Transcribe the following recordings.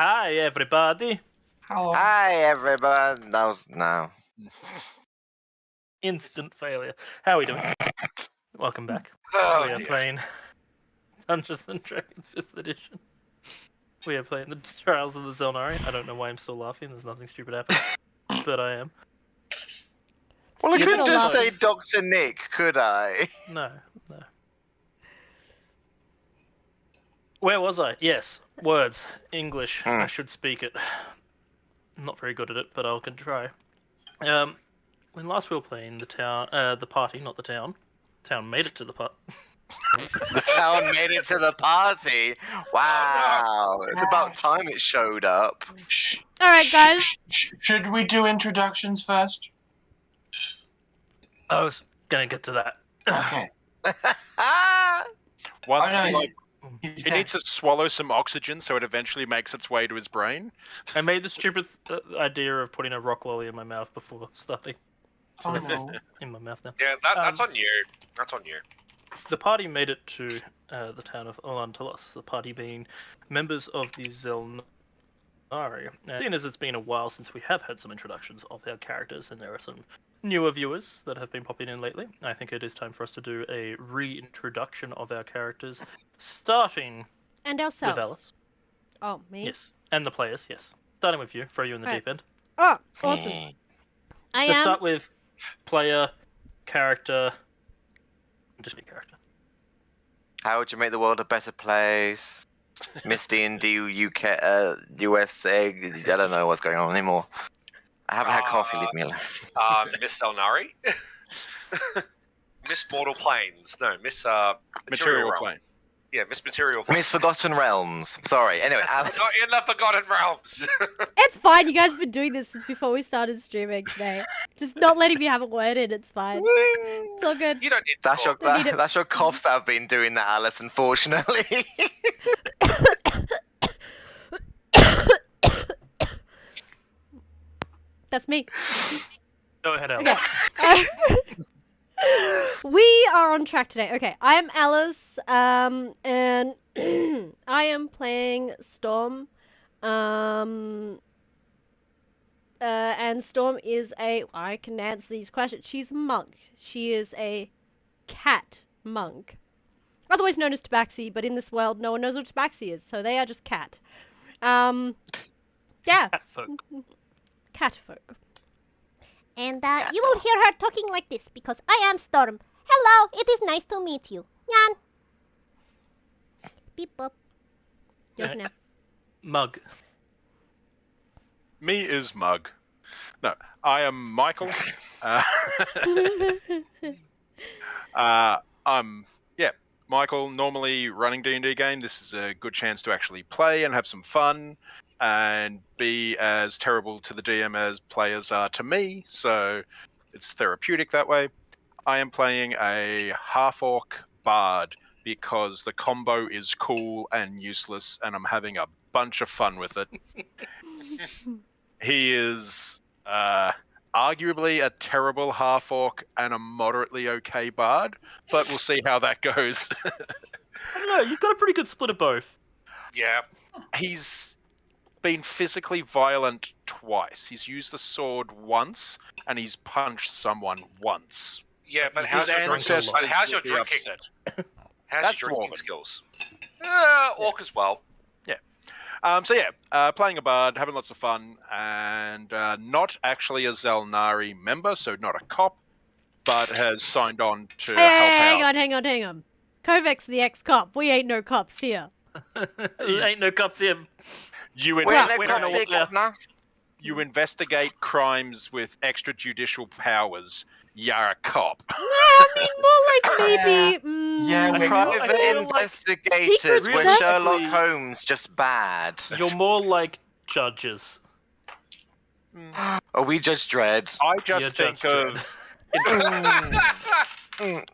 Hi, everybody. Hello. Hi, everyone. That was no. Instant failure. How are we doing? Welcome back. Oh, We are dear. playing Dungeons and Dragons 5th edition. We are playing the Trials of the Xel'nari. I don't know why I'm still laughing. There's nothing stupid happening, but I am. Well, I Stupid couldn't just say laughs. Dr. Nick, could I? No. Where was I? Yes, words, English. I should speak it. I'm not very good at it, but I can try. When last we were playing the party, not the town. Town made it to the party. The town made it to the party. Wow, it's about time it showed up. All right, guys. Should we do introductions first? I was gonna get to that. Okay. Once Oh, no, he he's needs to swallow some oxygen so it eventually makes its way to his brain. I made the stupid idea of putting a rock lolly in my mouth before starting. So Oh, that's no. in my mouth now. Yeah, that's on you. That's on you. The party made it to the town of Olantalos, the party being members of the Xel'nari. Seeing as it's been a while since we have had some introductions of our characters, and there are some newer viewers that have been popping in lately, I think it is time for us to do a reintroduction of our characters, starting And with ourselves. Alice. Oh, me? Yes, and the players, yes. Starting with you, throw you in the Right. deep end. Oh, awesome. I So am. start with player, character, just be character. How would you make the world a better place? Miss D&D UK, USA. I don't know what's going on anymore. I haven't had coffee. Leave me alone. Miss Xel'nari. Miss Mortal Planes. No, Miss Material Realm. plane. Yeah, Miss Material Planes. Miss Forgotten Realms. Sorry. Anyway, Not in the Forgotten Realms. It's fine. You guys have been doing this since before we started streaming today. Just not letting me have a word in. It's fine. It's all good. You don't need to that's your talk. I need it. that's your coughs that have been doing that, Alice. Unfortunately. That's me. Go ahead, Alice. Okay. We are on track today. Okay, I am Alice, and I am playing Storm. And Storm is I can answer these questions. She's a monk. She is a cat monk. Otherwise known as Tabaxi, but in this world, no one knows what Tabaxi is, so they are just cat. Yeah, Cat folk. cat folk. And you will hear her talking like this because I am Storm. Hello, it is nice to meet you. Yan. Beep boop. Yours now. Mug. Me is Mug. No, I am Michael. Michael. Normally running D&D game. This is a good chance to actually play and have some fun, and be as terrible to the DM as players are to me. So it's therapeutic that way. I am playing a half-orc bard because the combo is cool and useless, and I'm having a bunch of fun with it. He is arguably a terrible half-orc and a moderately okay bard, but we'll see how that goes. I don't know, you've got a pretty good split of both. Yeah. He's been physically violent twice. He's used the sword once, and he's punched someone once. Yeah, but His how's your drinking? ancestors But how's your would be drinking? upset. How's That's your drinking dwarven. skills? Orc as well. Playing a bard, having lots of fun, and not actually a Xel'nari member, so not a cop, but has signed on to help out. Hang on. Kovac's the ex-cop. We ain't no cops here. Ain't no cops here. You, Wait, invest- no we don't cops know here, what they're- Governor. you investigate crimes with extrajudicial powers. You're a cop. I mean, more like maybe. Yeah, I we feel- Private I feel like investigators Secret were Service. Sherlock Holmes just bad. You're more like judges. Are we Judge Dredd? I You're just Judge think of... Mm. Mm.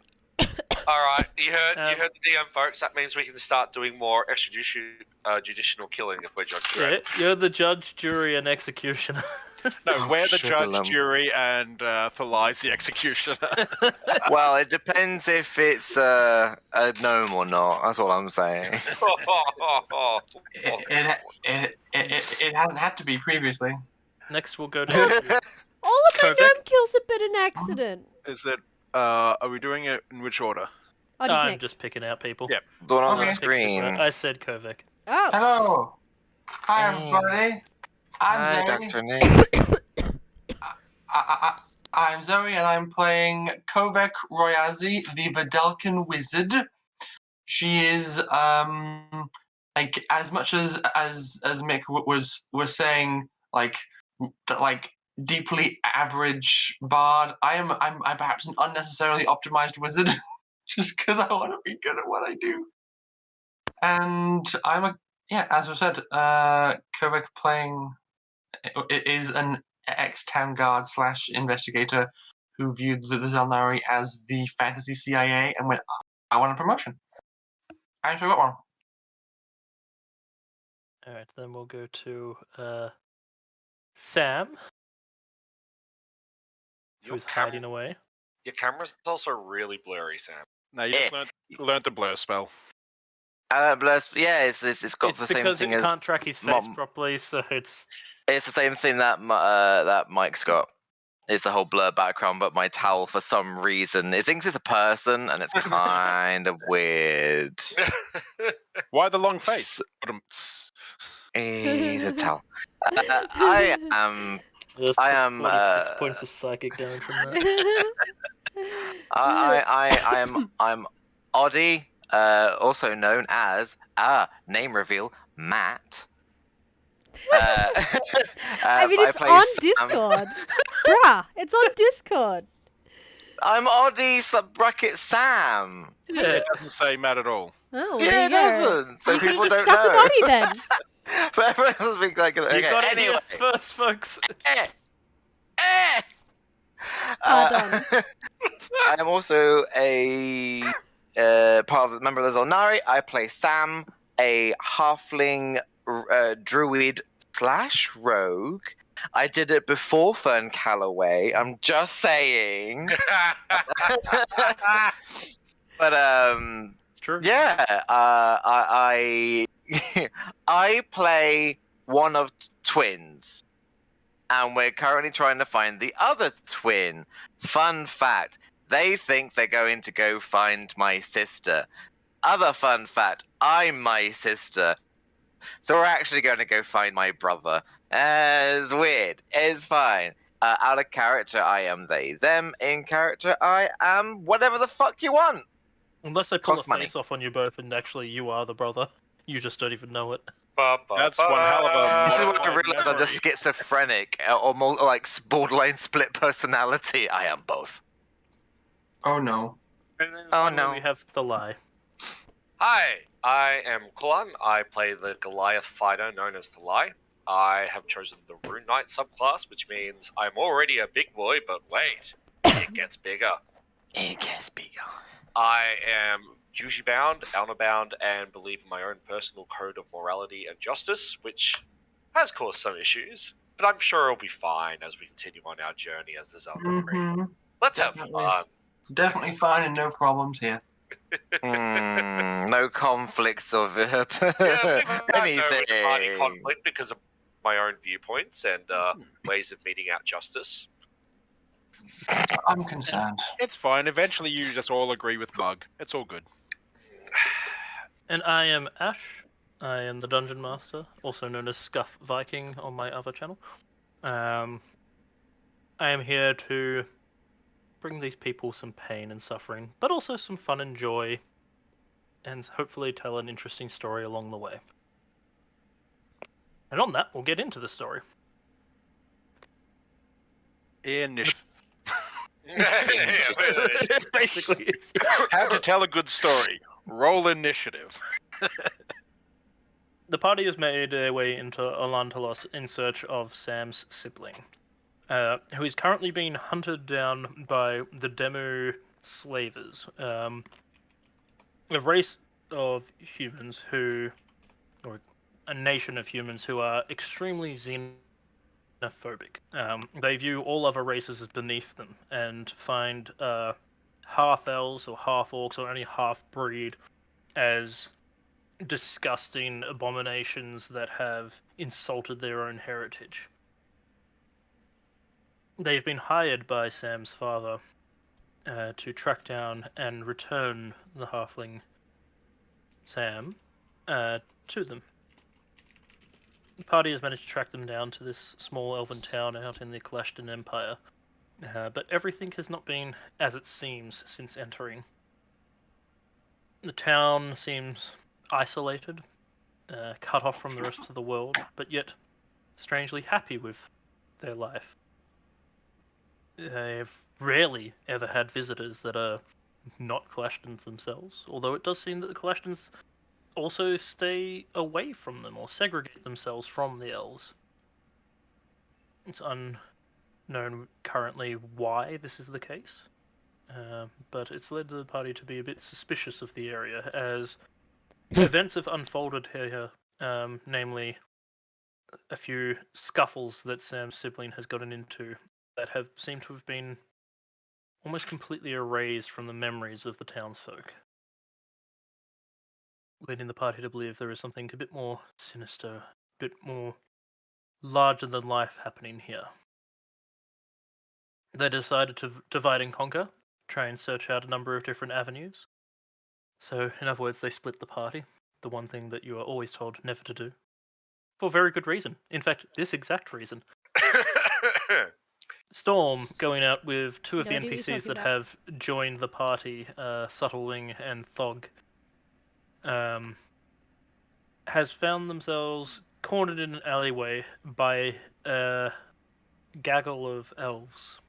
All right, you heard the DM, folks. That means we can start doing more judicial killing if we're judge. Yeah, you're the judge, jury, and executioner. No, we're the judge, Shiddle-um. jury, and Thalai's the executioner. Well, it depends if it's a gnome or not. That's all I'm saying. It hasn't had to be previously. Next, we'll go to All of my Kovac? gnome kills have been an accident. Is it? Are we doing it in which order? What is I'm next? just picking out people. Yep. The one on the Okay. screen. I said Kovac. Oh. Hello. Hi, Hey. everybody. I'm Hi, Zoe. Dr. Nick. I'm Zoe, and I'm playing Kovek Royazi, the Vidalcan wizard. She is like as much as Mick was saying, like deeply average bard. I'm perhaps an unnecessarily optimized wizard, just because I want to be good at what I do. And as I said, Kovek playing is an ex-town guard / investigator who viewed the Xel'nari as the fantasy CIA and went, I want a promotion. I actually got one. Alright, then we'll go to Sam, Your, who's hiding away. your camera's also really blurry, Sam. No, you just learned the blur spell. Bless. Yeah, it's got It's the same because thing it as can't track his face Mom. properly, so it's... It's the same thing that that Mike's got. It's the whole blur background, but my towel, for some reason, it thinks it's a person, and it's kind of weird. Why the long face? He's a towel. I am. Just I took am, 46 points of psychic damage from that. I'm Oddie, also known as name reveal Matt. I mean, it's play on Sam. Discord. Bruh, it's on Discord. I'm Oddie bracket Sam. Yeah, It doesn't say Matt at all. Oh, Yeah, there it you go. doesn't. So You could've people just don't stuck with know. Oddie then. But everyone else has been like, you okay, got it anyway. here first, folks. Well done. I am also a part of the member of the Xel'nari. I play Sam, a halfling druid / rogue. I did it before Fern Calloway. I'm just saying. But It's true. yeah, I I play one of twins, and we're currently trying to find the other twin. Fun fact: they think they're going to go find my sister. Other fun fact: I'm my sister, so we're actually going to go find my brother. It's weird. It's fine. Out of character, I am they, them. In character, I am whatever the fuck you want. Unless they pull Costs a money. face off on you both and actually you are the brother. You just don't even know it. That's one hell of a- This is Oh, when I my realize I'm just schizophrenic or more like borderline split personality. I am both. Oh no. And then Oh, finally no. we have Thalai. Hi, I am Kulan. I play the Goliath fighter known as Thalai. I have chosen the Rune Knight subclass, which means I'm already a big boy, but wait, it gets bigger. It gets bigger. I am duty bound, honor bound, and believe in my own personal code of morality and justice, which has caused some issues, but I'm sure it'll be fine as we continue on our journey as the Xel'nari. Mm-hmm. Let's have Definitely. fun. Definitely fine and no problems here. No conflicts of Yeah, we've had no anything. party conflict because of my own viewpoints and ways of meting out justice. I'm concerned. It's fine. Eventually, you just all agree with Mug. It's all good. And I am Ash. I am the Dungeon Master, also known as Scuff Viking on my other channel. I am here to bring these people some pain and suffering, but also some fun and joy, and hopefully tell an interesting story along the way. And on that, we'll get into the story. Initiative. Basically. How to tell a good story. Roll initiative. The party has made their way into Olantalos in search of Sam's sibling, who is currently being hunted down by the Demu slavers. a race of humans who, or a nation of humans who are extremely xenophobic. They view all other races as beneath them and find half elves or half orcs or any half breed as disgusting abominations that have insulted their own heritage. They've been hired by Sam's father to track down and return the halfling Sam to them. The party has managed to track them down to this small elven town out in the Kalashtan Empire, but everything has not been as it seems since entering. The town seems isolated, cut off from the rest of the world, but yet strangely happy with their life. They've rarely ever had visitors that are not Kalashtans themselves, although it does seem that the Kalashtans also stay away from them or segregate themselves from the elves. It's unknown currently why this is the case, but it's led the party to be a bit suspicious of the area as events have unfolded here, namely a few scuffles that Sam's sibling has gotten into that have seemed to have been almost completely erased from the memories of the townsfolk, leading the party to believe there is something a bit more sinister, a bit more larger than life happening here. They decided to divide and conquer, try and search out a number of different avenues. So, in other words, they split the party, the one thing that you are always told never to do. For very good reason. In fact, this exact reason. Storm, going out with two of the No idea what you're NPCs that talking have joined the party, Subtlewing and Thog, has found themselves cornered in an alleyway by a gaggle of elves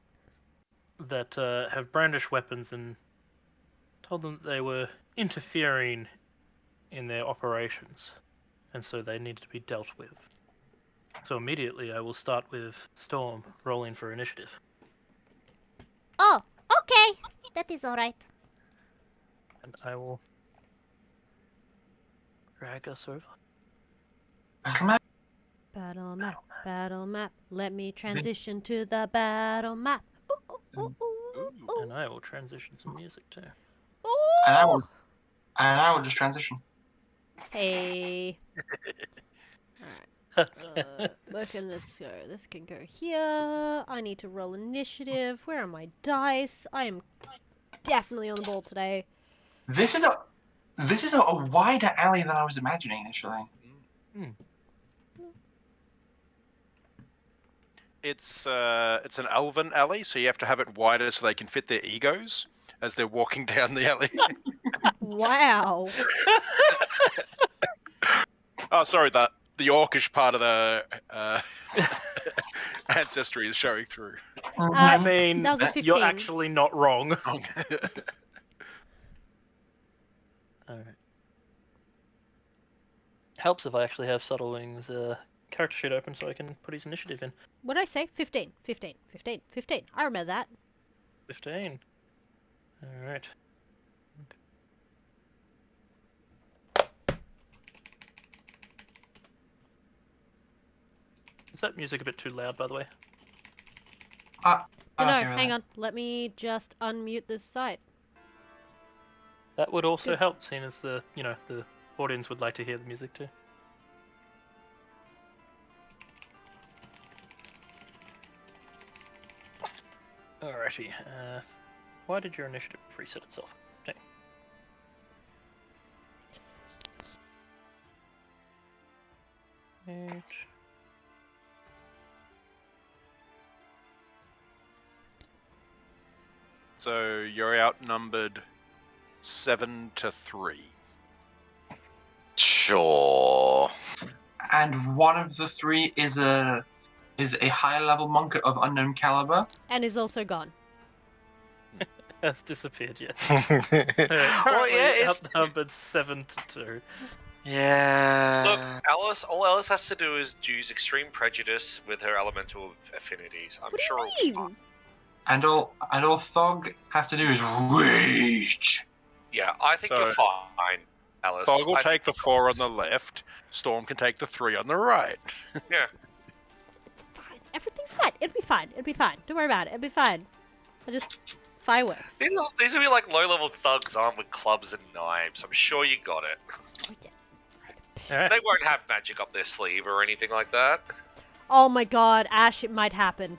that have brandished weapons and told them that they were interfering in their operations, and so they needed to be dealt with. So immediately I will start with Storm rolling for initiative. Oh, okay. That is alright. And I will drag us over. Battle map? Battle map, battle map. Let me transition to the battle map. Ooh, ooh, ooh, ooh, ooh. And I will transition some music too. And I will just transition. Hey. Alright. Where can this go? This can go here. I need to roll initiative. Where are my dice? I am definitely on the ball today. This is a wider alley than I was imagining initially. It's an elven alley, so you have to have it wider so they can fit their egos as they're walking down the alley. Wow. Oh, sorry, the orcish part of the ancestry is showing through. I mean, that was a 15. you're actually not wrong. Alright. Helps if I actually have Subtlewing's character sheet open so I can put his initiative in. What did I say? 15. 15. 15. 15. I remember that. 15. Alright. Is that music a bit too loud, by the way? No, okay, hang on. Let me just unmute this site. That would also Good. help, seeing as the audience would like to hear the music too. Alrighty. Why did your initiative reset itself? Okay. And... So you're outnumbered 7-3. Sure. And one of the three is a higher level monk of unknown caliber. And is also gone. has disappeared, yes. Well, yeah, it's... outnumbered 7-2. Yeah. Look, Alice. All Alice has to do is use extreme prejudice with her elemental affinities. I'm What sure do you it'll be mean? fine. And all Thog have to do is rage. Yeah, I think So- you're fine, Alice. Thog will I think take the you're 4 on fine. the left. Storm can take the 3 on the right. Yeah. It's fine. Everything's fine. It'll be fine. It'll be fine. Don't worry about it. It'll be fine. I just fireworks. These will be like low-level thugs armed with clubs and knives. I'm sure you got it. Oh, yeah. Alright. They won't have magic up their sleeve or anything like that. Oh my god, Ash, it might happen.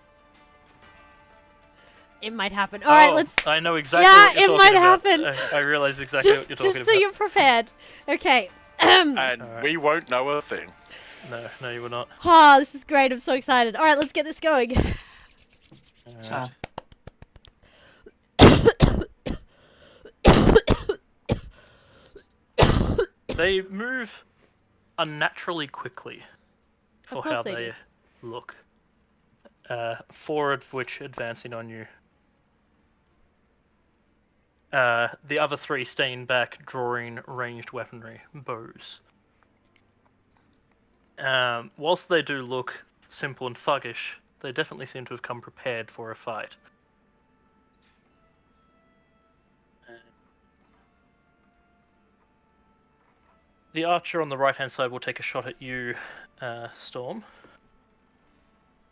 It might happen. All right, let's. I know exactly Yeah, what you're it talking might about. happen. I realize exactly Just, what you're talking just so about. you're prepared. Okay. And Alright. we won't know a thing. No, you were not. Ah, this is great. I'm so excited. All right, let's get this going. So, They move unnaturally quickly for Of course how they they do. look. 4 of which advancing on you. The other 3 staying back, drawing ranged weaponry, bows. Whilst they do look simple and thuggish, they definitely seem to have come prepared for a fight. The archer on the right-hand side will take a shot at you, Storm.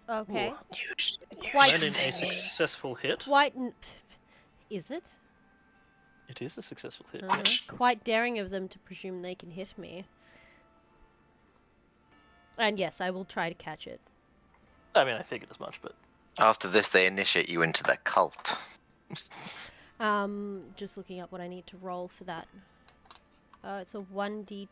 Okay. Ooh. Quite, Landing a successful hit. quite. Is it? It is a successful hit. Quite daring of them to presume they can hit me. And yes, I will try to catch it. I mean, I figured as much, but After this, they initiate you into their cult. Just looking up what I need to roll for that. It's a 1d10.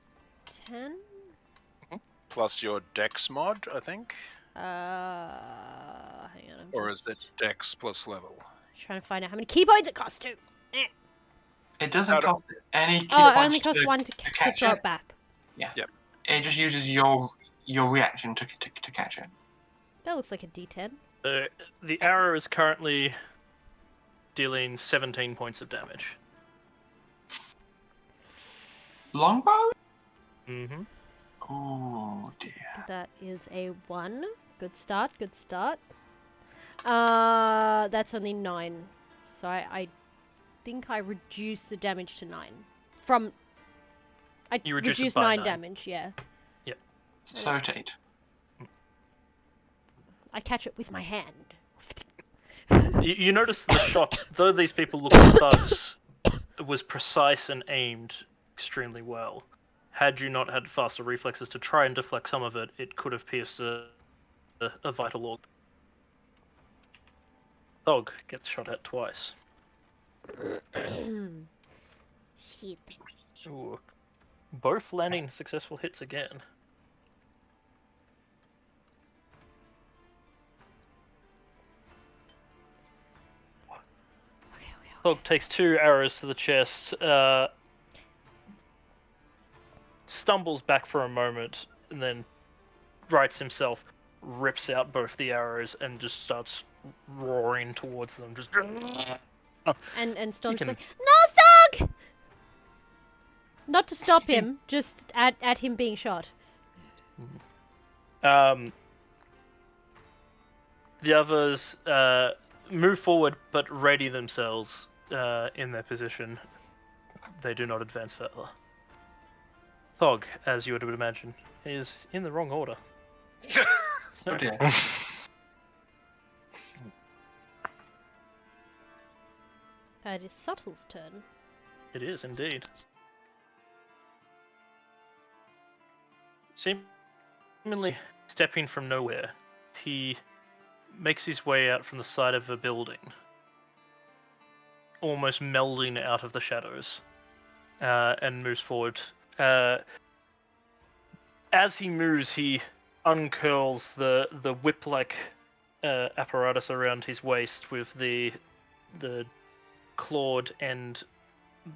Plus your dex mod, I think. Hang on. I'm Or is just it dex plus level? trying to find out how many key points it costs too. it How doesn't do- cost any key Oh, it points only costs to, 1 to catch throw it. it back. It just uses your reaction to catch it. That looks like a d10. the arrow is currently dealing 17 points of damage. Longbow? Mm-hmm. Oh dear. That is a 1. Good start, good start. That's only 9. So I think I reduced the damage to 9. I You reduced it reduced by 9 9. damage, yeah. So to 8. I catch it with my hand. You notice the shot, though these people look like thugs, was precise and aimed extremely well. Had you not had faster reflexes to try and deflect some of it, it could have pierced a vital organ. Thog gets shot at twice. Shit. Ooh. Both landing successful hits again. Thog takes 2 arrows to the chest, stumbles back for a moment, and then rights himself, rips out both the arrows, and just starts roaring towards them. Just And Storm's can- like, no, Thug! Not to stop him, just at him being shot. the others move forward, but ready themselves in their position. They do not advance further. Thog, as you would imagine, is in the wrong order. So, Oh dear. It is Subtle's turn. it is indeed. Seemingly stepping from nowhere, he makes his way out from the side of a building, almost melding out of the shadows, and moves forward. As he moves, he uncurls the whip-like apparatus around his waist with the clawed end,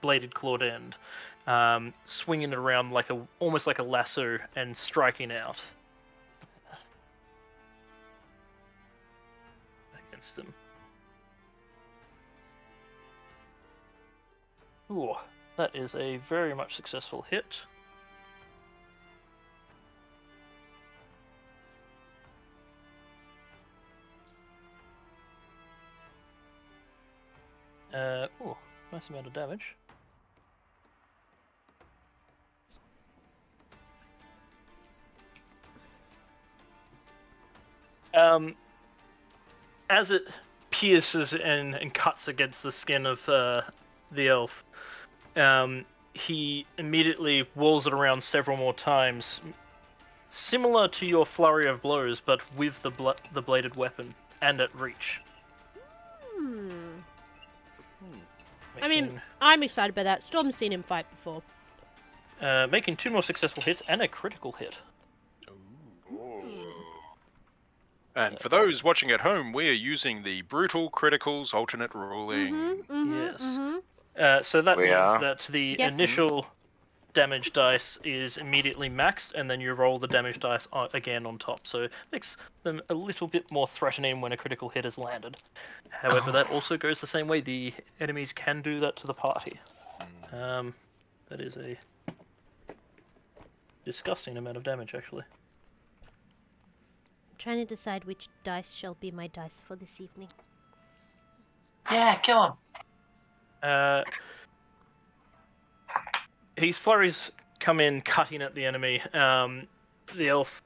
bladed clawed end, swinging it around like almost like a lasso and striking out against him. Ooh, that is a very much successful hit. Ooh, nice amount of damage. As it pierces and cuts against the skin of the elf, he immediately whirls it around several more times, similar to your flurry of blows, but with the bladed weapon and at reach. I mean, I'm excited by that. Storm's seen him fight before. Making 2 more successful hits and a critical hit. And for those watching at home, we are using the brutal criticals alternate ruling. Yes. So that We means are. that the Yes. initial damage dice is immediately maxed, and then you roll the damage dice again on top. So it makes them a little bit more threatening when a critical hit is landed. However, that also goes the same way. The enemies can do that to the party. That is a disgusting amount of damage, actually. I'm trying to decide which dice shall be my dice for this evening. Yeah, kill him. His flurries come in, cutting at the enemy. The elf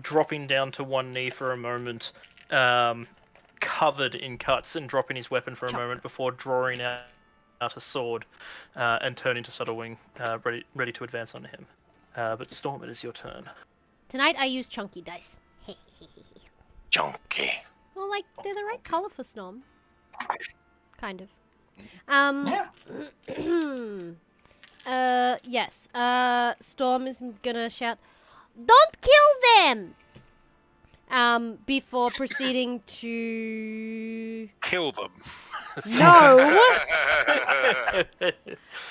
dropping down to one knee for a moment, covered in cuts, and dropping his weapon for a moment before drawing out a sword and turning to Subtlewing, ready to advance on him. But Storm, it is your turn. Tonight I use chunky dice. Junkie. Well, like, they're the right color for Storm. Kind of. Yes. Storm is gonna shout, "Don't kill them!" Before proceeding to... Kill them. No!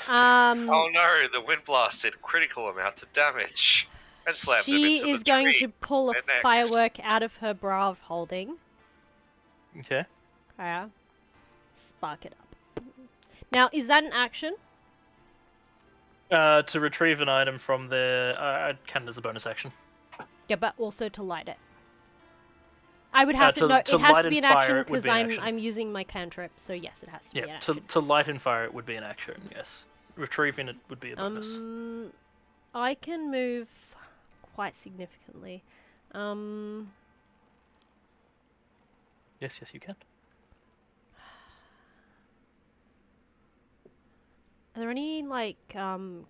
Oh no, the wind blasted critical amounts of damage. And slammed them She into is the going tree. to pull a They're next. firework out of her bra of holding. Okay. Yeah. Spark it up. Now, is that an action? To retrieve an item from the... I'd count it as a bonus action. Yeah, but also to light it. I would have to know. to It has light to be an and fire action it would because be an action. I'm using my cantrip, so yes, it has to be an Yeah, action. to light and fire it would be an action, yes. Retrieving it would be a bonus. I can move quite significantly. Yes, you can. Are there any, like,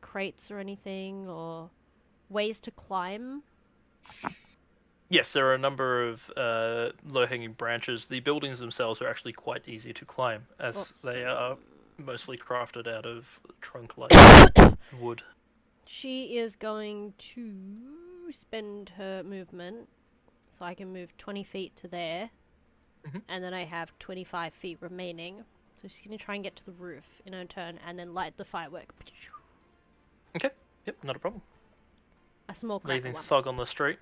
crates or anything, or ways to climb? Yes, there are a number of low-hanging branches. The buildings themselves are actually quite easy to climb, as they are mostly crafted out of trunk-like wood. She is going to spend her movement, so I can move 20 feet to there, and then I have 25 feet remaining. So she's going to try and get to the roof in her turn, and then light the firework. Okay, yep, not a problem. A small cracker Leaving one. Thog on the street.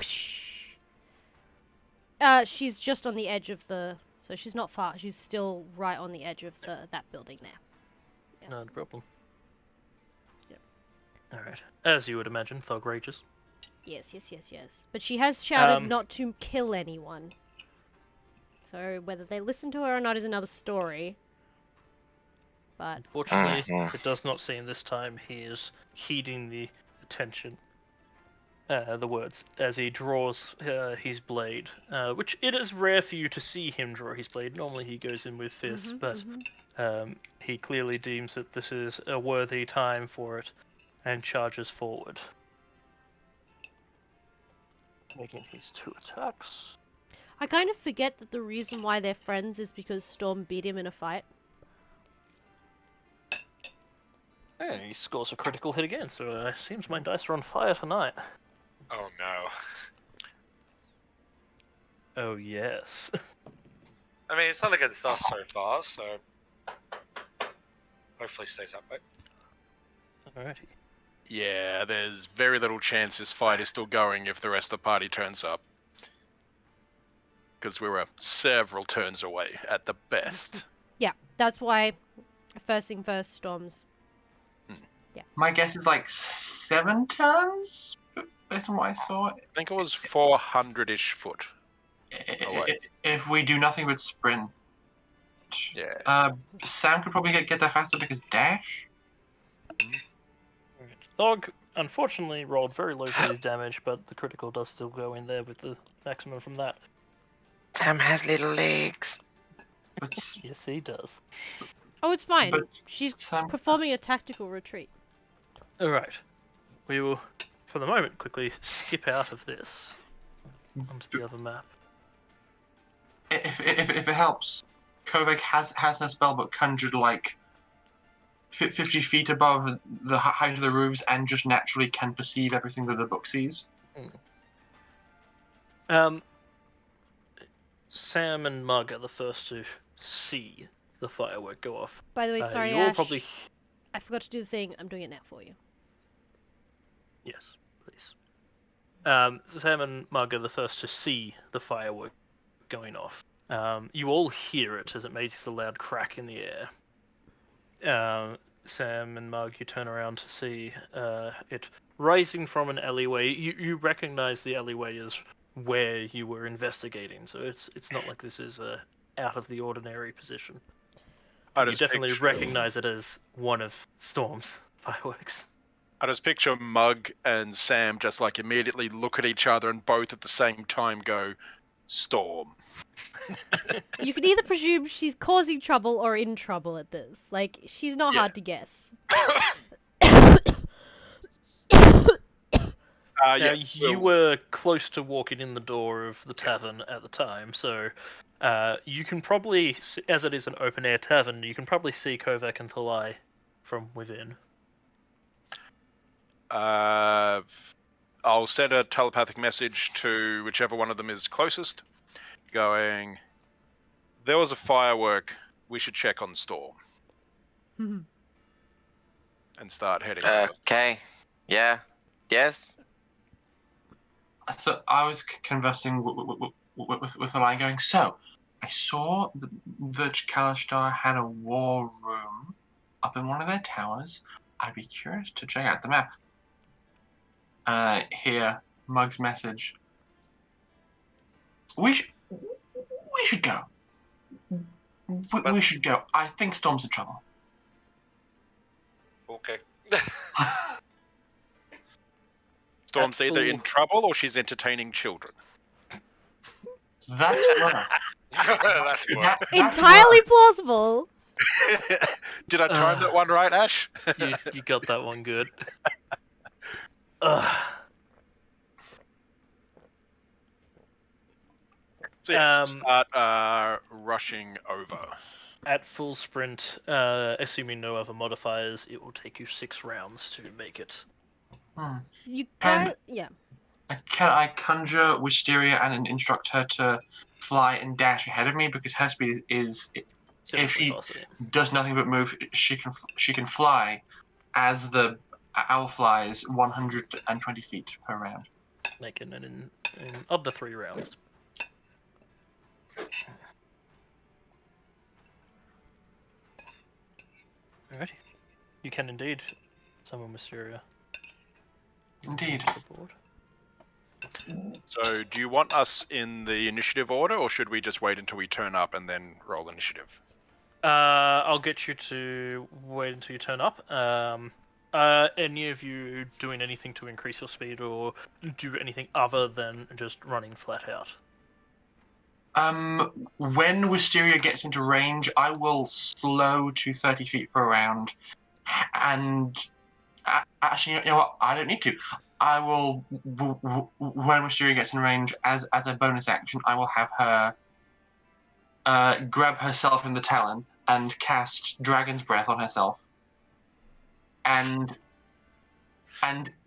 She's just on the edge of the... So she's not far. She's still right on the edge of that building there. Yeah. Not a problem. Yep. Alright. As you would imagine, Thog rages. Yes. But she has shouted not to kill anyone. So whether they listen to her or not is another story. But Unfortunately, it does not seem this time he is heeding the attention, the words, as he draws his blade, which it is rare for you to see him draw his blade. Normally he goes in with fists, but he clearly deems that this is a worthy time for it, and charges forward. Making his 2 attacks. I kind of forget that the reason why they're friends is because Storm beat him in a fight. And he scores a critical hit again, so it seems my dice are on fire tonight. Oh no. Oh yes. I mean, it's not against us so far, so hopefully stays that way. Alrighty. Yeah, there's very little chance this fight is still going if the rest of the party turns up. Because we were several turns away at the best. Yeah, that's why first thing first, Storm's. My guess is like 7 turns, based on what I saw. I think it was 400-ish foot. Away. If we do nothing but sprint. Yeah. Sam could probably get there faster because dash. Thog unfortunately rolled very low for his damage, but the critical does still go in there with the maximum from that. Sam has little legs. But, Yes, he does. Oh, it's fine. but She's Sam, performing a tactical retreat. All right. We will, for the moment, quickly skip out of this onto the other map. if it helps, Kovac has her spellbook conjured like 50 feet above the height of the roofs and just naturally can perceive everything that the book sees. Sam and Mug are the first to see the firework go off. By the way, sorry, you all Ash. probably... I forgot to do the thing. I'm doing it now for you. Yes, please. Sam and Mug are the first to see the firework going off. You all hear it as it makes a loud crack in the air. Sam and Mug, you turn around to see it rising from an alleyway. You recognize the alleyway as where you were investigating, so it's not like this is a out of the ordinary position. You definitely recognize it as one of Storm's fireworks. I just picture Mug and Sam just like immediately look at each other and both at the same time go, Storm. You can either presume she's causing trouble or in trouble at this. Like, she's not hard to guess. Now, you were close to walking in the door of the tavern at the time, so you can probably, as it is an open-air tavern, you can probably see Kovac and Thalai from within. I'll send a telepathic message to whichever one of them is closest, going, there was a firework, we should check on Storm. And start heading over. Okay. Yeah. Yes. So I was conversing with the line going, so I saw that Kalistar had a war room up in one of their towers. I'd be curious to check out the map. Hear Mug's message. We should go. We should go. I think Storm's in trouble. Okay. Storm's either in trouble or she's entertaining children. That's right. That's good. Entirely plausible. Did I time that one right, Ash? You got that one good. So yes, start rushing over. At full sprint, assuming no other modifiers, it will take you 6 rounds to make it. You Can- can't. Yeah. Can I conjure Wisteria and instruct her to fly and dash ahead of me? Because her speed is if she does nothing but move, she can fly as the owl flies 120 feet per round. Making it in of the 3 rounds. Alrighty. You can indeed summon Wisteria. Indeed. to the board. So, do you want us in the initiative order, or should we just wait until we turn up and then roll initiative? I'll get you to wait until you turn up. Any of you doing anything to increase your speed or do anything other than just running flat out? When Wisteria gets into range, I will slow to 30 feet per round. And actually, you know what? I don't need to. I will, when Wisteria gets in range, as a bonus action, I will have her grab herself in the talon and cast Dragon's Breath on herself. And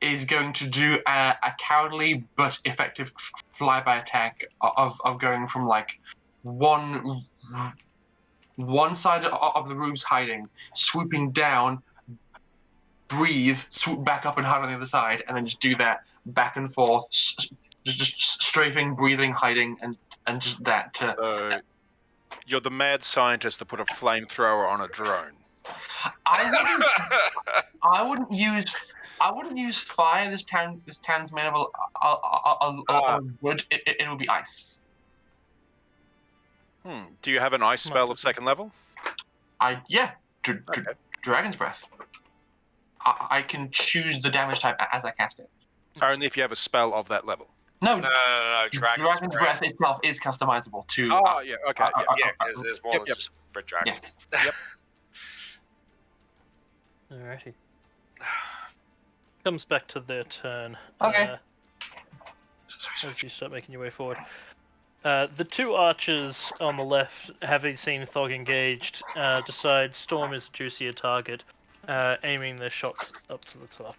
is going to do a cowardly but effective flyby attack of going from like one side of the roof's hiding, swooping down, breathe, swoop back up and hide on the other side, and then just do that back and forth, just strafing, breathing, hiding, and just that. So you're the mad scientist that put a flamethrower on a drone. I wouldn't use fire. This town's made of wood. It will be ice. Do you have an ice spell of second level? Dragon's Breath. I can choose the damage type as I cast it. Only if you have a spell of that level. No, Dragon's Breath itself is customizable to. Oh, yeah, okay, yeah. Yeah, because there's more Yep, than yep. just red dragons. Yep. Alrighty. Comes back to their turn. Okay. As you start making your way forward. The two archers on the left, having seen Thog engaged, decide Storm is a juicier target, aiming their shots up to the top.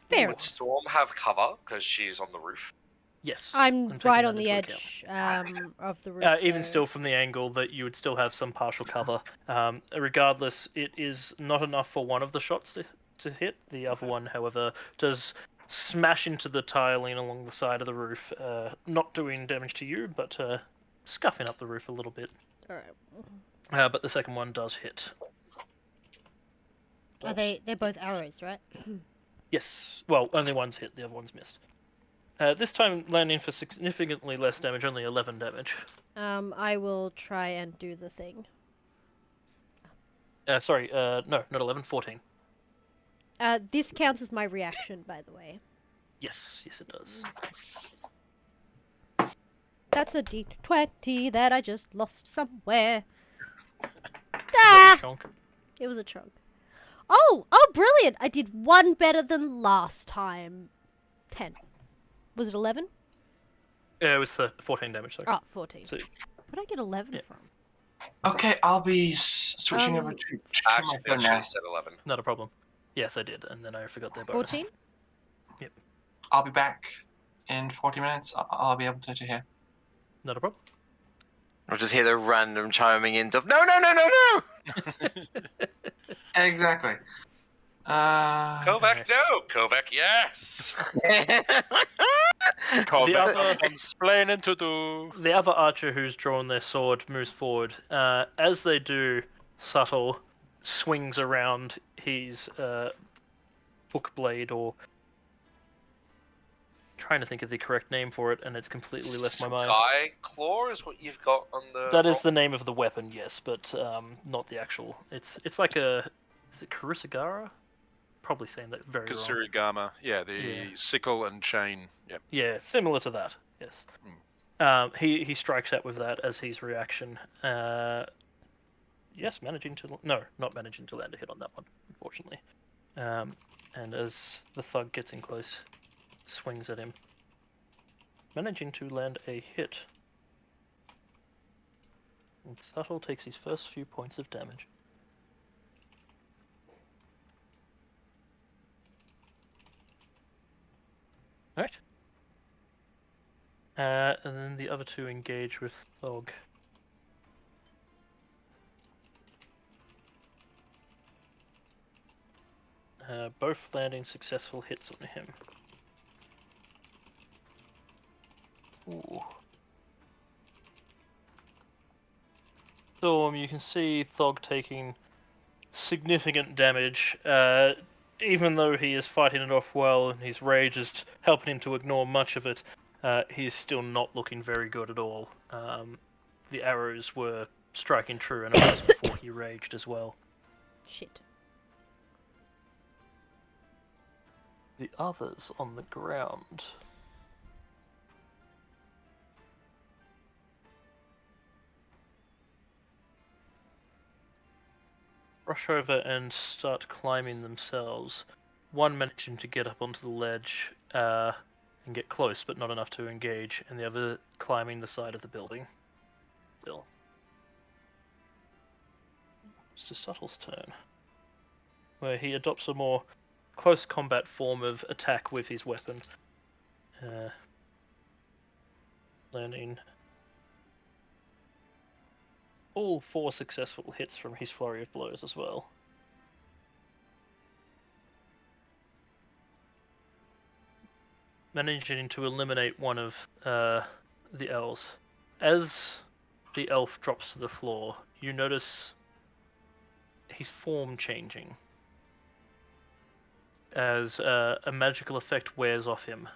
Fair. Would Storm have cover because she's on the roof? Yes. I'm taking right that on the into account. edge of the roof. Even though. still from the angle that you would still have some partial cover. Regardless, it is not enough for one of the shots to hit. The other one, however, does smash into the tiling along the side of the roof, not doing damage to you, but scuffing up the roof a little bit. Alright. But the second one does hit. Are they're both arrows, right? Yes. Well, only one's hit, the other one's missed. This time landing for significantly less damage, only 11 damage. I will try and do the thing. Sorry, no, not 11, 14. This counts as my reaction, by the way. Yes, it does. That's a D20 that I just lost somewhere. Ah! It was a chunk. Oh, brilliant! I did one better than last time. 10. Was it 11? Yeah, it was 14 damage, sorry. Oh, 14. So, Where'd I get 11 Yeah. from? Okay, I'll be switching over to my Actually, phone now. she said 11. not a problem. Yes, I did, and then I forgot their bonus. 14? I'll be back in 40 minutes. I'll be able to hear. Not a problem. I'll just hear the random chiming in of no. Exactly. Kovac, no! Kovac, yes! other- I'm explaining to do. The other archer who's drawn their sword moves forward. As they do, Subtle swings around his hook blade, or trying to think of the correct name for it, and it's completely left my mind. Sky Claw is what you've got on the... That is the name of the weapon, yes, but not the actual. It's like a... Is it Kurisagara? Probably saying that very wrong. Kasurigama, yeah, the Yeah. sickle and chain. Yep. Yeah, similar to that, yes. He strikes out with that as his reaction. Yes, managing to... No, not managing to land a hit on that one, unfortunately. And as the thug gets in close, swings at him. Managing to land a hit. And Subtle takes his first few points of damage. Alright. And then the other two engage with Thog. Both landing successful hits on him. Ooh. Storm, you can see Thog taking significant damage. Even though he is fighting it off well and his rage is helping him to ignore much of it, he's still not looking very good at all. The arrows were striking true, and it was before he raged as well. Shit. The others on the ground. Rush over and start climbing themselves. One managing to get up onto the ledge and get close, but not enough to engage, and the other climbing the side of the building. Still. Mr. Subtle's turn, where he adopts a more close combat form of attack with his weapon. Landing all 4 successful hits from his flurry of blows as well. Managing to eliminate one of the elves. As the elf drops to the floor, you notice his form changing as a magical effect wears off him,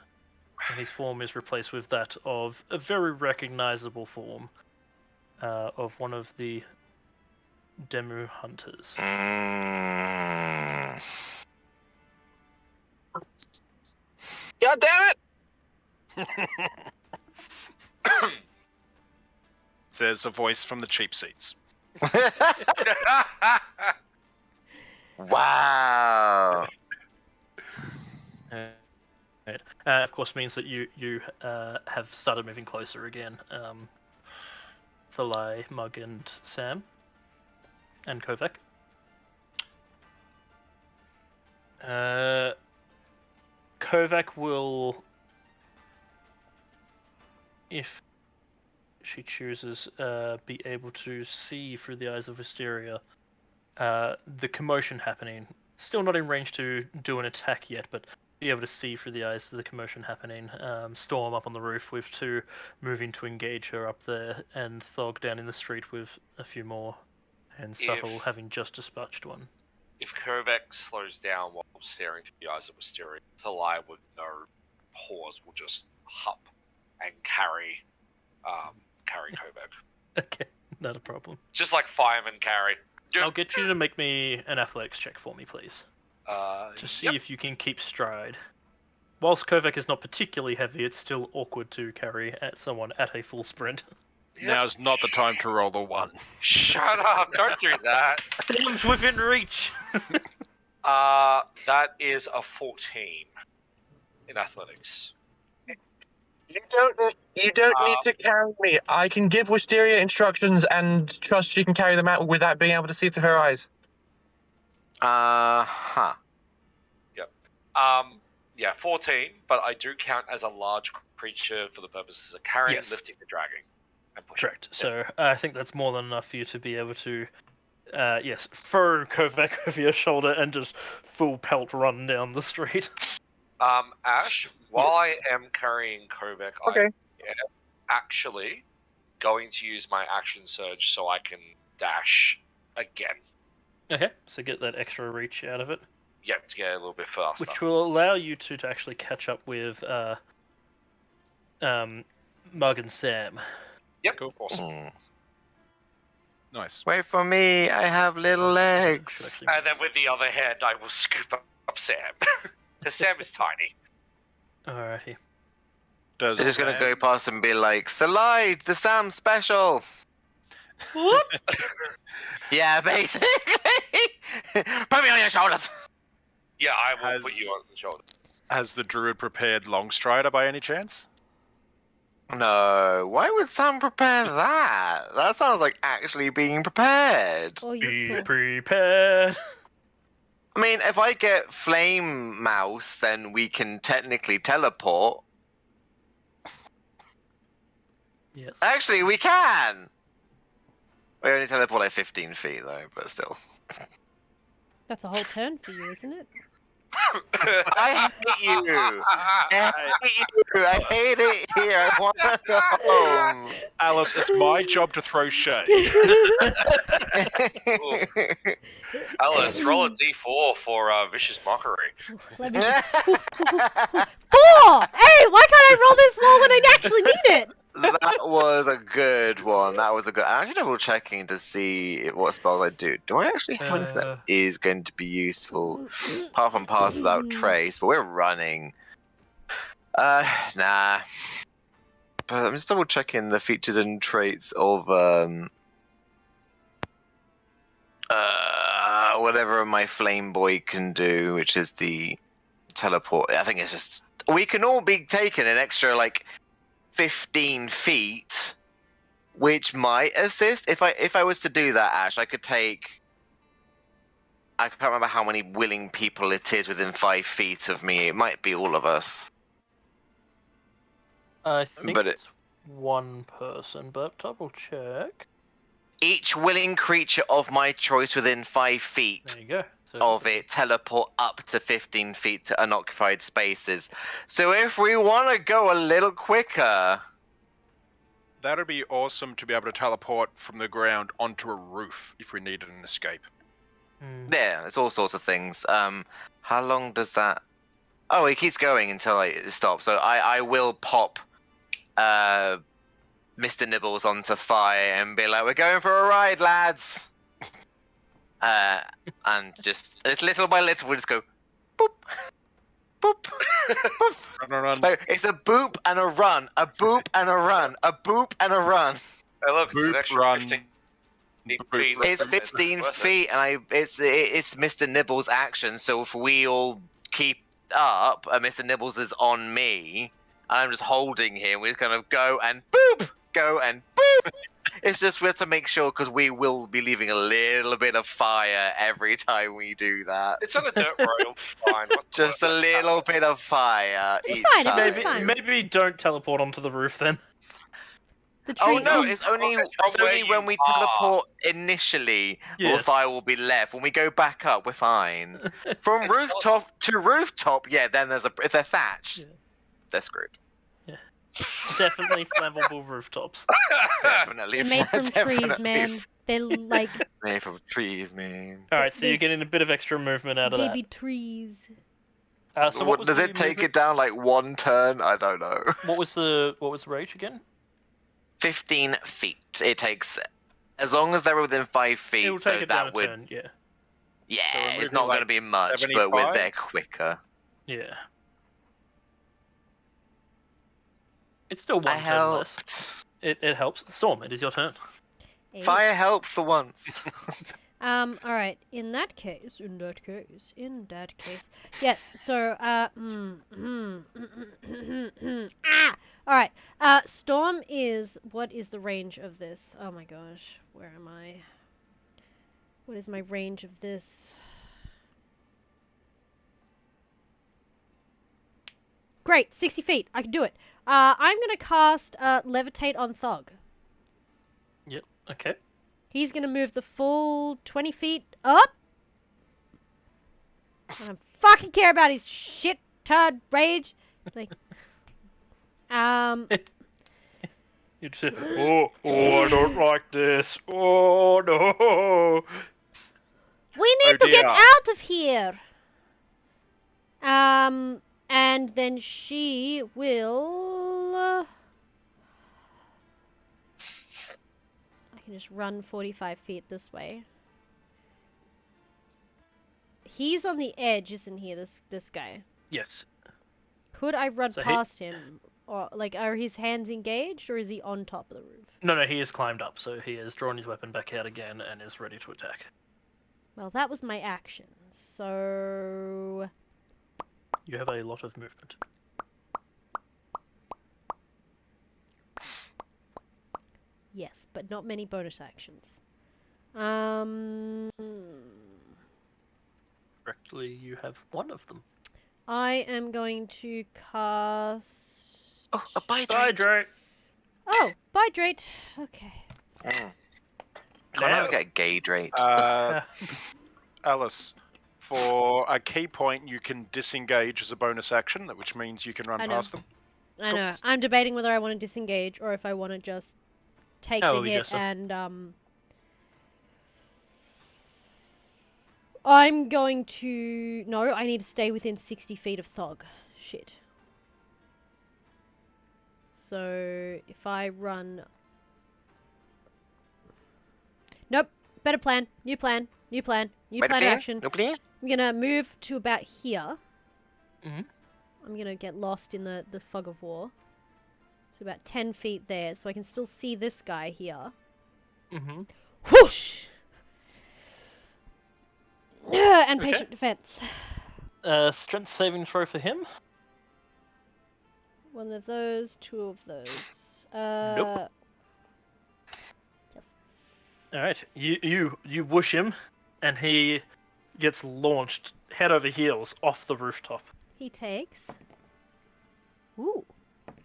and his form is replaced with that of a very recognizable form of one of the Demu hunters. Mm. God damn it! Says a voice from the cheap seats. Wow. Right. Of course, means that you have started moving closer again. Thalai, Mug, and Sam, and Kovac. Kovac will, if she chooses, be able to see through the eyes of Wisteria the commotion happening. Still not in range to do an attack yet, but be able to see through the eyes of the commotion happening. Storm up on the roof with 2 moving to engage her up there, and Thog down in the street with a few more, and Subtle having just dispatched one. If Kovac slows down while staring through the eyes of Wisteria, Thalai with no pause will just hop and carry Kovac. Okay, not a problem. Just like firemen carry. I'll get you to make me an athletics check for me, please. To see Yep. if you can keep stride. Whilst Kovac is not particularly heavy, it's still awkward to carry at someone at a full sprint. Yep. Now's not the time to roll the 1. Shut up! Don't do that. Storm's within reach! That is a 14 in athletics. You don't need to carry me. I can give Wisteria instructions and trust she can carry them out without being able to see through her eyes. Huh. Yeah, 14, but I do count as a large creature for the purposes of carrying, Yes. lifting, and dragging. And pushing. Correct. So I think that's more than enough for you to be able to, throw Kovac over your shoulder and just full pelt run down the street. Ash, while I am carrying Kovac, Okay. I am actually going to use my action surge so I can dash again. Okay, so get that extra reach out of it, Yeah, to get a little bit faster. which will allow you to actually catch up with Mug and Sam. Yep, Cool. awesome. Mm. Nice. Wait for me, I have little Should legs. actually- And then with the other hand, I will scoop up Sam. Because Sam is tiny. Alrighty. Does They're just gonna go past and be like, Thalai, the Sam special. What? Yeah, basically. Put me on your shoulders. Yeah, I will Has- put you on the shoulder. Has the druid prepared Longstrider by any chance? No, why would Sam prepare that? That sounds like actually being prepared. Or Be useful. prepared. I mean, if I get Flame Mouse, then we can technically teleport. Yes. Actually, we can! We only teleport like 15 feet, though, but still. That's a whole turn for you, isn't it? I hate you! I hate it here! I want to go home! Alice, it's my job to throw shade. Alice, roll a d4 for Vicious Mockery. Let me just... 4! Hey, why can't I roll this well when I actually need it? That was a good one. That was a good. I'm actually double checking to see what spells I do. Do I actually have anything that is going to be useful? Apart from pass without trace, but we're running. Nah. But I'm just double checking the features and traits of whatever my flame boy can do, which is the teleport. I think it's just we can all be taken an extra like 15 feet, which might assist. If I was to do that, Ash, I could take. I can't remember how many willing people it is within 5 feet of me. It might be all of us. I think But it's one person, but double check. Each willing creature of my choice within 5 feet There you go. So, of it teleport up to 15 feet to unoccupied spaces. So if we want to go a little quicker, That'd be awesome to be able to teleport from the ground onto a roof if we needed an escape. yeah, there's all sorts of things. How long does that? Oh, it keeps going until it stops. So I will pop Mr. Nibbles onto fire and be like, "We're going for a ride, lads." And just little by little, we'll just go, boop. boop. Run. No, it's a boop and a run, a boop and a run, a boop and a run. Hey, look, it's Boop, an extra run, 15 boop. feet. It's 15 feet, and it's Mr. Nibbles' action. So if we all keep up, and Mr. Nibbles is on me, and I'm just holding him, we just kind of go and boop, go and boop. It's just we have to make sure because we will be leaving a little bit of fire every time we do that. It's on a dirt road, it'll be fine. What's the Just a worst? little bit of fire It's each fine, time. it's Maybe fine. maybe don't teleport onto the roof then. The tree. Oh no, oh, it's only It's from where when you we are. teleport initially will Yes. the fire will be left. When we go back up, we're fine. From It's rooftop to rooftop, yeah, then if they're thatched, Yeah. they're screwed. Definitely flammable rooftops. Definitely. they're made from trees, definitely man. They're like Made from trees, man. Alright, so They- you're getting a bit of extra movement out of baby trees. that. So what was Does the it take movement- it down like one turn? I don't know. What was the range again? 15 feet. It takes as long as they're within 5 feet. It will so take it down that a would, turn, yeah. yeah, So we're it's moving not like going to be much, but we're 75? there quicker. Yeah. It's still I one turn less. helped. It helps. Storm, it is your turn. Eh? Fire help for once. Alright, in that case, yes, so, alright, Storm is, what is the range of this? Oh my gosh, where am I? What is my range of this? Great, 60 feet, I can do it. I'm gonna cast, Levitate on Thog. Yep, okay. He's gonna move the full 20 feet up. I don't fucking care about his shit turd rage. Like, You'd say, oh, I don't like this. Oh, no. we need Oh to get dear. out of here. And then she will. I can just run 45 feet this way. He's on the edge, isn't he? This guy. Yes. Could I run So he- past him? Or, like, are his hands engaged, or is he on top of the roof? No, he has climbed up, so he has drawn his weapon back out again and is ready to attack. Well, that was my action. So... You have a lot of movement. Yes, but not many bonus actions. Correctly, you have one of them. I am going to cast... Oh, a bye, Bye, Drake. Drake. Oh, bye, Drake. Okay. Mm. Can't ever get gay Drake. Alice, for a key point, you can disengage as a bonus action, which means you can run I know. past them. I know. I'm debating whether I want to disengage or if I want to just take How the will we hit just, and I'm going to... No, I need to stay within 60 feet of Thog. Shit. So, if I run... Nope. Better plan. New plan. New plan. New plan action. No plan? I'm gonna move to about here. Mhm. I'm gonna get lost in the fog of war. So about 10 feet there, so I can still see this guy here. Mm-hmm. Whoosh! And Okay. patient defense. Strength saving throw for him. One of those, two of those. Nope. All right, you whoosh him, and he gets launched head over heels off the rooftop. He takes... Ooh.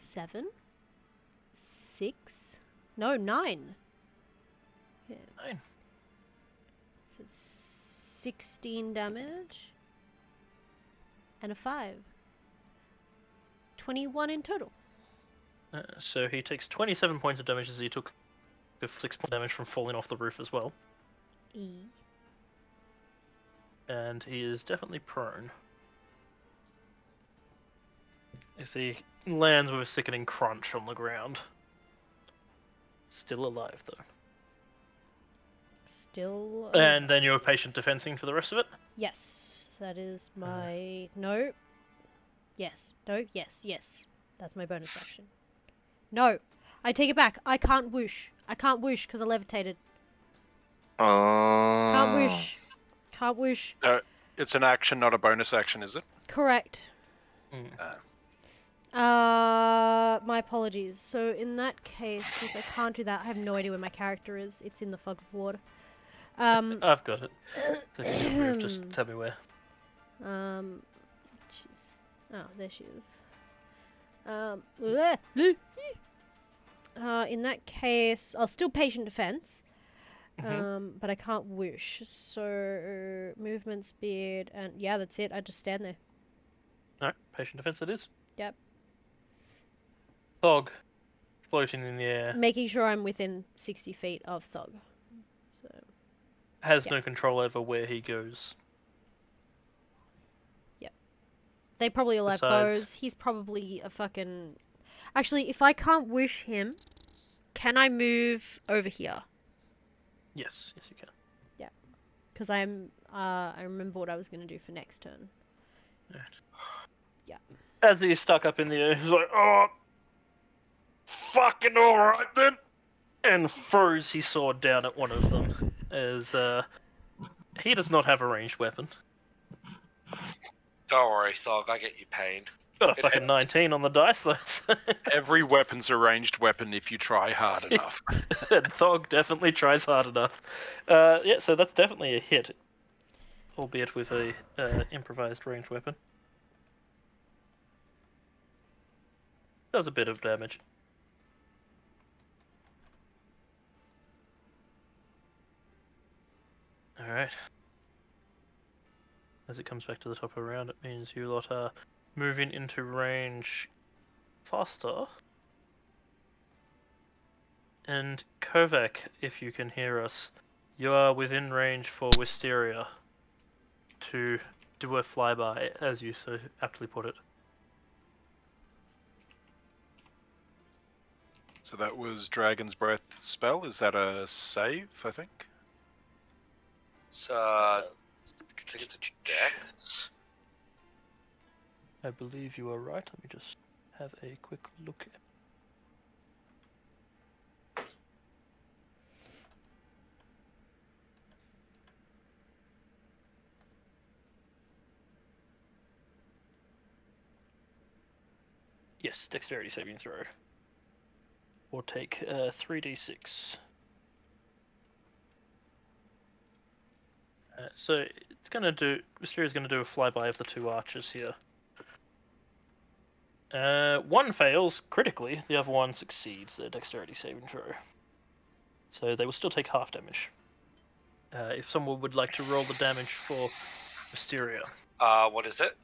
7. 6. No, 9. Yeah. 9. So it's 16 damage. And a 5. 21 in total. So he takes 27 points of damage as he took 6 points of damage from falling off the roof as well. E. And he is definitely prone. As he lands with a sickening crunch on the ground. Still alive, though. Still... And then you're patient defensing for the rest of it? Yes. That is my... No. Yes. No. Yes. Yes. That's my bonus action. No. I take it back. I can't whoosh. I can't whoosh because I levitated. Oh. Can't whoosh. Can't whoosh. It's an action, not a bonus action, is it? Correct. Mm. My apologies. So in that case, since I can't do that, I have no idea where my character is. It's in the fog of war. I've got it. So if you need to move, just tell me where. She's... Oh, there she is. In that case, I'll still patient defense. But I can't whoosh. So, movement, speed, and yeah, that's it. I just stand there. Alright, patient defense it is. Yep. Thog, floating in the air, Making sure I'm within 60 feet of Thog. So, has yeah. no control over where he goes. They probably all have Besides- bows. He's probably a fucking... Actually, if I can't whoosh him, can I move over here? Yes, yes you can. Because I remember what I was going to do for next turn. Right. Yeah. As he's stuck up in the air, he's like, oh, fucking alright then! And throws his sword down at one of them, as he does not have a ranged weapon. Don't worry, Thog, I get your pain. Got a It fucking hits. 19 on the dice though. So- Every weapon's a ranged weapon if you try hard enough. And Thog definitely tries hard enough. Yeah, so that's definitely a hit. Albeit with a improvised ranged weapon. Does a bit of damage. Alright. As it comes back to the top of the round, it means you lot are moving into range faster. And Kovac, if you can hear us, you are within range for Wisteria to do a flyby, as you so aptly put it. So that was Dragon's Breath spell. Is that a save, I think? So, I think it's a dex. I believe you are right. Let me just have a quick look. Yes, dexterity saving throw. Or take 3d6. So it's gonna do. Mysteria's gonna do a flyby of the two archers here. One fails critically, the other one succeeds their dexterity saving throw. So they will still take half damage. If someone would like to roll the damage for Mysteria. What is it?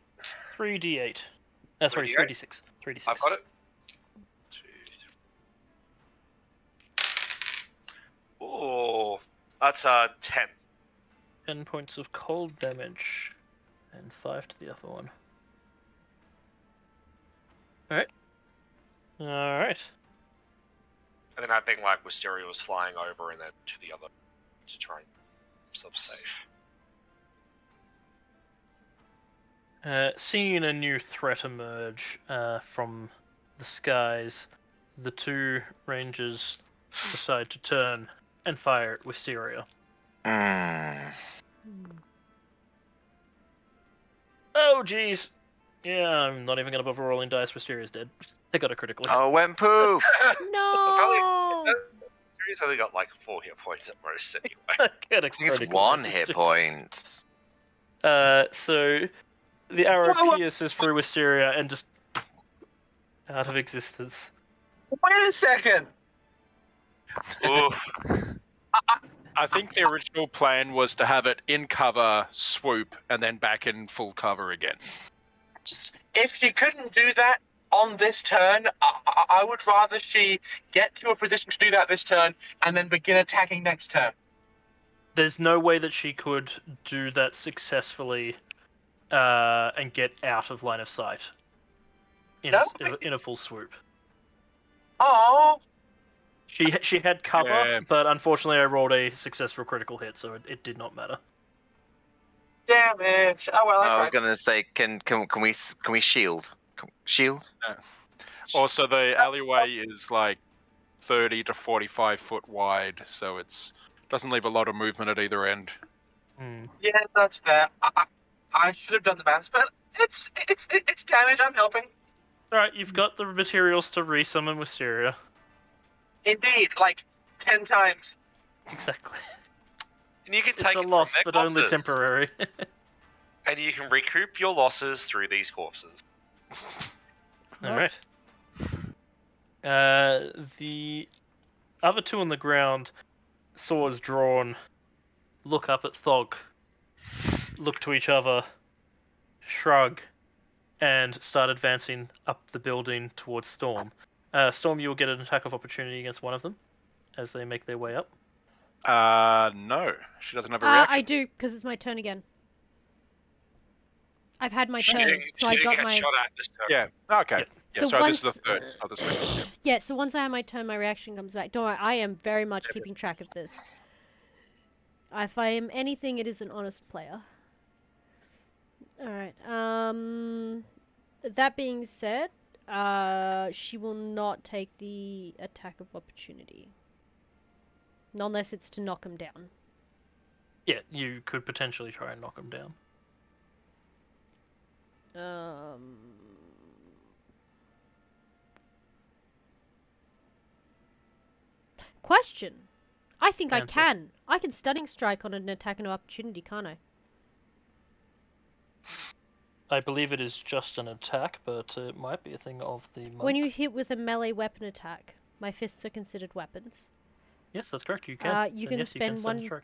3d8. Sorry, 3d8? 3d6. 3d6. I've got it. 2, 3. Oh, that's 10. 10 points of cold damage. And 5 to the other one. Alright. Alright. And then I think like Wisteria was flying over and then to the other to try and keep himself safe. Seeing a new threat emerge from the skies, the two rangers decide to turn and fire at Wisteria. Oh, jeez. Yeah, I'm not even going to bother rolling dice. Wisteria's dead. They got a critical hit. Oh, went poof! No! Wisteria's only got like 4 hit points at most anyway. Get a I think it's critical 1 hit point. So the arrow pierces through Wisteria and just out of existence. Wait a second. Oof. I think the original plan was to have it in cover, swoop, and then back in full cover again. If she couldn't do that on this turn, I would rather she get to a position to do that this turn and then begin attacking next turn. There's no way that she could do that successfully and get out of line of sight in a full swoop. Oh, She had cover, Yeah. but unfortunately I rolled a successful critical hit, so it did not matter. damn it! Oh well, I was I tried. gonna say, can we shield? shield. Also, the alleyway is like 30 to 45 foot wide, so it's doesn't leave a lot of movement at either end. Yeah, that's fair. I should have done the maths, but it's damage. I'm helping. Alright, you've got the materials to resummon Wisteria. Indeed, like 10 times. Exactly. And you can It's take a it loss, from but their only corpses. temporary. And you can recoup your losses through these corpses. Alright. The other two on the ground, swords drawn, look up at Thog, look to each other, shrug, and start advancing up the building towards Storm. Storm, you will get an attack of opportunity against one of them as they make their way up. No, she doesn't have a reaction. I do, because it's my turn again. I've had my She turn, didn't, so she I didn't got get my... shot at this turn. Yeah. Okay. Yep. Yeah. So Sorry, this is once- the third. Oh, the second. Yeah. Yeah, so once I have my turn, my reaction comes back. Don't worry, I am very much keeping track of this. If I am anything, it is an honest player. Alright, that being said, she will not take the attack of opportunity. Not unless it's to knock him down. Yeah, you could potentially try and knock him down. Question. I think Answer. I can. I can stunning strike on an attack of opportunity, can't I? I believe it is just an attack, but it might be a thing of the monk. When you hit with a melee weapon attack, my fists are considered weapons. Yes, that's correct, you can. You Then can yes, spend send one a strike.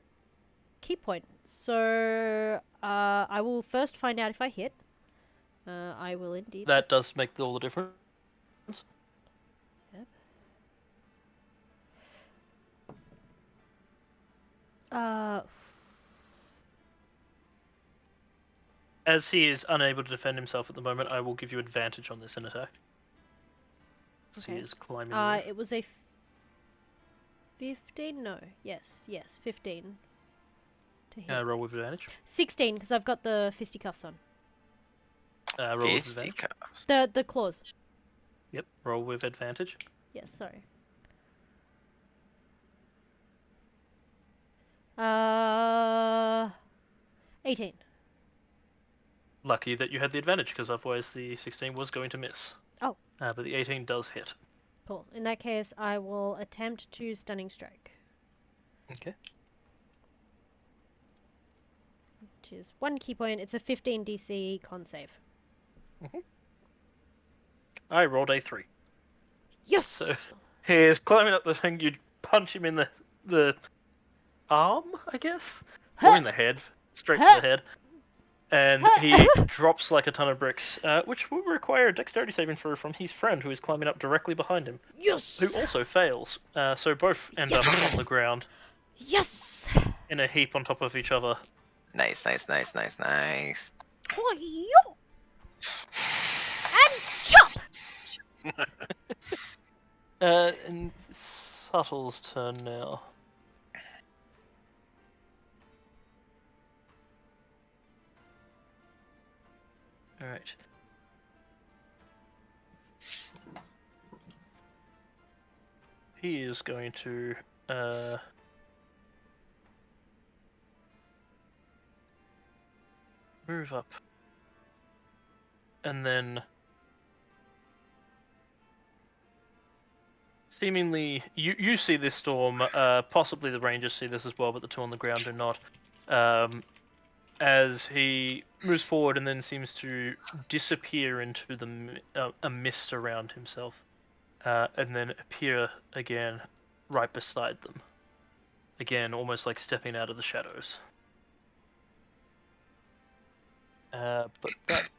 key point. So, I will first find out if I hit. I will indeed. That does make all the difference. Yep. As he is unable to defend himself at the moment, I will give you advantage on this in attack. So he Okay. is climbing. the roof. It was a 15? No. Yes, 15. To hit. Roll with advantage. 16, because I've got the fisticuffs on. Roll with advantage. Fisticuffs. The claws. Yep, roll with advantage. Yes, sorry. 18. Lucky that you had the advantage, because otherwise the 16 was going to miss. Oh. But the 18 does hit. Cool. In that case, I will attempt to stunning strike. Okay. Which is 1 key point. It's a 15 DC con save. I rolled a 3. Yes! So he is climbing up the thing. You punch him in the arm, I guess, or in the head, straight to the head, and he drops like a ton of bricks, which will require a dexterity saving throw from his friend who is climbing up directly behind him, Yes! who also fails. So both end up on the ground Yes! in a heap on top of each other. Nice. Oh, yo! And chop! And Subtle's turn now. Alright. He is going to move up. And then seemingly you see this storm, possibly the rangers see this as well, but the two on the ground do not. As he moves forward and then seems to disappear into a mist around himself, and then appear again right beside them. Again, almost like stepping out of the shadows. But that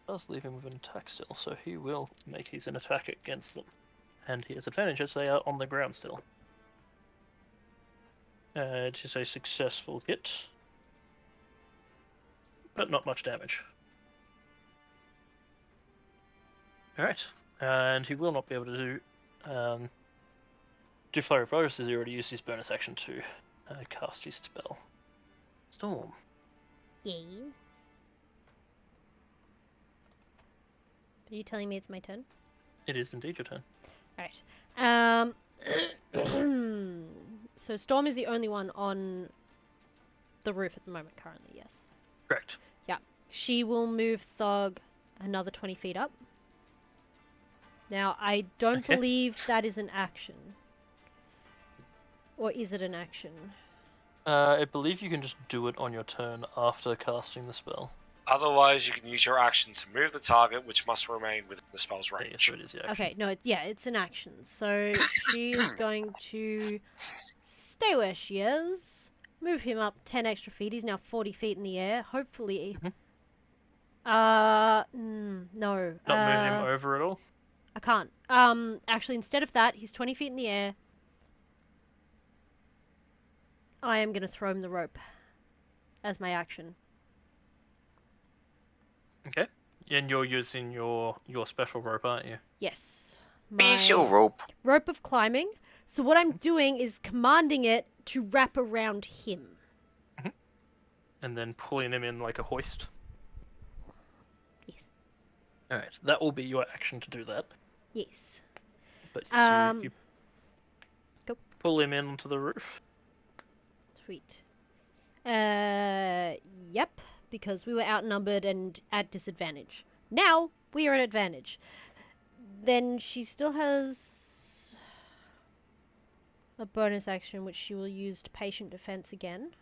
does leave him with an attack still, so he will make his an attack against them. And he has advantage as they are on the ground still. It is a successful hit, but not much damage. Alright, and he will not be able to do Flurry of Blows as he already used his bonus action to cast his spell. Storm. Yes. Are you telling me it's my turn? It is indeed your turn. Right. So Storm is the only one on the roof at the moment currently, yes. Correct. Yeah. She will move Thog another 20 feet up. Now, I don't Okay. believe that is an action. Or is it an action? I believe you can just do it on your turn after casting the spell. Otherwise, you can use your action to move the target, which must remain within the spell's Yeah, range. so it is your action. Okay, no, it's an action. So she is going to stay where she is. Move him up 10 extra feet. He's now 40 feet in the air. Hopefully. Mhm. No. Not move him over at all? I can't. Actually, instead of that, he's 20 feet in the air. I am going to throw him the rope as my action. Okay. And you're using your special rope, aren't you? Yes. Special My rope. rope of climbing. So what I'm doing is commanding it to wrap around him. And then pulling him in like a hoist. Yes. Alright, that will be your action to do that. Yes. But so you Go. pull him in onto the roof. Sweet. Yep. Because we were outnumbered and at disadvantage. Now we are at advantage. Then she still has a bonus action which she will use to patient defense again.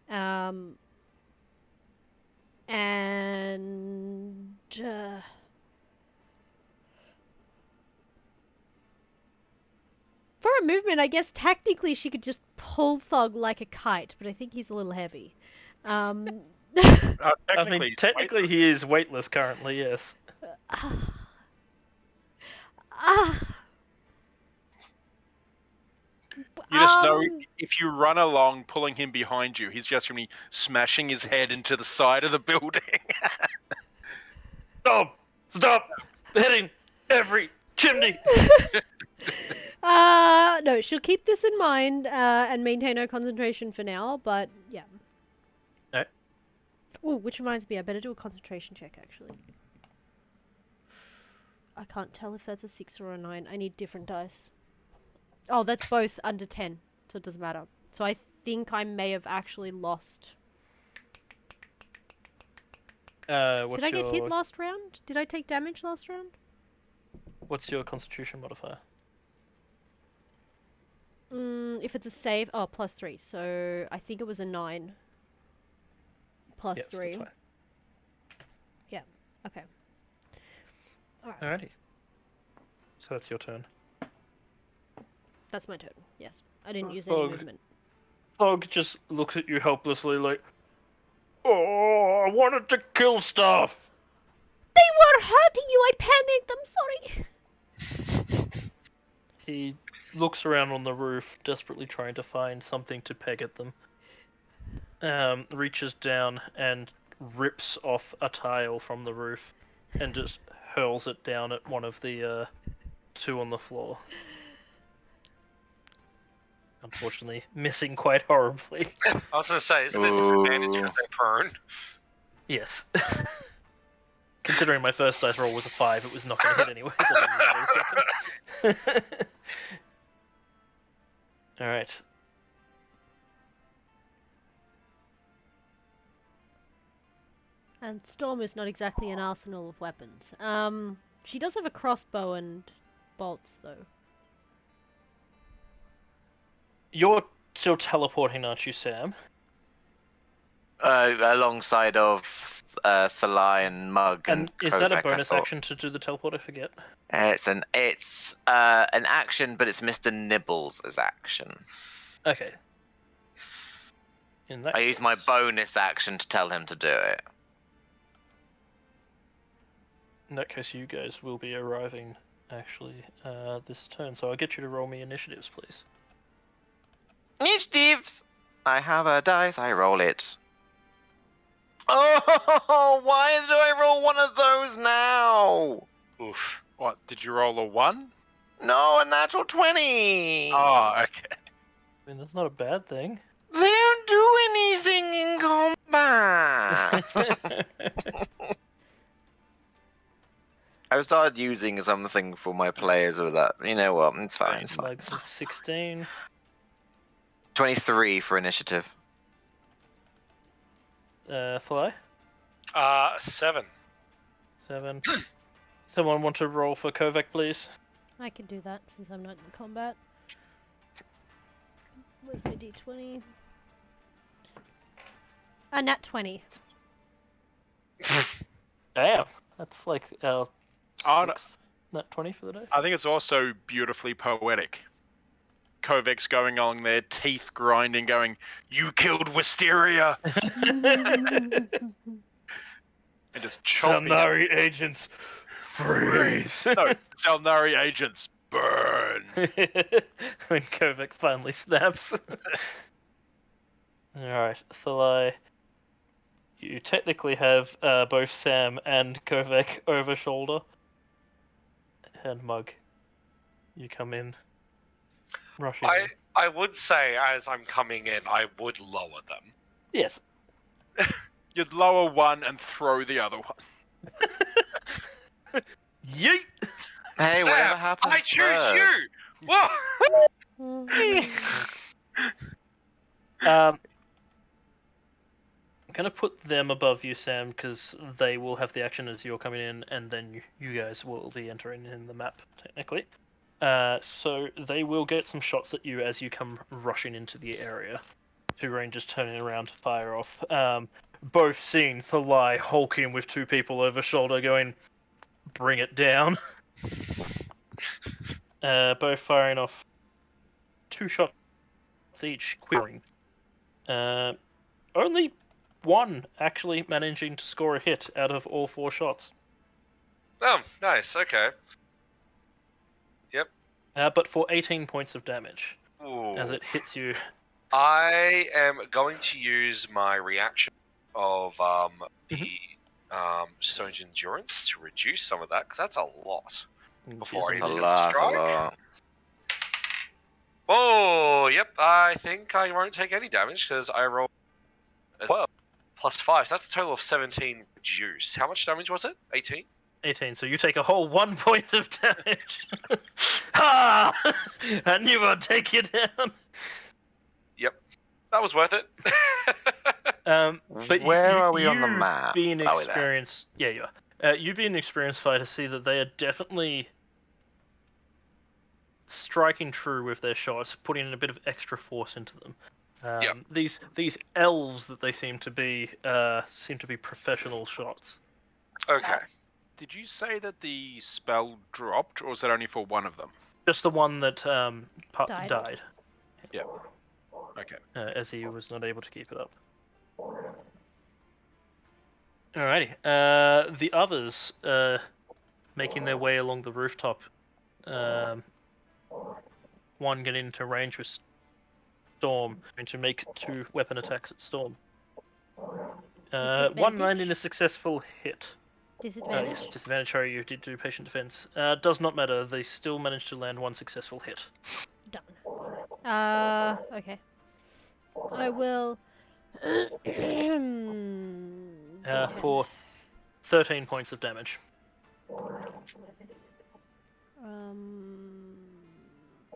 And for a movement, I guess technically she could just pull Thog like a kite, but I think he's a little heavy. Technically he is weightless currently, yes. You just know if you run along pulling him behind you, he's just going to be smashing his head into the side of the building. Stop! Hitting every chimney! No, she'll keep this in mind and maintain her concentration for now, but yeah. Alright. Ooh, which reminds me, I better do a concentration check actually. I can't tell if that's a 6 or a 9. I need different dice. Oh, that's both under 10, so it doesn't matter. So I think I may have actually lost. Did I get hit last round? Did I take damage last round? What's your constitution modifier? If it's a save, +3. So I think it was a 9. Plus Yes, 3. that's fine. Yeah. Okay. Alright. Alrighty. So that's your turn. That's my turn. Yes. I didn't use Thog. any movement. Thog just looks at you helplessly like, oh, I wanted to kill stuff! They were hurting you! I panicked! I'm sorry! He looks around on the roof, desperately trying to find something to peg at them. Reaches down and rips off a tile from the roof and just hurls it down at one of the two on the floor. Unfortunately, missing quite horribly. I was going to say, isn't it disadvantage if they're prone? Yes. Considering my first dice roll was a 5, it was not going to hit anyway. So I didn't use it. Alright. And Storm is not exactly an arsenal of weapons. She does have a crossbow and bolts, though. You're still teleporting, aren't you, Sam? Alongside of Thalai and Mug and is that a Kovac, bonus action to do the teleport? I forget. It's an action, but it's Mr. Nibbles' action. Okay. In that I use my case- bonus action to tell him to do it. In that case, you guys will be arriving, actually, this turn. So I'll get you to roll me initiatives, please. Initiatives! I have a dice, I roll it. Oh, why do I roll one of those now? Oof. What, did you roll a 1? No, a natural 20! Oh, okay. I mean, that's not a bad thing. They don't do anything in combat! I've started using something for my players with that. You know what? It's fine. It's fine. Mugs is 16. 23 for initiative. Fly? 7. 7. Someone want to roll for Kovac, please? I can do that since I'm not in combat. Where's my d20? A nat 20. Damn. That's like our Oh, no. nat 20 for the day. I think it's also beautifully poetic. Kovac's going along there, teeth grinding, going, "You killed Wisteria!" And just chomping. Xel'nari agents, freeze! No, Xel'nari agents, burn! When Kovac finally snaps. Alright, Thalai. You technically have both Sam and Kovac over shoulder. And Mug. You come in. Rushing in. I would say, as I'm coming in, I would lower them. Yes. You'd lower one and throw the other one. Yeet! Hey, Sam, whatever happens I choose first. you! Whoa! I'm gonna put them above you, Sam, because they will have the action as you're coming in, and then you guys will be entering in the map, technically. So they will get some shots at you as you come rushing into the area. 2 rangers turning around to fire off. Both seeing Thalai hulking with 2 people over shoulder going, bring it down. Both firing off 2 shots each, queering. Only 1 actually managing to score a hit out of all 4 shots. Oh, nice, okay. But for 18 points of damage Ooh. as it hits you. I am going to use my reaction of the Stone's Endurance to reduce some of that, because that's a lot. Before I It's a even get to lot, a strike. lot. Oh, yep, I think I won't take any damage, because I rolled a 12 plus 5, so that's a total of 17 reduced. How much damage was it? 18? 18, so you take a whole 1 point of damage. Ha! I knew I'd take you down. Yep, that was worth it. But Where are we on the you map? Being Are we there? experienced, yeah, you are. You being an experienced fighter, see that they are definitely striking true with their shots, putting in a bit of extra force into them. Yep. These elves that they seem to be professional shots. Okay. Did you say that the spell dropped, or was that only for one of them? Just the one that died. Yeah. Okay. As he was not able to keep it up. Alrighty. The others making their way along the rooftop. One getting into range with Storm, going to make 2 weapon attacks at Storm. One landing a successful hit. Disadvantage? Yes, disadvantage. Sorry, you did do patient defense. Does not matter. They still managed to land 1 successful hit. Done. Okay. I will... For 13 points of damage.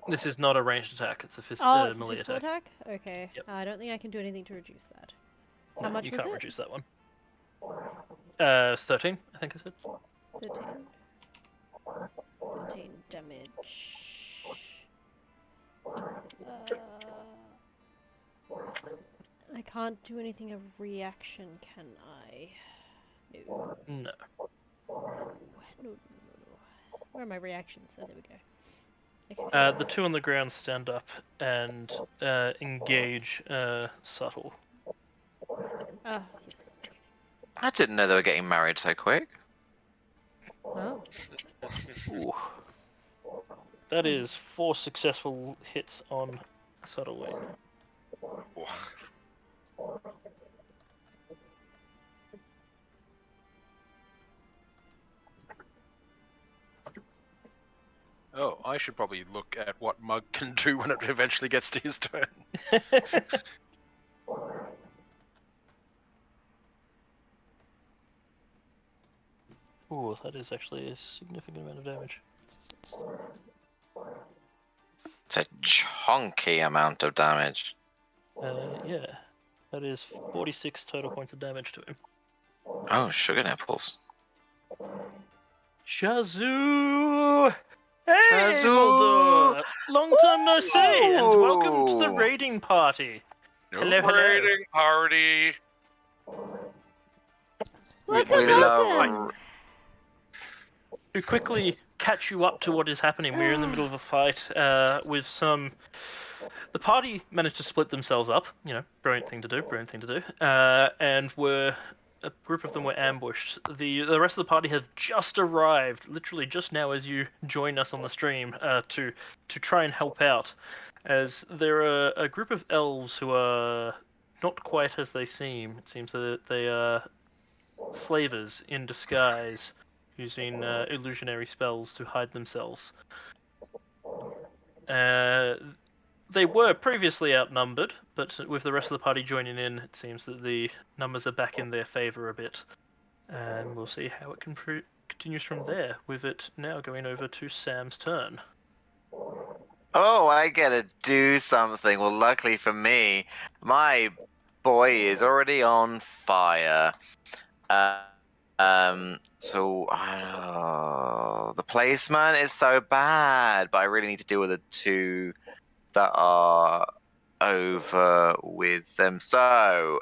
This is not a ranged attack. It's a it's melee a physical attack. Okay. Yep. I don't think I can do anything to reduce that. How No, much you was can't it? reduce that one. 13, I think I said. 13. 13 damage. I can't do anything of reaction, can I? No. No. No. Where are my reactions? Oh, there we go. Okay. The 2 on the ground stand up and engage Subtle. Yes. I didn't know they were getting married so quick. Oh. Ooh. That is 4 successful hits on Subtle Wing. Oh, I should probably look at what Mug can do when it eventually gets to his turn. Ooh, that is actually a significant amount of damage. It's a chunky amount of damage. Yeah. That is 46 total points of damage to him. Oh, sugar nipples. Shazoo! Hey, Shazoo! Boulder! Long time no see, and welcome to the Ooh. raiding party. Nope. Hello, hello. Raiding party. Welcome, We welcome. love. To quickly catch you up to what is happening, we're in the middle of a fight with some... The party managed to split themselves up, you know, brilliant thing to do, and a group of them were ambushed. The rest of the party have just arrived, literally just now as you join us on the stream, to try and help out, as there are a group of elves who are not quite as they seem. It seems that they are slavers in disguise, using illusionary spells to hide themselves. They were previously outnumbered, but with the rest of the party joining in, it seems that the numbers are back in their favour a bit. And we'll see how it continues from there, with it now going over to Sam's turn. Oh, I get to do something. Well, luckily for me, my boy is already on fire. So the placement is so bad, but I really need to deal with the two that are over with them. So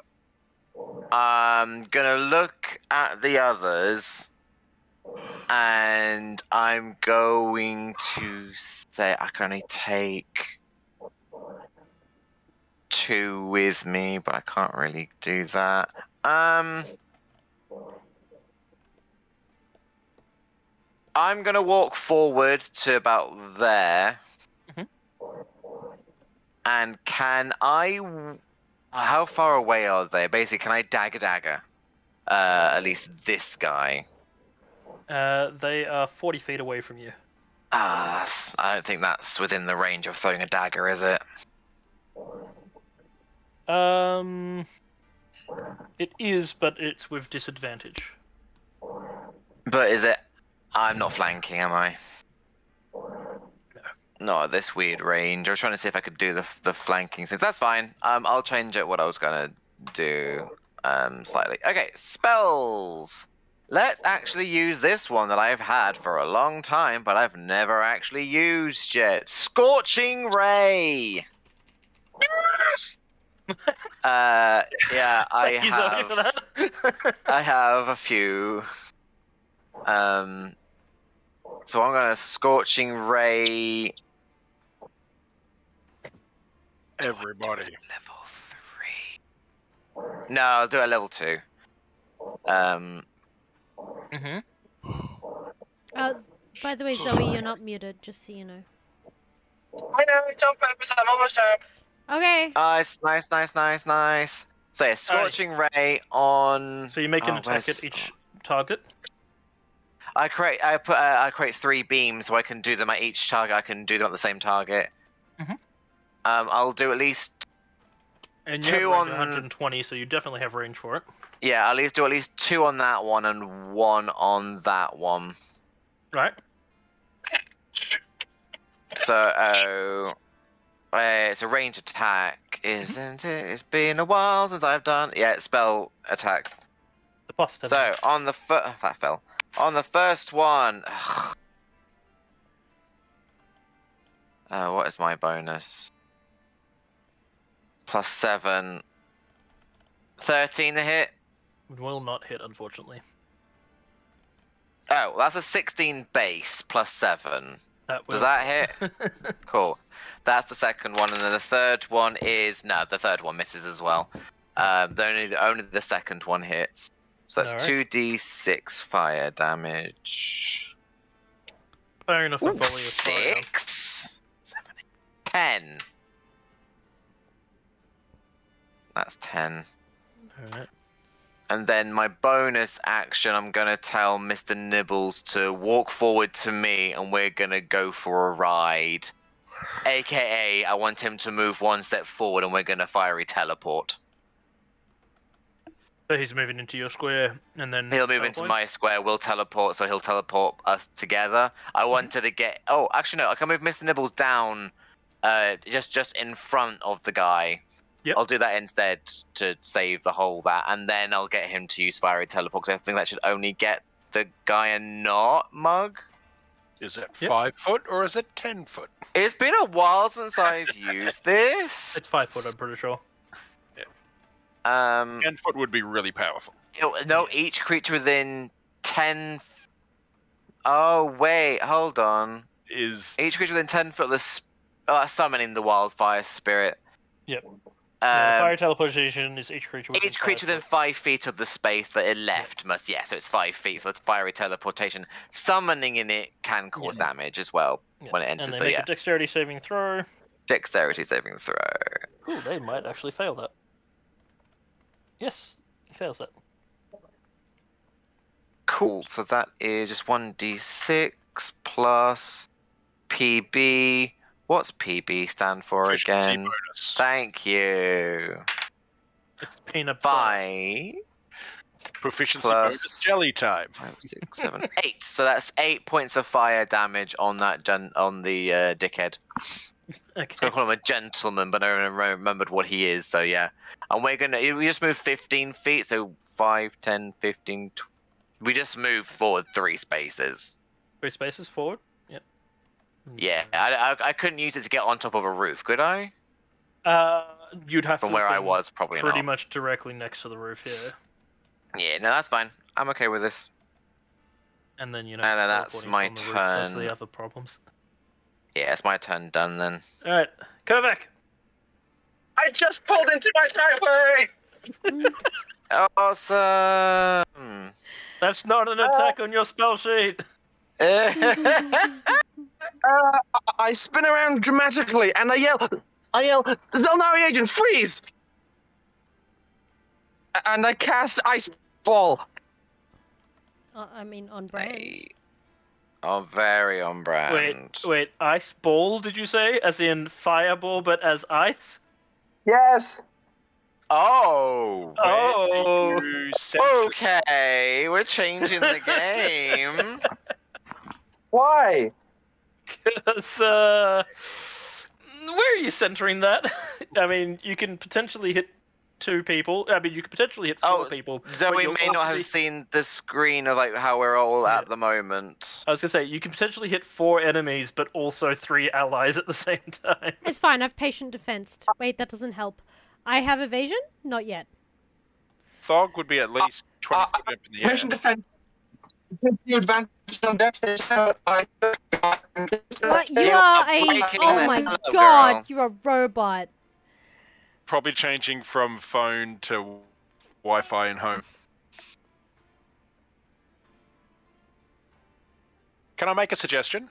I'm gonna look at the others, and I'm going to say I can only take 2 with me, but I can't really do that. I'm gonna walk forward to about there. And can I... How far away are they? Basically, can I dagger? At least this guy. They are 40 feet away from you. I don't think that's within the range of throwing a dagger, is it? It is, but it's with disadvantage. But is it... I'm not flanking, am I? Not at this weird range. I was trying to see if I could do the flanking thing. That's fine. I'll change it what I was gonna do slightly. Okay, spells. Let's actually use this one that I've had for a long time, but I've never actually used yet. Scorching Ray. Yes! Yeah, I Thank you, Zoe, for have. that. I have a few. So I'm gonna Scorching Ray. Everybody. Level 3. No, I'll do it at level 2. By the way, Zoe, you're not muted, just so you know. I know, it's on purpose, I'm almost there. Okay. Nice. So yeah, Scorching Ray on. So you make an attack where's- at each target. I create 3 beams, so I can do them at each target. I can do them at the same target. I'll do at least. And you 2 have range on 120, so you definitely have range for it. Yeah, I'll do at least 2 on that one and 1 on that one. Right. So, it's a range attack, isn't it? It's been a while since I've done. Yeah, spell attack. The plus 10. So on the that fell. On the first one. What is my bonus? Plus 7. 13 to hit. Will not hit, unfortunately. Oh, that's a 16 base plus 7. That will. Does that hit? Cool. That's the second one, and then the third one is no. The third one misses as well. Only the second one hits. So that's Alright. 2d6 fire damage. Fair enough. A volley of fire. 6, 7, 10. That's 10. Alright. And then my bonus action, I'm going to tell Mr. Nibbles to walk forward to me, and we're going to go for a ride. AKA, I want him to move 1 step forward, and we're going to fiery teleport. So he's moving into your square, and then He'll move into teleport? my square. We'll teleport, so he'll teleport us together. I wanted to get. Oh, actually no. I can move Mr. Nibbles down, just in front of the guy. Yep. I'll do that instead to save the whole that, and then I'll get him to use fiery teleport. Because I think that should only get the guy and not Mug. Is it Yep. 5 foot or is it 10 foot? It's been a while since I've used this. It's 5 foot, I'm pretty sure. 10 10 foot would be really powerful. No, each creature within 10. Oh wait, hold on. Is Each creature within 10 foot of the summoning the wildfire spirit. Yep. Um, Fire teleportation is each creature within each creature 5 within foot. 5 feet of the space that it left must, so it's 5 feet for fiery teleportation. Summoning in it can cause damage as well when it And enters, they so make yeah. a dexterity saving throw. Dexterity saving throw. Ooh, they might actually fail that. Yes, he fails that. Cool, so that is just 1d6 plus PB. What's PB stand for efficiency again? bonus. Thank you. It's peanut butter. 5 Proficiency plus- bonus jelly time. 5, 6, 7, 8. So that's 8 points of fire damage on that on the dickhead. I was Okay. gonna call him a gentleman, but I remembered what he is. So yeah, and we just moved 15 feet. So 5, 10, 15. We just moved forward 3 spaces. 3 spaces forward. Yep. Yeah, I couldn't use it to get on top of a roof, could I? You'd have From to where I have been was, probably pretty not. much directly next to the roof, yeah. Yeah, no, that's fine. I'm okay with this. And then And then that's teleporting my from the roof has turn. the other problems. Yeah, it's my turn done then. All right, Kovac. I just pulled into my driveway! Awesome. That's not an attack on your spell sheet. I spin around dramatically and I yell, Xel'nari agent, freeze! And I cast Ice Ball. I mean, on brand. Hey. Oh, very on brand. Wait, ice ball? Did you say, as in fireball, but as ice? Yes. Oh. Oh. You sent Okay, we're changing the game. Why? Because, where are you centering that? I mean, you can potentially hit 2 people. I mean, you could potentially hit 4 people. but Zoe you'll may not have possibly- seen the screen of like how we're all Yeah. at the moment. I was gonna say, you can potentially hit 4 enemies, but also 3 allies at the same time. It's fine. I've patient defense. Wait, that doesn't help. I have evasion? Not yet. Thog would be at least 20 foot up in the air. Patient defense. Gives you advantage on dex. So I. What? You You're are a. breaking Oh the my hell, god, girl. you're a robot. Probably changing from phone to Wi-Fi in home. Can I make a suggestion?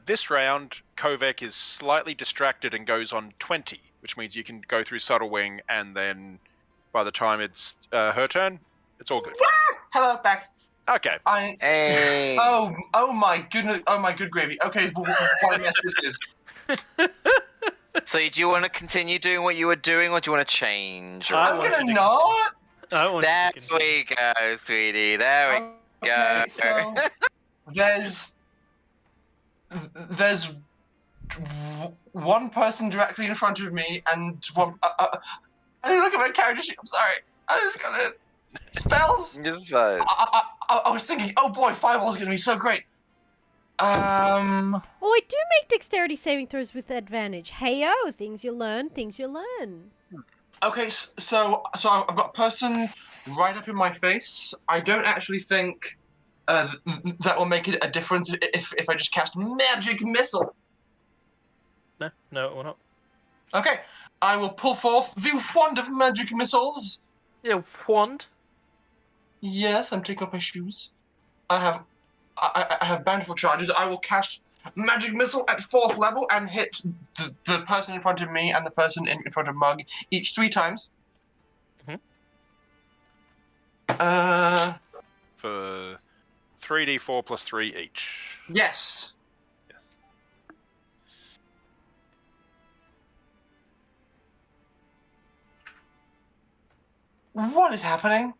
This round, Kovac is slightly distracted and goes on 20, which means you can go through Subtle Wing, and then by the time it's her turn, it's all good. Hello, back. Okay. Hey. Oh my goodness. Oh my good gravy. Okay, what a mess this is. So do you want to continue doing what you were doing, or do you want to change? Or... I I'm want gonna you to not. I want There you to continue. we go, sweetie. There we Okay, go. so there's one person directly in front of me and one. I didn't look at my character sheet. I'm sorry. I just got it. Spells. This is fine. I was thinking, oh boy, fireball's gonna be so great. Oh, I do make dexterity saving throws with advantage. Heyo, things you learn, things you learn. Okay, so I've got a person right up in my face. I don't actually think that will make it a difference if I just cast magic missile. No, we're not. Okay, I will pull forth the wand of magic missiles. Yeah, wand. Yes, I'm taking off my shoes. I have bountiful charges. I will cast magic missile at 4th level and hit the person in front of me and the person in front of Mug each 3 times. Mhm. For 3d4 plus 3 each. Yes. Yes. What is happening?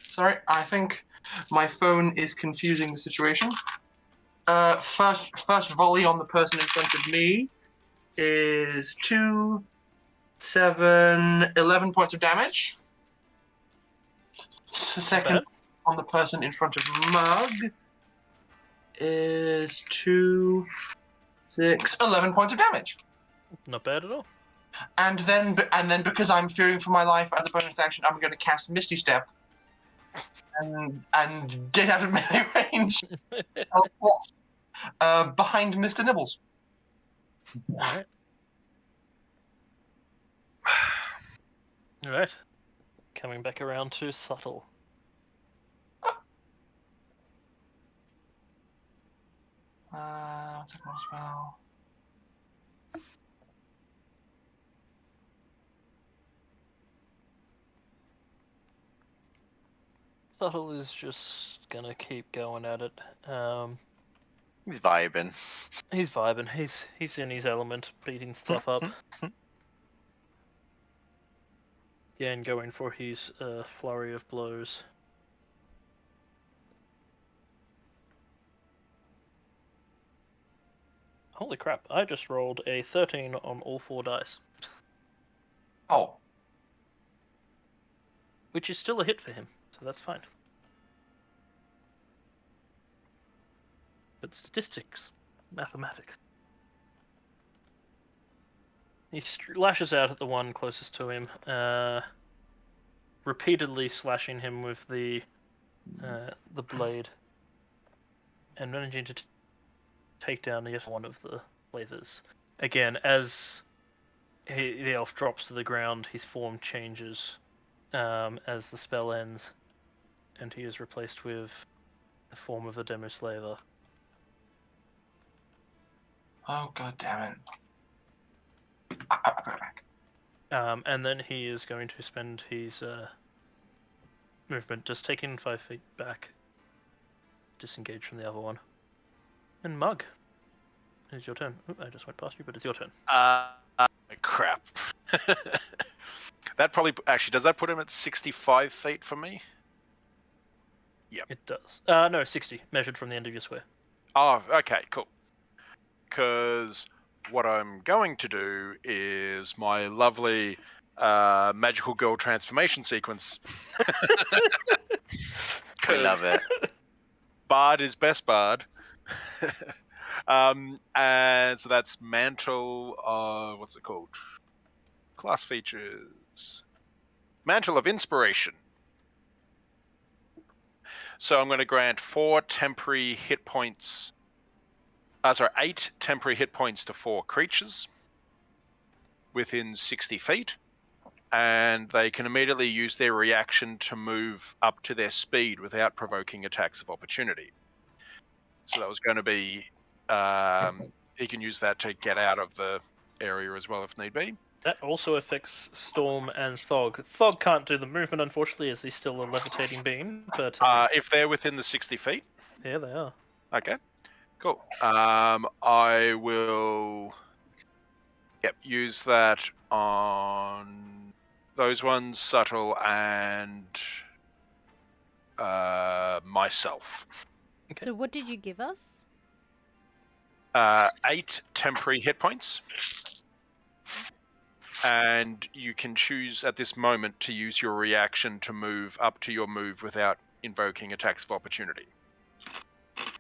Sorry, I think my phone is confusing the situation. First volley on the person in front of me is 2, 7, 11 points of damage. The second on the person in front of Mug is 2, 6, 11 points of damage. Not bad at all. And then because I'm fearing for my life as a bonus action, I'm going to cast Misty Step and get out of melee range behind Mr. Nibbles. Alright. Alright. Coming back around to Subtle. What's it called spell? Subtle is just gonna keep going at it. He's vibing. He's vibing. He's in his element, beating stuff up. Yeah, and going for his flurry of blows. Holy crap, I just rolled a 13 on all 4 dice. Oh. Which is still a hit for him, so that's fine. But statistics, mathematics. He lashes out at the one closest to him, repeatedly slashing him with the blade, and managing to take down yet one of the flavors. Again, as the elf drops to the ground, his form changes as the spell ends, and he is replaced with the form of a Demoslaver. Oh, god damn it. I'll go back. And then he is going to spend his movement just taking 5 feet back, disengage from the other one. And Mug, it's your turn. Oop, I just went past you, but it's your turn. Crap. That probably actually does that put him at 65 feet from me? Yep. It does. No, 60 measured from the end of your square. Oh, okay, cool. Because what I'm going to do is my lovely magical girl transformation sequence. We love it. Bard is best bard. And so that's mantle of, what's it called? Class features. Mantle of Inspiration. So I'm going to grant 8 temporary hit points to 4 creatures within 60 feet. And they can immediately use their reaction to move up to their speed without provoking attacks of opportunity. So that was going to be, he can use that to get out of the area as well if need be. That also affects Storm and Thog. Thog can't do the movement, unfortunately, as he's still a levitating being. But if they're within the 60 feet. yeah, they are. Okay, cool. I will use that on those ones, Subtle, and myself. Okay. So what did you give us? 8 temporary hit points. And you can choose at this moment to use your reaction to move up to your move without invoking attacks of opportunity.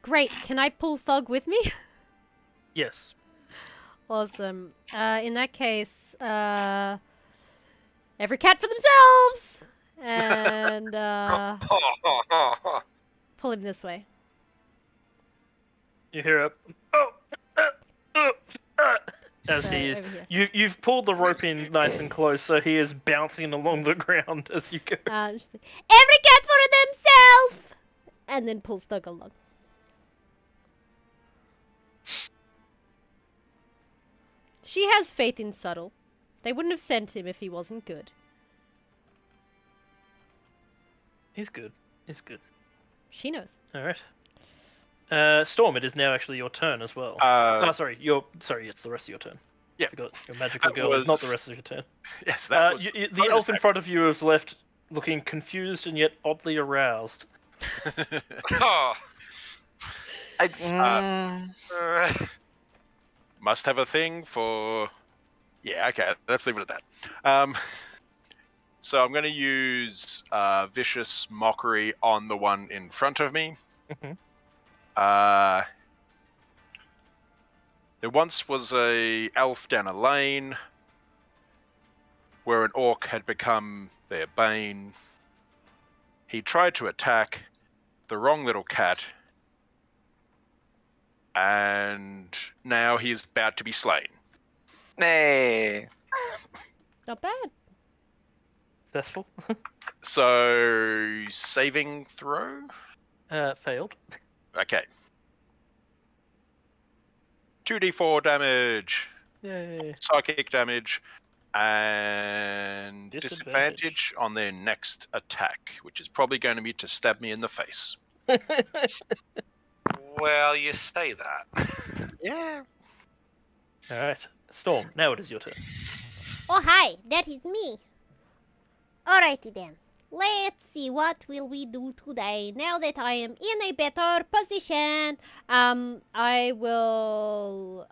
Great. Can I pull Thug with me? Yes. Awesome. In that case, every cat for themselves! And pull him this way. You hear a as So, he is. over here. You've pulled the rope in nice and close, so he is bouncing along the ground as you go. Just like, every cat for themselves! And then pulls Thug along. She has faith in Subtle. They wouldn't have sent him if he wasn't good. He's good. He's good. She knows. All right. Storm, it is now actually your turn as well. Sorry, it's the rest of your turn. Yeah. Forgot your magical That girl is not the was- rest of your turn. Yes, that was the elf in front of you has left looking confused and yet oddly aroused. Oh, Must have a thing for... Yeah, okay, let's leave it at that. So I'm going to use Vicious Mockery on the one in front of me. Mhm. There once was a elf down a lane where an orc had become their bane. He tried to attack the wrong little cat, and now he is about to be slain. Hey. Not bad. Successful. So, saving throw? Failed. Okay. 2d4 damage, Yay. psychic damage, and disadvantage on their next attack, which is probably going to be to stab me in the face. well, you say that. Yeah. Alright. Storm, now it is your turn. Oh, hi, that is me. Alrighty then. Let's see, what will we do today? Now that I am in a better position, I will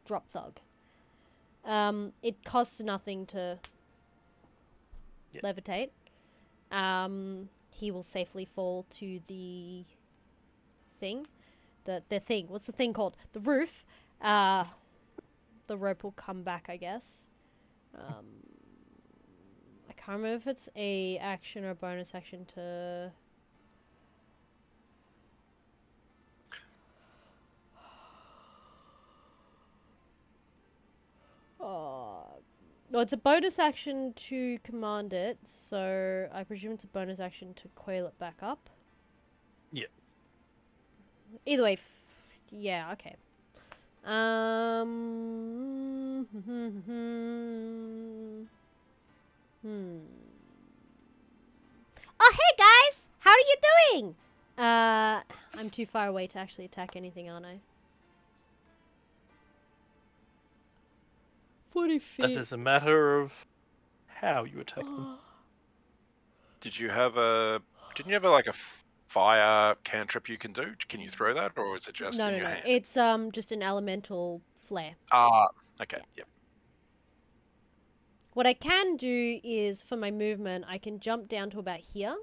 drop Thug. It costs nothing to Yep. levitate. He will safely fall to the thing. The thing. What's the thing called? The roof. The rope will come back, I guess. I can't remember if it's a action or a bonus action to... No, it's a bonus action to command it, so I presume it's a bonus action to coil it back up. Yep. Either way, yeah, okay. oh, hey guys, how are you doing? I'm too far away to actually attack anything, aren't I? 40 feet. That is a matter of how you attack them. Didn't you have like a fire cantrip you can do? Can you throw that, or is it just in your hand? It's just an elemental flare. Ah, okay, yep. What I can do is, for my movement, I can jump down to about here.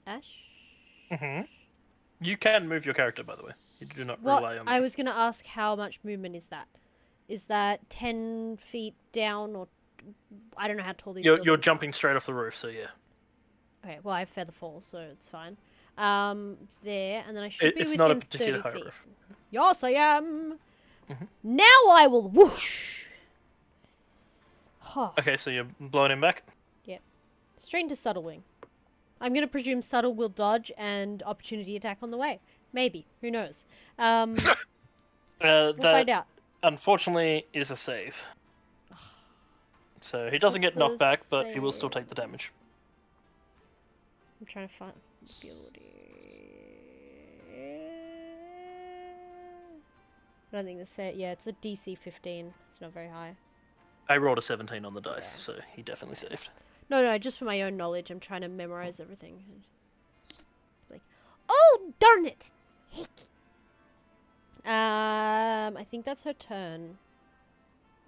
Ash? Mm-hmm. You can move your character, by the way. You do not rely on I was going to ask how much movement is that? Is that 10 feet down, or... I don't know how tall these You're buildings jumping straight off the roof, so yeah. Okay, well, I have feather fall, so it's fine. It's there, and then I should be It's within not a particularly 30 high feet. roof. Yes, I am! Mhm. Now I will whoosh! Huh. Okay, so you're blowing him back? Straight into Subtle Wing. I'm going to presume Subtle will dodge and opportunity attack on the way. Maybe. Who knows? We'll That, find out. unfortunately, is a save. So he doesn't What's get knocked the back, but he will still save? take the damage. I'm trying to find ability. I don't think the set. Yeah, it's a DC 15. It's not very high. I rolled a 17 on the dice, Yeah. so he definitely saved. No, just for my own knowledge. I'm trying to memorize everything. Like, oh darn it! I think that's her turn.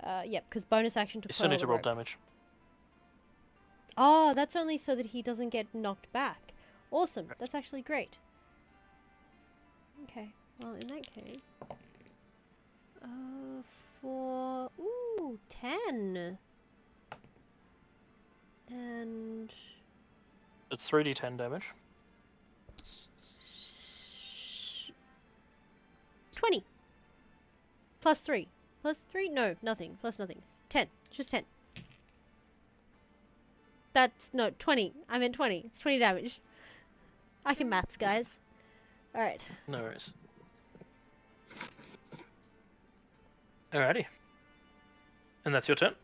Yep, because bonus action to You still need coil to the roll rope. damage. Oh, that's only so that he doesn't get knocked back. Awesome. That's actually great. Okay. Well, in that case, for 10, and It's 3d10 damage. 20 plus 3 plus 3. No, nothing. Plus nothing. 10. Just 10. That's no 20. I meant 20. It's 20 damage. I can maths, guys. All right. No worries. Alrighty. And that's your turn?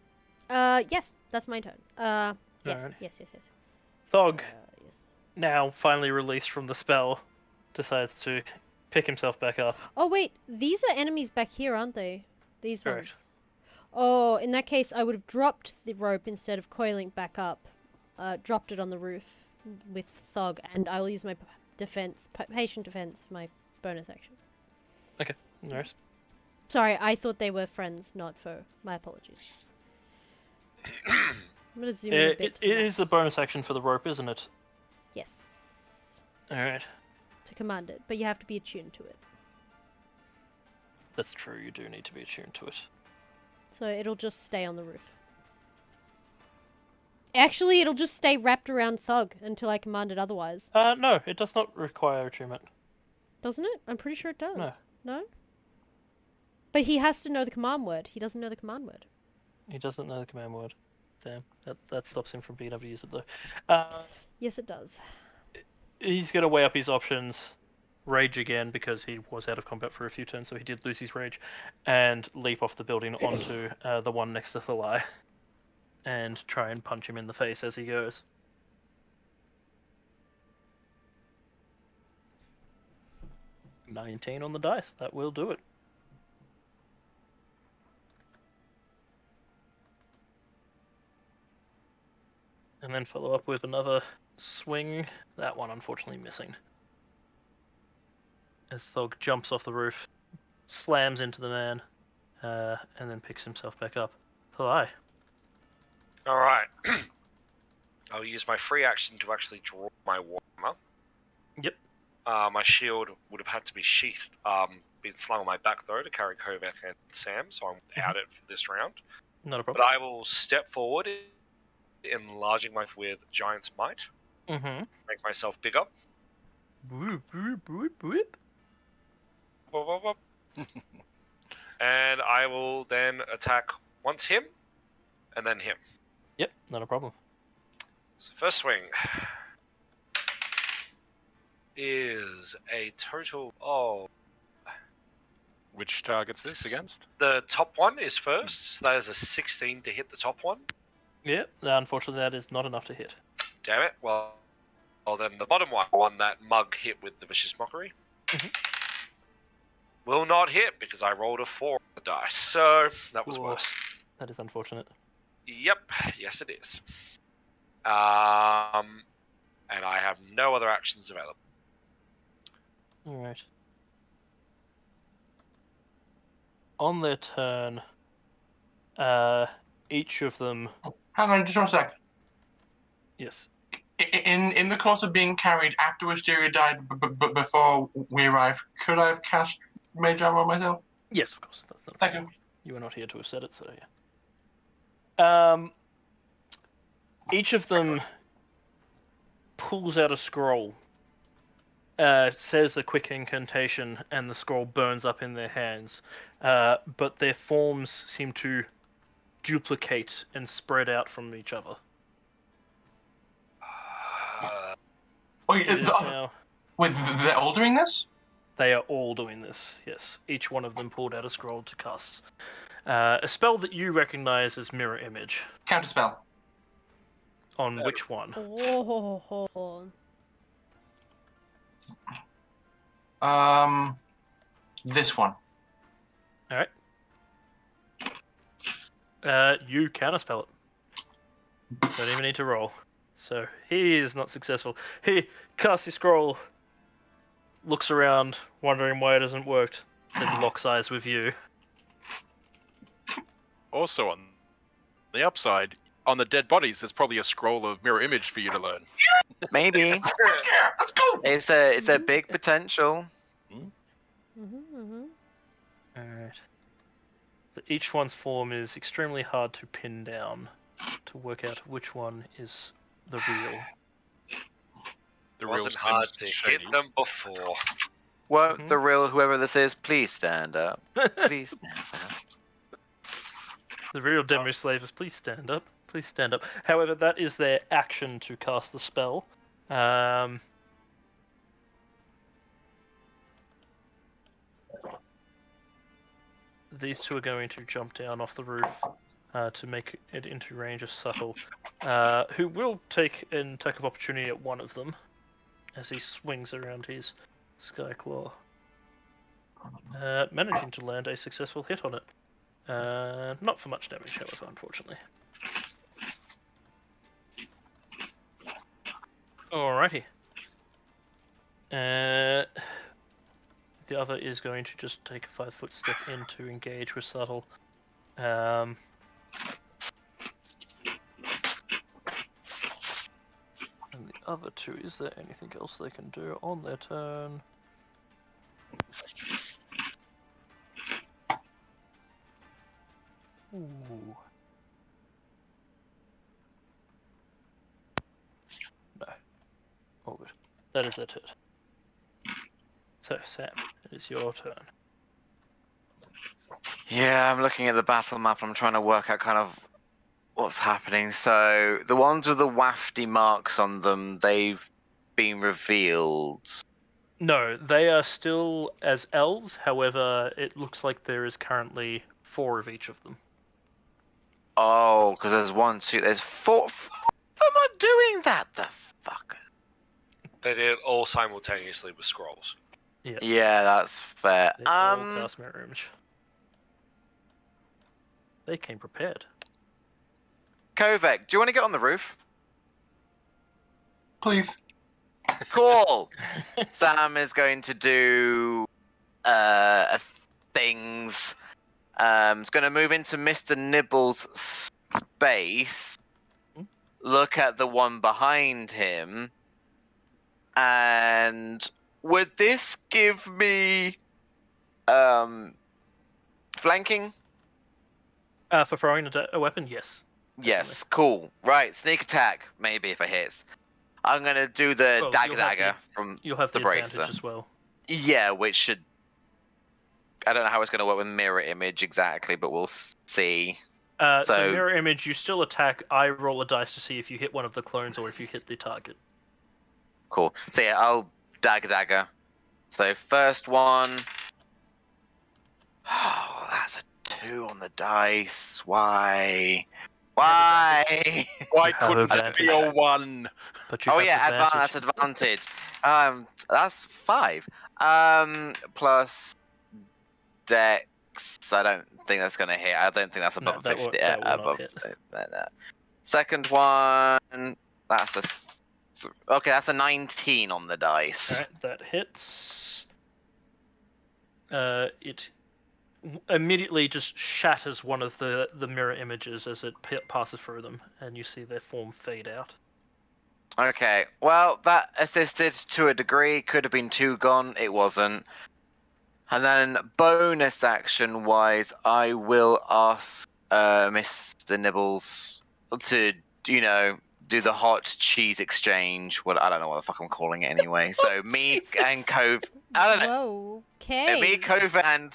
Yes, that's my turn. Yes, Alright. yes. Thog, Yes. now finally released from the spell, decides to pick himself back up. Oh wait, these are enemies back here, aren't they? These Correct. ones. Oh, in that case, I would have dropped the rope instead of coiling it back up. Dropped it on the roof with Thog, and I will use my patient defense for my bonus action. Okay, no worries. Sorry, I thought they were friends, not foe. My apologies. I'm gonna zoom in a bit. It to the is the max. bonus action for the rope, isn't it? Yes. Alright. To command it, but you have to be attuned to it. That's true, you do need to be attuned to it. So it'll just stay on the roof. Actually, it'll just stay wrapped around Thug until I command it otherwise. No, it does not require attunement. Doesn't it? I'm pretty sure it does. No. No? But he has to know the command word. He doesn't know the command word. He doesn't know the command word. Damn, that stops him from being able to use it though. Yes, it does. He's going to weigh up his options, rage again because he was out of combat for a few turns, so he did lose his rage, and leap off the building onto the one next to Thalai, and try and punch him in the face as he goes. $19 on the dice. That will do it. And then follow up with another swing. That one unfortunately missing. As Thog jumps off the roof, slams into the man, and then picks himself back up. Thalai. Alright. I'll use my free action to actually draw my warhammer. Yep. My shield would have had to be sheathed, been slung on my back though to carry Kovac and Sam, so I'm without it for this round. Not a But problem. I will step forward, enlarging with Giant's Might, Mm-hmm. make myself bigger. Boop, boop, boop, boop. Whoop, whoop, whoop. And I will then attack once him, and then him. Yep, not a problem. So first swing is a total of... Which target's this against? The top one is first, so that is a 16 to hit the top one. Yep, unfortunately that is not enough to hit. Damn it, well then the bottom one that Mug hit with the Vicious Mockery, will not hit because I rolled a 4 on the dice, so that was Ooh. worse. That is unfortunate. Yep, yes it is. And I have no other actions available. Alright. On their turn, each of them... Hang on, just one sec. Yes. In the course of being carried after Wisteria died, before we arrived, could I have cast Mage Armor on myself? Yes, of course. That's not a Thank problem. you. You were not here to have said it, so yeah. Each of them pulls out a scroll, says a quick incantation, and the scroll burns up in their hands. But their forms seem to duplicate and spread out from each other. Wait, It is now... they're all doing this? They are all doing this, yes. Each one of them pulled out a scroll to cast a spell that you recognize as Mirror Image. Counterspell. On which one? Oh. This one. Alright. You counterspell it. Don't even need to roll. So he is not successful. He casts his scroll, looks around, wondering why it hasn't worked, then locks eyes with you. Also, on the upside, on the dead bodies, there's probably a scroll of mirror image for you to learn. Maybe. Yeah, let's go! It's a big potential. Alright. So each one's form is extremely hard to pin down to work out which one is the real. The It real wasn't hard Sims to shady. hit them before. Well, Mhm. the real whoever this is, please stand up. Please stand up. The real demo slavers, please stand up. Please stand up. However, that is their action to cast the spell. These two are going to jump down off the roof to make it into range of Subtle, who will take an attack of opportunity at one of them as he swings around his Sky Claw, managing to land a successful hit on it. Not for much damage, however, unfortunately. Alrighty. The other is going to just take a 5-foot step in to engage with Subtle. And the other two, is there anything else they can do on their turn? Ooh. No. All good. That is their turn. So, Sam, it is your turn. Yeah, I'm looking at the battle map. I'm trying to work out kind of what's happening. So the ones with the wafty marks on them, they've been revealed. No, they are still as elves. However, it looks like there is currently 4 of each of them. Oh, because there's 1, 2, there's 4. 4 of them are doing that. The fuck. They did it all simultaneously with scrolls. Yeah. Yeah, that's fair. They all cast mirror image. They came prepared. Kovac, do you want to get on the roof? Please. Cool. Sam is going to do things. It's going to move into Mr. Nibble's space. Look at the one behind him. And would this give me flanking? For throwing a weapon, yes. Yes, cool. Right, sneak attack, maybe if it hits. I'm going to do the Well, dagger from You'll have the the bracer. advantage as well. Yeah, which should... I don't know how it's going to work with mirror image exactly, but we'll see. So So- mirror image, you still attack. I roll a dice to see if you hit one of the clones or if you hit the target. Cool. So yeah, I'll dagger. So first one... Oh, that's a 2 on the dice. Why? Why? Why have couldn't that be a advantage. 1? But you Oh have yeah, advantage. that's advantage. That's 5. Plus Dex. I don't think that's gonna hit. I don't think that's No, above that will- 50. that will not Above. hit. No. Second one. That's a. Okay, that's a 19 on the dice. Alright, that hits. It immediately just shatters one of the mirror images as it passes through them, and you see their form fade out. Okay, well, that assisted to a degree. Could have been 2 gone. It wasn't. And then bonus action wise, I will ask Mr. Nibbles to, do the hot cheese exchange. Well, I don't know what the fuck I'm calling it anyway. So me and Cove, I don't know. Whoa. Okay. Me, Cove, and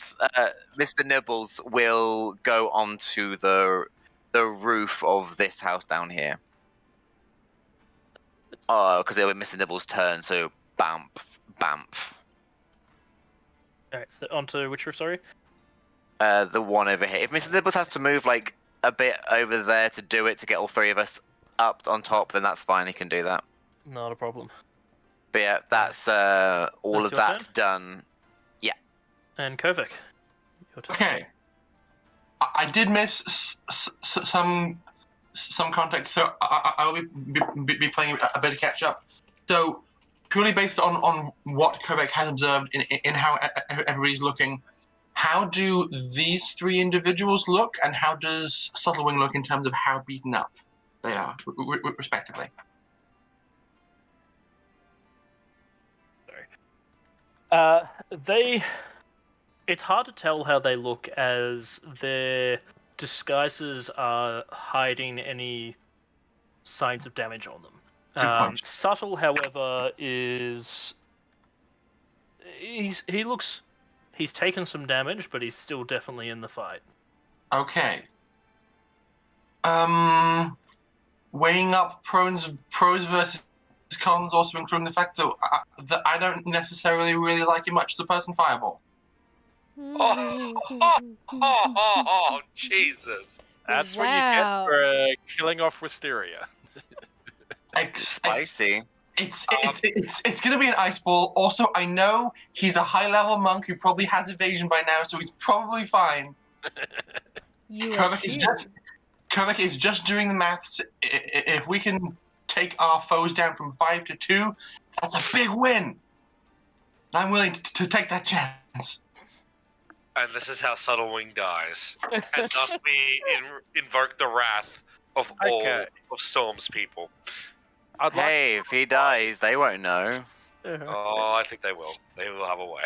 Mr. Nibbles will go onto the roof of this house down here. Because it'll be Mr. Nibbles' turn. So bamf. Alright, so onto which roof, sorry? The one over here. If Mr. Nibbles has to move like a bit over there to do it to get all 3 of us up on top, then that's fine. He can do that. Not a problem. But yeah, that's all That's of your that turn? done. And Kovac, your turn. Okay. I did miss some context, so I will be playing a bit of catch up. So purely based on what Kovac has observed in how everybody's looking, how do these 3 individuals look, and how does Subtlewing look in terms of how beaten up they are, respectively? It's hard to tell how they look as their disguises are hiding any signs of damage on them. Good point. Subtle, however, he's taken some damage, but he's still definitely in the fight. Okay. Weighing up pros versus cons, also including the fact that I don't necessarily really like him much as a person. Fireball. Oh, Jesus. That's what you Wow. get for killing off Wisteria. Spicy. It's gonna be an ice ball. Also, I know he's a high level monk who probably has evasion by now, so he's probably fine. You Kovac is just doing the maths. If we can take our foes down from 5 to 2, that's a big win. I'm willing to take that chance. And this is how Subtle Wing dies. And thus we invoke the wrath of all Okay. of Storm's people. I'd like Hey, if he dies, they won't know. Oh, I think they will. They will have a way.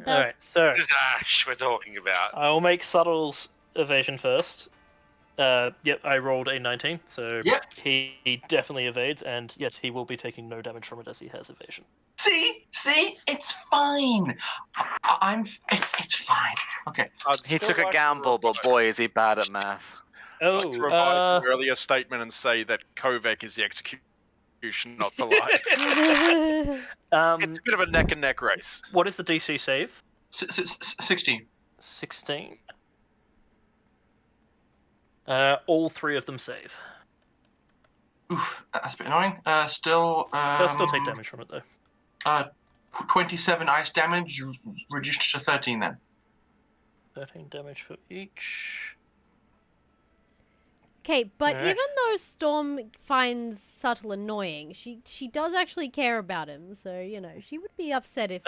Alright, so This is Ash we're talking about. I'll make Subtle's evasion first. Yep, I rolled a 19, so Yep. he definitely evades, and yes, he will be taking no damage from it as he has evasion. See, it's fine. It's fine. Okay. I'd He still took a like to gamble, but revise- boy, is he bad at math. Oh, like to revise the earlier statement and say that Kovac is the execution, not the life. It's a bit of a neck and neck race. what is the DC save? 16. 16. All 3 of them save. Oof, that's a bit annoying. Still. They'll still take damage from it though. 27 ice damage, reduced to 13 then. 13 damage for each. Okay, but Alright. even though Storm finds Subtle annoying, she does actually care about him. So she would be upset if.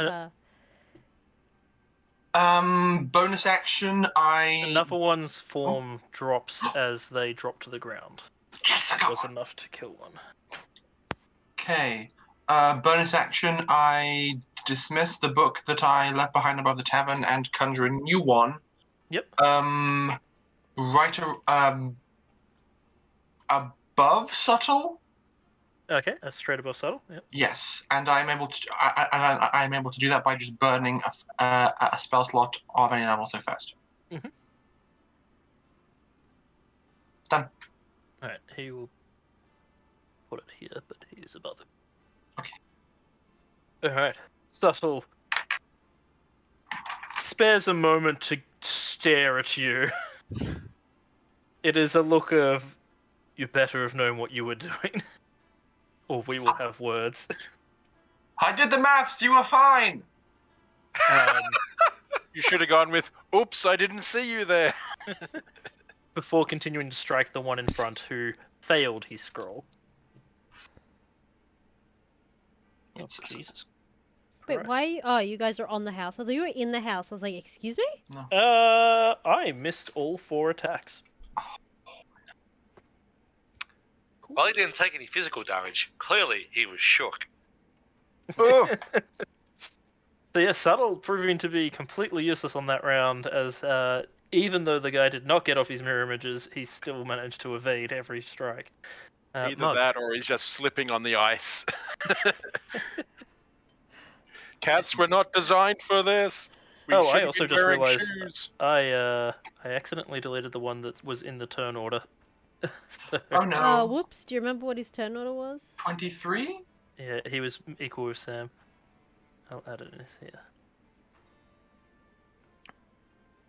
Bonus action, Another one's form drops as they drop to the ground. Yes, I got Was one. enough to kill one. Okay. Bonus action, I dismiss the book that I left behind above the tavern and conjure a new one. Yep. Right above Subtle? Okay, that's straight above Subtle. Yep. Yes, and I'm able to. I'm able to do that by just burning a spell slot of any level so fast. Mhm. Done. Alright, he will put it here, but he is above it. Okay. Alright, Subtle spares a moment to stare at you. It is a look of, you better have known what you were doing. Or we will have words. I did the maths. You were fine. You should have gone with, oops, I didn't see you there. Before continuing to strike the one in front who failed his scroll. Oh, Jesus. Wait, Right. why? Oh, you guys are on the house. I thought you were in the house. I was like, excuse me? I missed all 4 attacks. Well, he didn't take any physical damage. Clearly, he was shook. Oh, So yeah, Subtle proving to be completely useless on that round, as even though the guy did not get off his mirror images, he still managed to evade every strike. either Mug. that or he's just slipping on the ice. Cats were not designed for this. We Oh, I shouldn't also be just wearing realized shoes. I accidentally deleted the one that was in the turn order. So, Oh no. Whoops. Do you remember what his turn order was? 23. yeah, he was equal with Sam. I'll add it in here.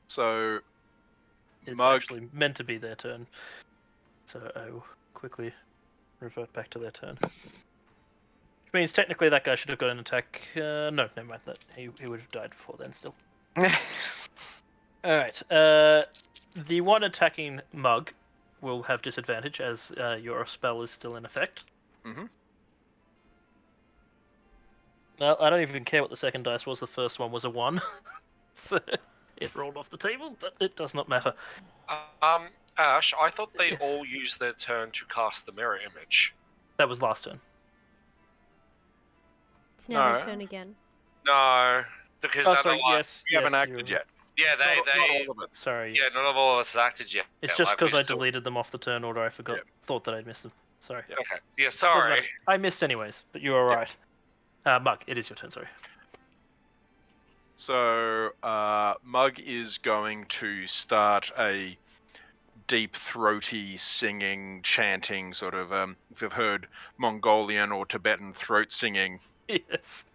So, It's Mug, actually meant to be their turn. So I will quickly revert back to their turn. Which means technically that guy should have got an attack. No, never mind. That he would have died before then still. Alright. The one attacking Mug will have disadvantage as your spell is still in effect. Mhm. Well, I don't even care what the second dice was. The first one was a 1. So it rolled off the table, but it does not matter. Ash, I thought they all used their turn to cast the mirror image. That was last turn. It's now their No. turn again. No, because Oh, they're sorry, the one. yes. we haven't yes, acted you're- yet. Yeah, Not they. all of us. Sorry. Yeah, yes. none of all of us acted yet. It's Yeah, just like, because we I still- deleted them off the turn order. I forgot. Yep. Thought that I'd missed them. Sorry. Yep. Okay. Yeah, Doesn't sorry. matter. I missed anyways, but you are right. Mug, it is your turn. Sorry. So, Mug is going to start a deep, throaty, singing, chanting sort of. If you've heard Mongolian or Tibetan throat singing, Yes.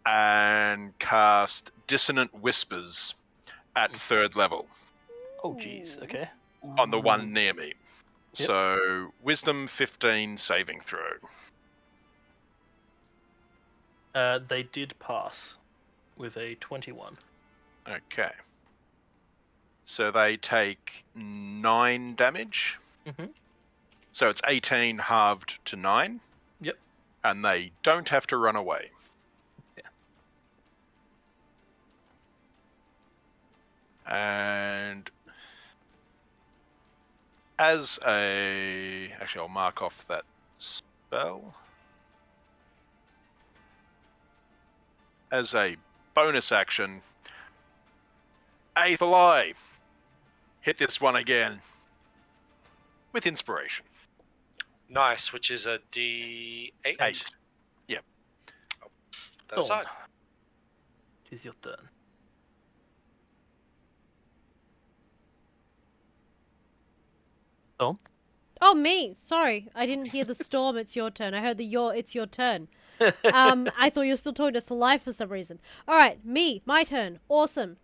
and cast Dissonant Whispers at 3rd level Oh, jeez. Okay. on the one near me. Yep. So, Wisdom 15 saving throw. They did pass with a 21. Okay. So they take 9 damage. Mhm. So it's 18 halved to 9. Yep. And they don't have to run away. Yeah. And as a... Actually, I'll mark off that spell. As a bonus action, Eighth Eye. Hit this one again. With inspiration. Nice, which is a D8. 8. Yep. That aside. It is your turn. Storm? Oh, me. Sorry, I didn't hear the storm. It's your turn. I heard it's your turn. I thought you were still talking to Thalai for some reason. All right, me. My turn. Awesome.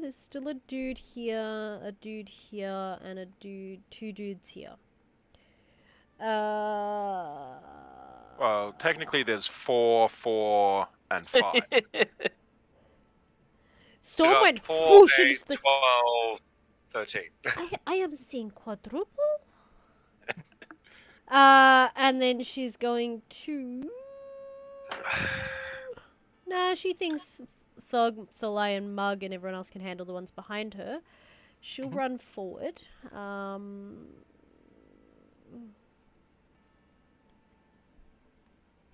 There's still a dude here, and a dude. 2 dudes here. Well, technically there's 4, 4, and 5. Storm went 4, whoosh 8, into the 12, 13. I am seeing quadruple. And then she's going to. Nah, she thinks Thog, Thalai, and Mug, and everyone else can handle the ones behind her. She'll run forward.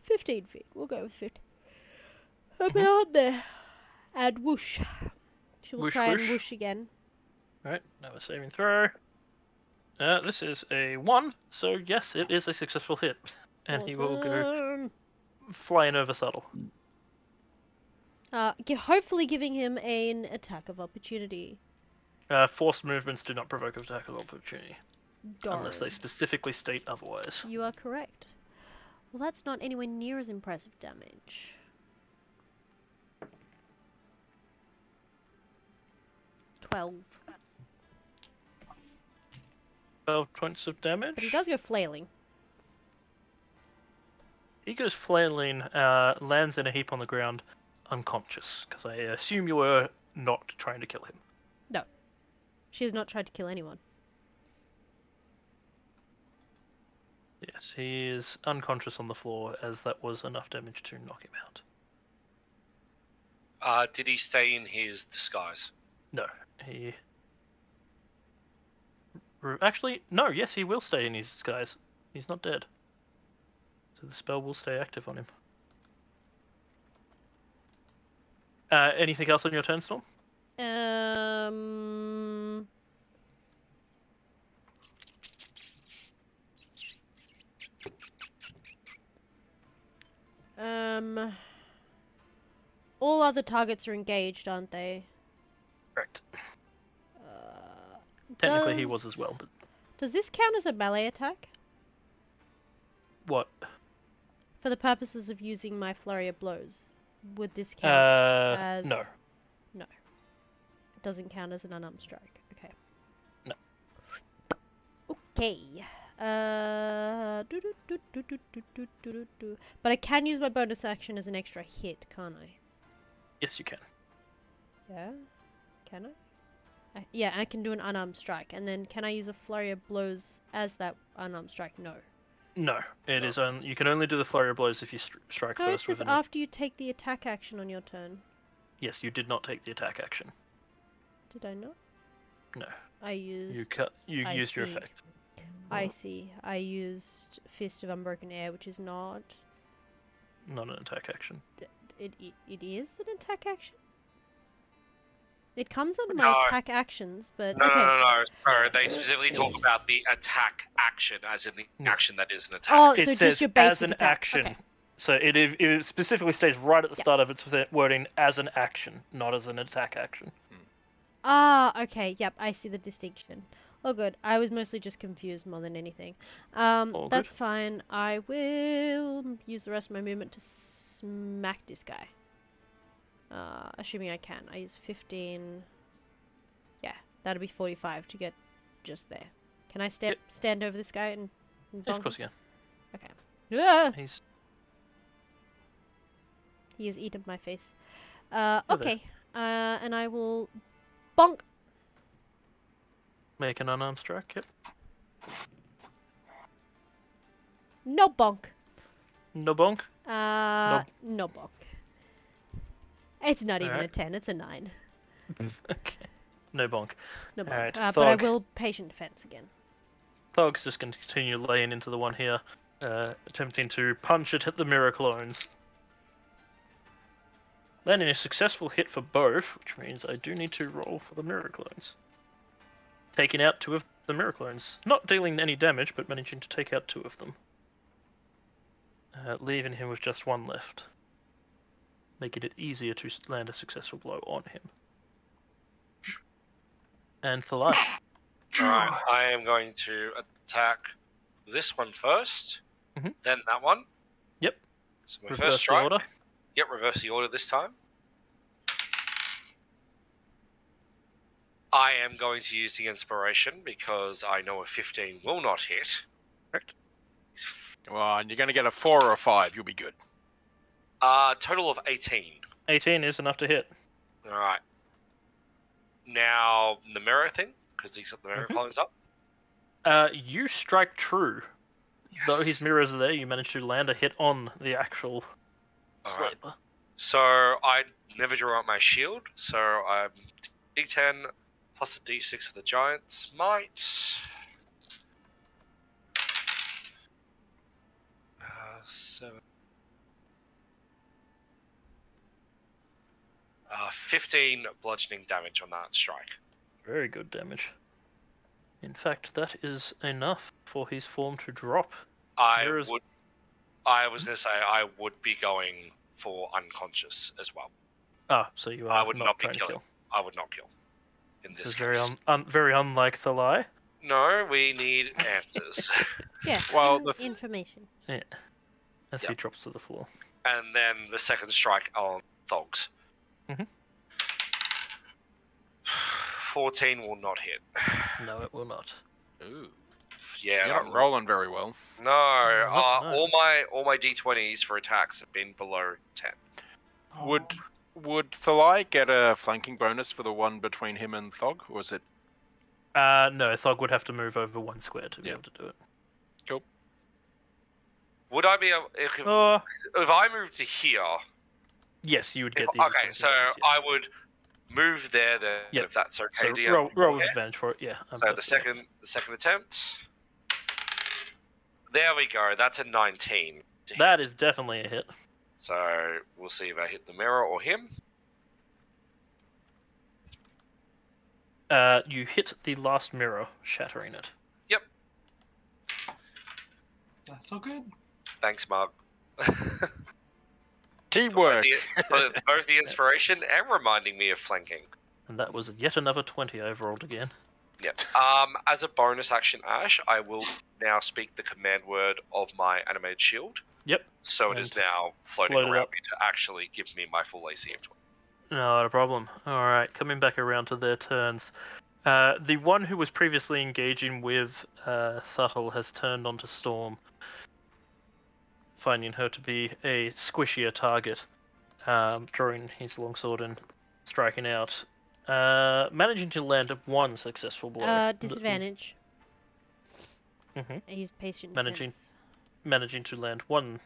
15 feet. We'll go with 15. About there. And whoosh. She'll Whoosh, try and whoosh. whoosh again. Alright, now a saving throw. This is a 1, so yes, it is a successful hit. And he will go Awesome. flying over Subtle. Hopefully giving him an attack of opportunity. Forced movements do not provoke attack of opportunity, Darn. unless they specifically state otherwise. You are correct. Well, that's not anywhere near as impressive damage. 12. 12 points of damage. But he does go flailing. He goes flailing, lands in a heap on the ground, unconscious, because I assume you were not trying to kill him. No. She has not tried to kill anyone. Yes, he is unconscious on the floor, as that was enough damage to knock him out. Did he stay in his disguise? No, he... Actually, no, yes, he will stay in his disguise. He's not dead. So the spell will stay active on him. Anything else on your turn, Storm? All other targets are engaged, aren't they? Correct. Technically he Does- was as well, but... Does this count as a melee attack? What? For the purposes of using my flurry of blows, would this count as... No. No. It doesn't count as an unarmed strike. Okay. No. Okay. But I can use my bonus action as an extra hit, can't I? Yes, you can. Yeah? Can I? Yeah, I can do an unarmed strike. And then can I use a flurry of blows as that unarmed strike? No. No, it is only... You can only do the flurry of blows if you strike No, it first says with an... after you take the attack action on your turn. Yes, you did not take the attack action. Did I not? No. I used... You I used your see. effect. I see. I used Fist of Unbroken Air, which is not... Not an attack action. It is an attack action? It comes under No. my attack actions, but... No, okay. no. Sorry, they specifically talk about the attack action, as in the No. action that is an attack. Oh, It so says just your basic as an attack. action. Okay. So it specifically states right at the Yeah. start of its wording as an action, not as an attack action. Ah, okay. Yep, I see the distinction. Oh, good. I was mostly just confused more than anything. All That's good. fine. I will use the rest of my movement to smack this guy. Assuming I can. I use 15. Yeah, that'll be 45 to get just there. Can I stand over this guy and Yes, bonk of course you him? can. Okay. Ah! He's He has eaten my face. there. Okay. And I will bonk. Make an unarmed strike. Yep. No bonk. No bonk. No bonk. It's not even a Alright. 10, it's a 9. Okay. No bonk. No bonk. Alright, But I Thog. will patient defense again. Thog's just going to continue laying into the one here, attempting to punch it at the mirror clones. Landing a successful hit for both, which means I do need to roll for the mirror clones. Taking out 2 of the mirror clones. Not dealing any damage, but managing to take out 2 of them. Leaving him with just 1 left. Making it easier to land a successful blow on him. And Thalai. Alright, I am going to attack this one first, Mhm. then that one. Yep. So my Reverse first the strike. order. Yep, reverse the order this time. I am going to use the inspiration because I know a 15 will not hit. Correct. Come on, you're going to get a 4 or a 5. You'll be good. Total of 18. 18 is enough to hit. Alright. Now, the mirror thing, because he's got the mirror clones up. You strike true. Though his mirrors are there, you manage to land a hit on the actual Alright. Slaver. So, I never drew out my shield, so I'm D10 plus a D6 for the Giant's Might. 7. 15 bludgeoning damage on that strike. Very good damage. In fact, that is enough for his form to drop. I Mirrors- was going to say I would be going for unconscious as well. Ah, so you are I would not be trying to killing. kill. I would not kill in This this is very case. very unlike Thalai. No, we need answers. Yeah, Well, information. Yeah. As he Yep. drops to the floor. And then the second strike on Thogs. Mhm. 14 will not hit. No, it will not. Ooh. Yeah, You're not rolling very well. No, not tonight. all my d20s for attacks have been below 10. Would Thalai get a flanking bonus for the one between him and Thog, or was it? No, Thog would have to move over 1 square to be Yeah. able to do it. Would I be able if I moved to here? Yes, you would get the Okay, additional so bonus, yes. I would move there then Yep. if that's okay. So DM. roll with Yeah. advantage for it, yeah. So the second attempt. There we go. That's a 19. to hit. That is definitely a hit. So we'll see if I hit the mirror or him. You hit the last mirror, shattering it. That's all good. Thanks, Mark. Teamwork! For both the inspiration and reminding me of flanking. And that was yet another 20 I've rolled again. Yep. As a bonus action, Ash, I will now speak the command word of my animated shield. Yep. So it is now floating float it around up. me to actually give me my full AC of 20. Not a problem. Alright, coming back around to their turns. The one who was previously engaging with Subtle has turned onto Storm, finding her to be a squishier target, drawing his longsword and striking out. Managing to land 1 successful blow. Disadvantage. Mhm. I used patient Managing- defense. Managing to land 1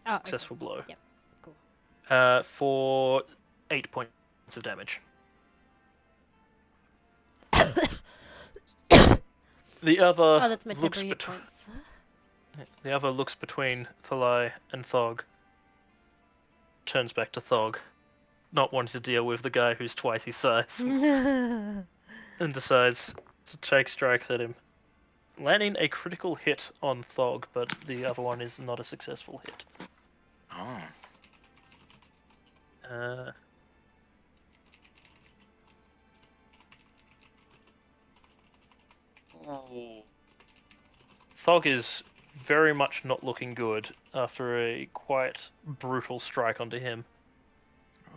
Oh, okay. successful blow. Yep, cool. For 8 points of damage. The other Oh, that's my looks temporary hit between points. the other looks between Thalai and Thog. Turns back to Thog, not wanting to deal with the guy who's twice his size, and decides to take strikes at him, landing a critical hit on Thog, but the other one is not a successful hit. Oh. Thog is very much not looking good after a quite brutal strike onto him.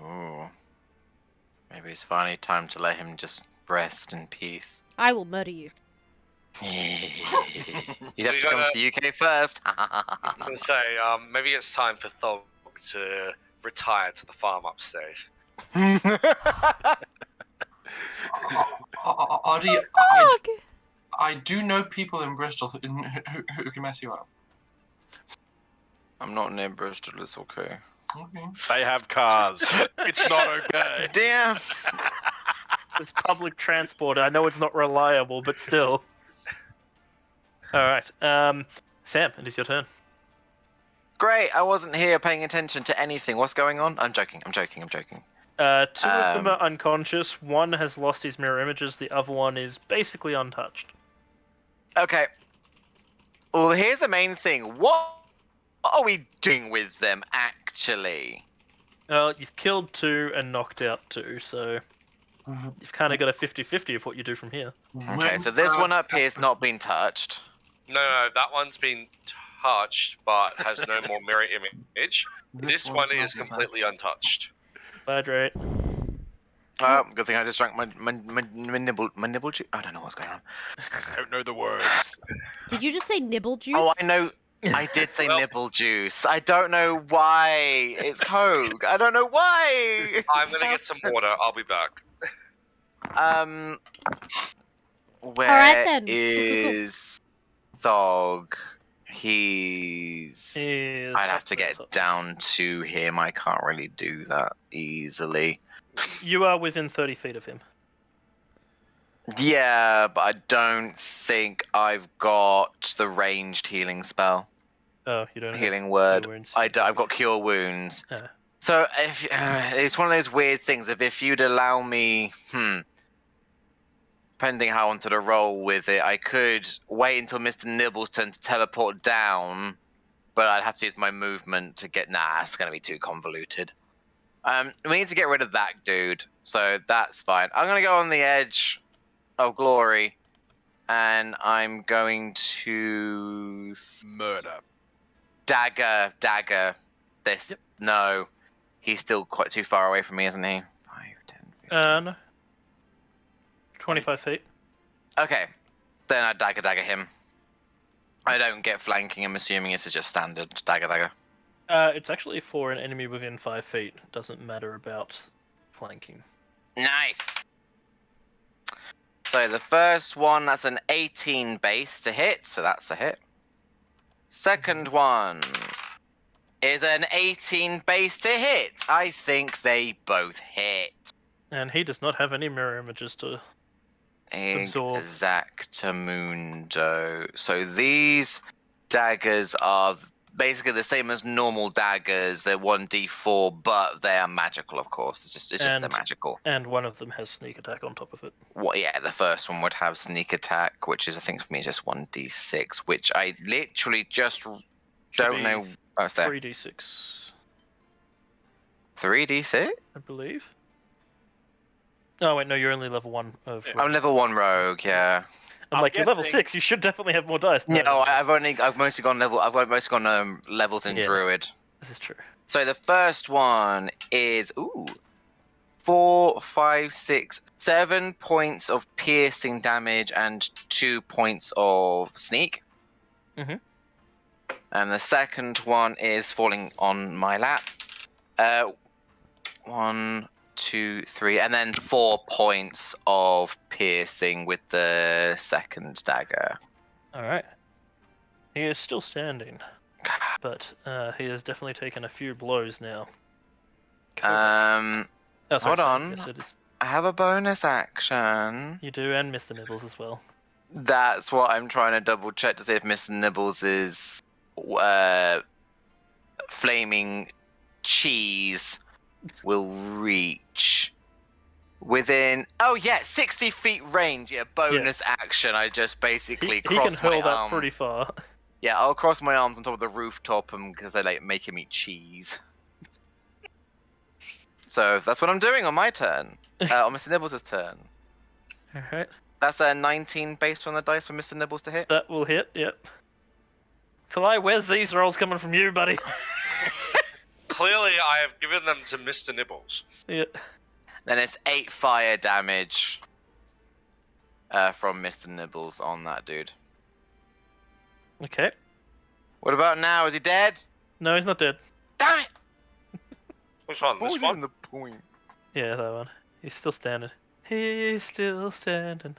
Ooh. Maybe it's finally time to let him just rest in peace. I will murder you. You'd have to come to the UK first. I was going to say, maybe it's time for Thog to retire to the farm upstate. Buddy, Fuck! I do know people in Bristol who can mess you up. I'm not near Bristol, it's okay. Okay. They have cars. It's not okay. Dear. It's public transport. I know it's not reliable, but still. Alright, Sam, it is your turn. Great, I wasn't here paying attention to anything. What's going on? I'm joking. Two of them are unconscious. One has lost his mirror images. The other one is basically untouched. Okay. Well, here's the main thing. What are we doing with them, actually? Well, you've killed 2 and knocked out 2, so you've kind of got a 50-50 of what you do from here. Okay, so this one up here is not being touched. No, that one's been touched, but has no more mirror image. This one is completely untouched. Hydrate. Good thing I just drank my nibble juice. I don't know what's going on. I don't know the words. Did you just say nibble juice? Oh, I know. I did say nibble juice. I don't know why. It's Coke. I don't know why. I'm gonna get some water. I'll be back. Where Alright then. is Thog? He's... I'd have to get down to him. I can't really do that easily. You are within 30 feet of him. Yeah, but I don't think I've got the ranged healing spell. Oh, you don't Healing have word. wounds. I've got cure wounds. Yeah. So if it's one of those weird things. If you'd allow me, depending how I wanted to roll with it, I could wait until Mr. Nibble's turn to teleport down, but I'd have to use my movement to get. Nah, it's gonna be too convoluted. We need to get rid of that dude, so that's fine. I'm gonna go on the edge of glory, and I'm going to Murder. dagger this. Yep. No, he's still quite too far away from me, isn't he? 5, 10, 15. No. 25 feet. Okay, then I dagger him. I don't get flanking. I'm assuming this is just standard dagger. It's actually for an enemy within 5 feet. It doesn't matter about flanking. Nice. So the first one, that's an 18 base to hit, so that's a hit. Second one is an 18 base to hit. I think they both hit. And he does not have any mirror images to absorb. Exactamundo. So these daggers are basically the same as normal daggers. They're 1d4, but they are magical, of course. It's just they're magical. And one of them has sneak attack on top of it. Well, yeah, the first one would have sneak attack, which is, I think, for me, just 1d6, which I literally just don't know what's there. 3d6. 3d6? I believe. Oh wait, no, you're only level 1 of. I'm level 1 rogue, yeah. I'm like, you're level 6. You should definitely have more dice. No, I've mostly gone levels in druid. This is true. So the first one is 4, 5, 6, 7 points of piercing damage and 2 points of sneak. Mhm. And the second one is falling on my lap. 1, 2, 3, and then 4 points of piercing with the second dagger. All right. He is still standing, but he has definitely taken a few blows now. Oh, sorry, Hold on. Yes, it is. I have a bonus action. You do, and Mr. Nibbles as well. That's what I'm trying to double check to see if Mr. Nibbles is flaming cheese will reach within 60 feet range. Bonus action. I just basically He cross can my hurl that arm. pretty far. Yeah, I'll cross my arms on top of the rooftop because they like making me cheese. So that's what I'm doing on my turn. On Mr. Nibbles' turn. All right. That's a 19 based on the dice for Mr. Nibbles to hit. That will hit. Yep. Fly, where's these rolls coming from you, buddy? Clearly, I have given them to Mr. Nibbles. Yeah. Then it's 8 fire damage from Mr. Nibbles on that dude. Okay. What about now? Is he dead? No, he's not dead. Damn it! Which one? What This was one? even the point? Yeah, that one. He's still standing. He's still standing.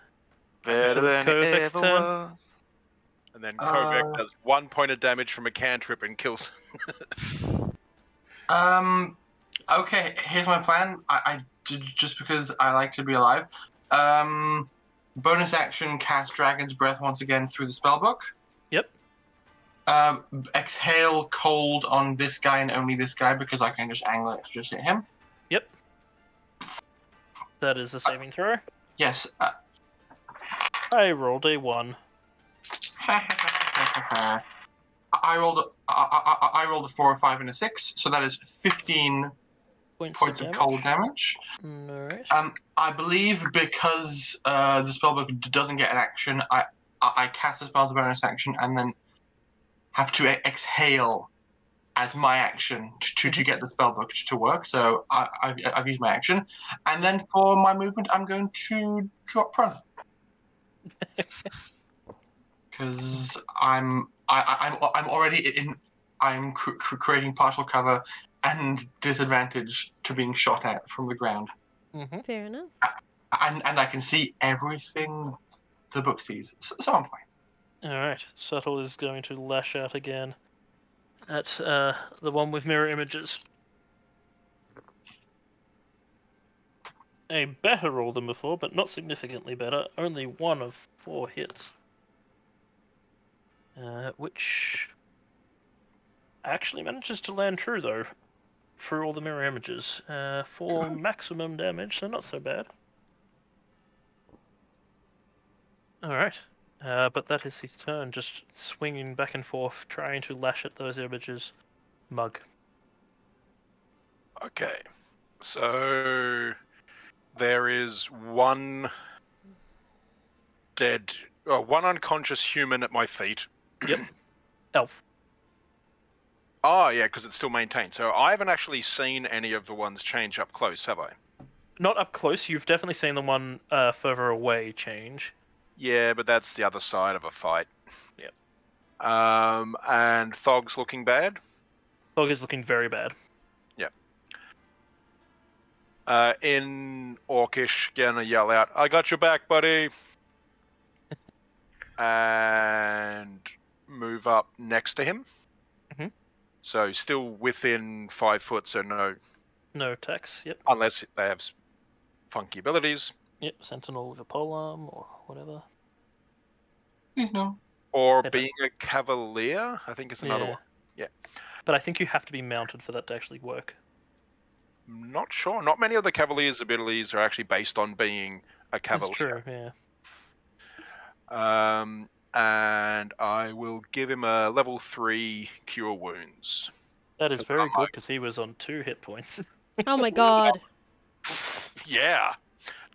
Better Until it's than it Kovac's ever turn. was. And then Kovac does 1 point of damage from a cantrip and kills. Okay, here's my plan. Just because I like to be alive. Bonus action, cast Dragon's Breath once again through the spellbook. Yep. Exhale cold on this guy and only this guy because I can just angle it to just hit him. Yep. That is a saving throw. Yes. I rolled a 1. I rolled a 4, a 5, and a 6, so that is 15 points of cold damage. Alright. I believe because the spellbook doesn't get an action, I cast the spell as a bonus action and then have to exhale as my action to get the spellbook to work. So I've used my action, and then for my movement, I'm going to drop prone because I'm already in. I'm creating partial cover and disadvantage to being shot at from the ground. Mm-hmm. Fair enough. And I can see everything the book sees, so I'm fine. Alright, Subtle is going to lash out again at the one with mirror images. A better roll than before, but not significantly better. Only 1 of 4 hits. Which actually manages to land true, though, through all the mirror images. For maximum damage, so not so bad. Alright. But that is his turn, just swinging back and forth, trying to lash at those images. Mug. Okay. So there is one one unconscious human at my feet. Yep. Elf. Oh, yeah, because it's still maintained. So I haven't actually seen any of the ones change up close, have I? Not up close, you've definitely seen the one further away change. Yeah, but that's the other side of a fight. Yep. And Thog's looking bad? Thog is looking very bad. Yep. In Orcish, gonna yell out, "I got your back, buddy!" And move up next to him. Mhm. So still within 5 foot, so no... No attacks, yep. Unless they have funky abilities. Yep, Sentinel with a polearm or whatever. Please no. Or Yeah, being a cavalier, I think is another one. Yeah. But I think you have to be mounted for that to actually work. I'm not sure. Not many of the cavalier's abilities are actually based on being a cavalier. That's true, yeah. And I will give him a level 3 cure wounds. That is Because very I'm good like- because he was on 2 hit points. Oh my god. Yeah.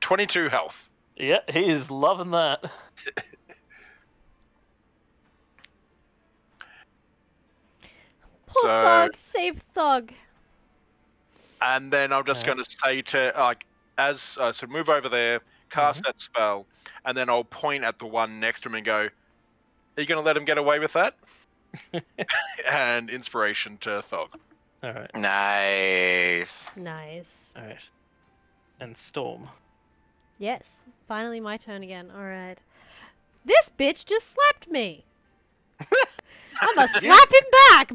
22 health. Yeah, he is loving that. Poor So- Thug. Save Thug. And then I'm just Yeah. going to say to, so move over there, cast that spell, and then I'll point at the one next to him and go, "Are you going to let him get away with that?" And inspiration to Thog. Alright, Nice. Nice. alright. And Storm. Yes. Finally my turn again. Alright. This bitch just slapped me. I'ma slap him back.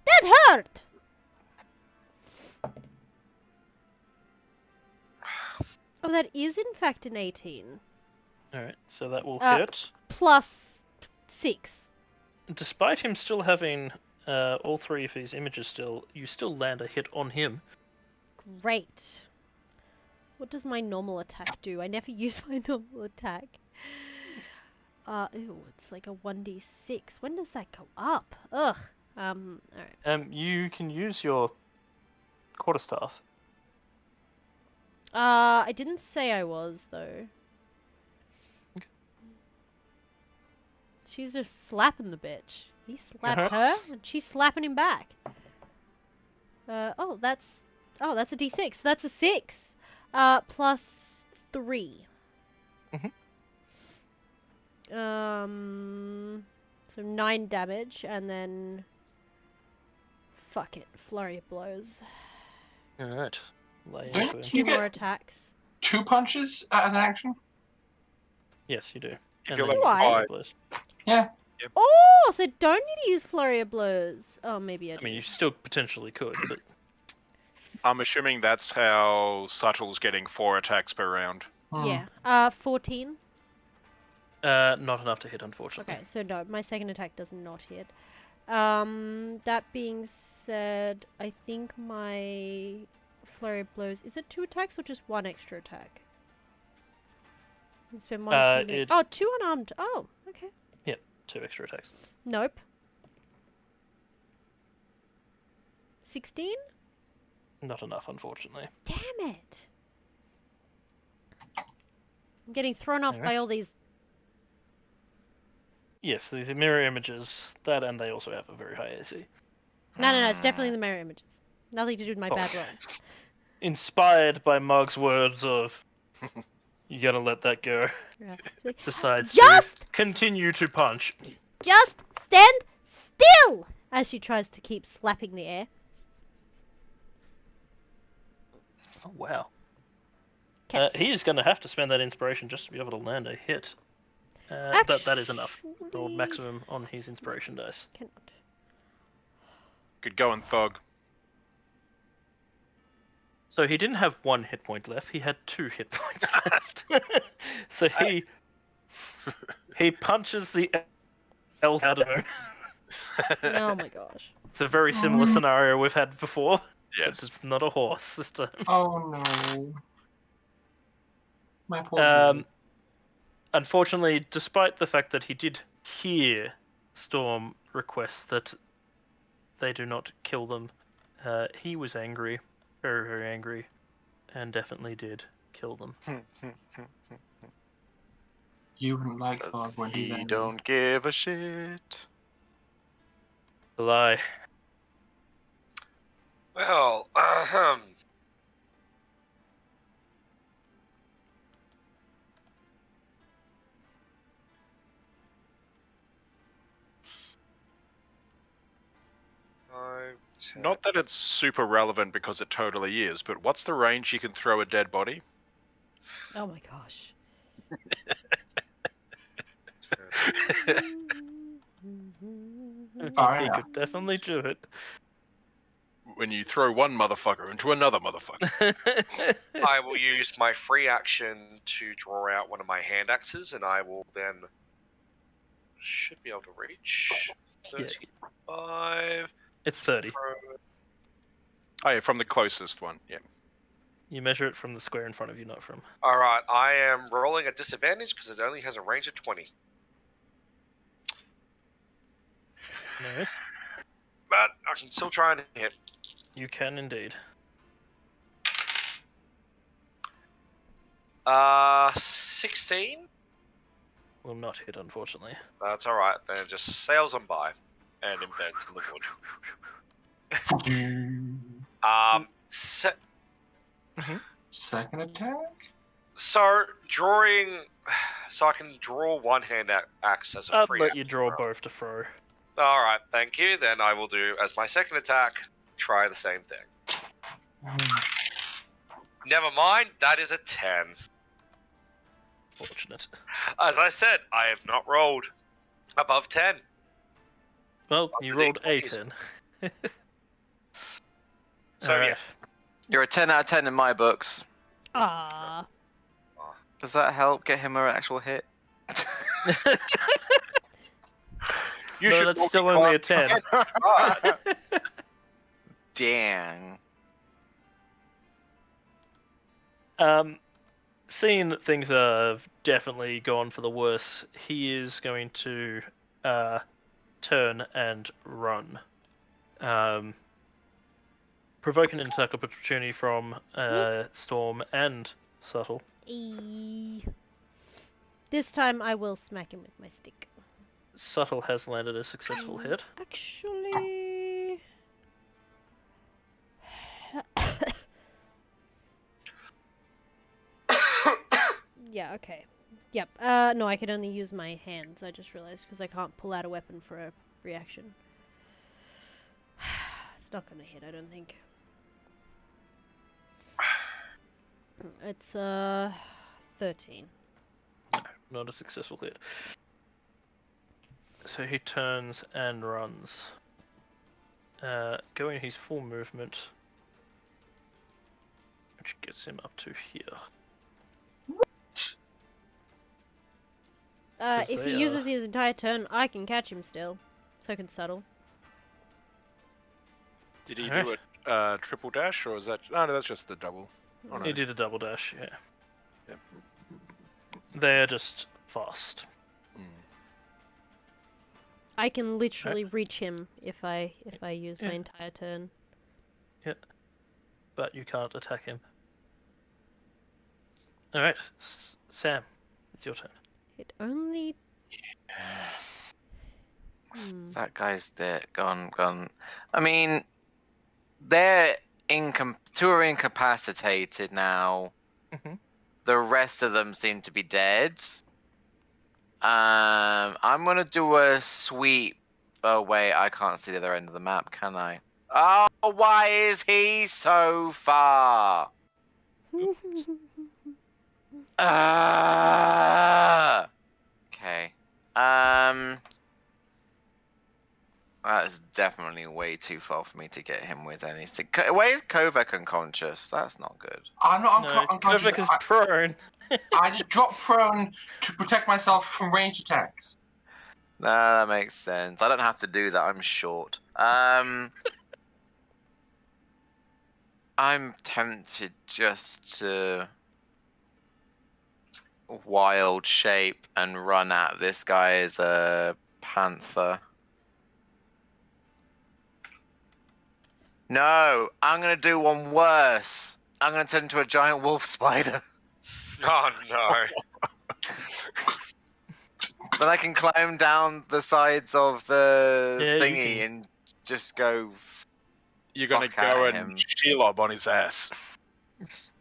That hurt. Oh, that is in fact an 18. Alright, so that will Uh, hit. Plus 6. Despite him still having all 3 of his images still, you still land a hit on him. Great. What does my normal attack do? I never use my normal attack. Ew, it's like a 1d6. When does that go up? Ugh. Alright. You can use your quarterstaff. I didn't say I was, though. Okay. She's just slapping the bitch. He slapped her, and she's slapping him back. That's a d6. That's a 6. Plus 3. Mhm. So 9 damage, and then... Fuck it. Flurry of blows. Alright. Lay Yeah. into him. Two You get- more attacks. 2 punches as an action? Yes, you do. If And you're then level you can five. blows. Yeah. Oh, so don't need to use Flurry of Blows. Oh, maybe I I do. mean, you still potentially could, but I'm assuming that's how Subtle's getting 4 attacks per round. Yeah. 14. not enough to hit, unfortunately. Okay, so no, my second attack does not hit. That being said, I think my Flurry of Blows, is it 2 attacks or just 1 extra attack? You spend 1 it- Oh, 2 unarmed. Oh, okay. 2 extra attacks. Nope. 16? Not enough, unfortunately. Damn it. I'm getting thrown off Alright. by all these. Yes, these are mirror images. That, and they also have a very high AC. No, it's definitely the mirror images. Nothing to do with my bad Oh. rolls. Inspired by Mug's words of, you gotta let that go, Yeah. decides Just to continue to punch. Just stand still! As she tries to keep slapping the air. Oh, wow. Cat He is gonna have to spend that inspiration just to be able to land a hit. That is enough. Or Actually- maximum on his inspiration dice. Cannot. Good going, Thog. So he didn't have 1 hit point left, he had 2 hit points left. So he punches the elf out of him. Oh my gosh. It's a very similar scenario we've had before. Yes. But it's not a horse this time. Oh no. My poor Um, Julie. Unfortunately, despite the fact that he did hear Storm request that they do not kill them, he was angry, very, very angry, and definitely did kill them. You wouldn't like Does Thog when he's he angry. don't give a shit. The lie. Well, Not that it's super relevant because it totally is, but what's the range you can throw a dead body? Oh my gosh. Far He enough. could definitely do it. When you throw one motherfucker into another motherfucker. I will use my free action to draw out one of my hand axes, and I will then should be able to reach Yeah. 35. It's 30. Oh yeah, from the closest one, yeah. You measure it from the square in front of you, not from... All right, I am rolling at disadvantage because it only has a range of 20. Nice. But I can still try and hit. You can indeed. 16. Will not hit, unfortunately. That's all right. Then it just sails on by and embeds in the wood. Second attack? So drawing, so I can draw one hand axe as a I'd free. let you draw both to throw. All right, thank you. Then I will do as my second attack. Try the same thing. Never mind. That is a 10. Fortunate. As I said, I have not rolled above 10. Well, you rolled a please. 10. So Alright. yeah, You're a 10 out of 10 in my books. Ah. Does that help get him an actual hit? You No, should that's still only a 10. Dang. Seeing that things have definitely gone for the worse, he is going to turn and run. Provoking an attack opportunity from Storm and Subtle. This time I will smack him with my stick. Subtle has landed a successful hit. Actually... yeah, okay. Yep. No, I can only use my hands, I just realized, because I can't pull out a weapon for a reaction. It's not gonna hit, I don't think. It's, 13. Not a successful hit. So he turns and runs. Going his full movement, which gets him up to here. If he uses his entire turn, I can catch him still. So can Subtle. Did he do a triple dash, or is that... No, that's just the double. Oh, no. He did a double dash, yeah. Yep. They're just fast. I can literally reach him if I use my entire turn. Yeah. But you can't attack him. Alright, Sam, it's your turn. It only... That guy's there. Gone. I mean, they're two are incapacitated now. Mhm. The rest of them seem to be dead. I'm gonna do a sweep. Oh wait, I can't see the other end of the map, can I? Oh, why is he so far? Okay. That's definitely way too far for me to get him with anything. Why is Kovac unconscious? That's not good. I'm not No, unconscious. Kovac is prone. I just dropped prone to protect myself from ranged attacks. Nah, that makes sense. I don't have to do that. I'm short. I'm tempted just to wild shape and run at this guy as a panther. No, I'm gonna do one worse. I'm gonna turn into a giant wolf spider. Oh no. Then I can climb down the sides of the Yeah, you thingy can. and just go You're gonna fuck go at and him. Shelob on his ass.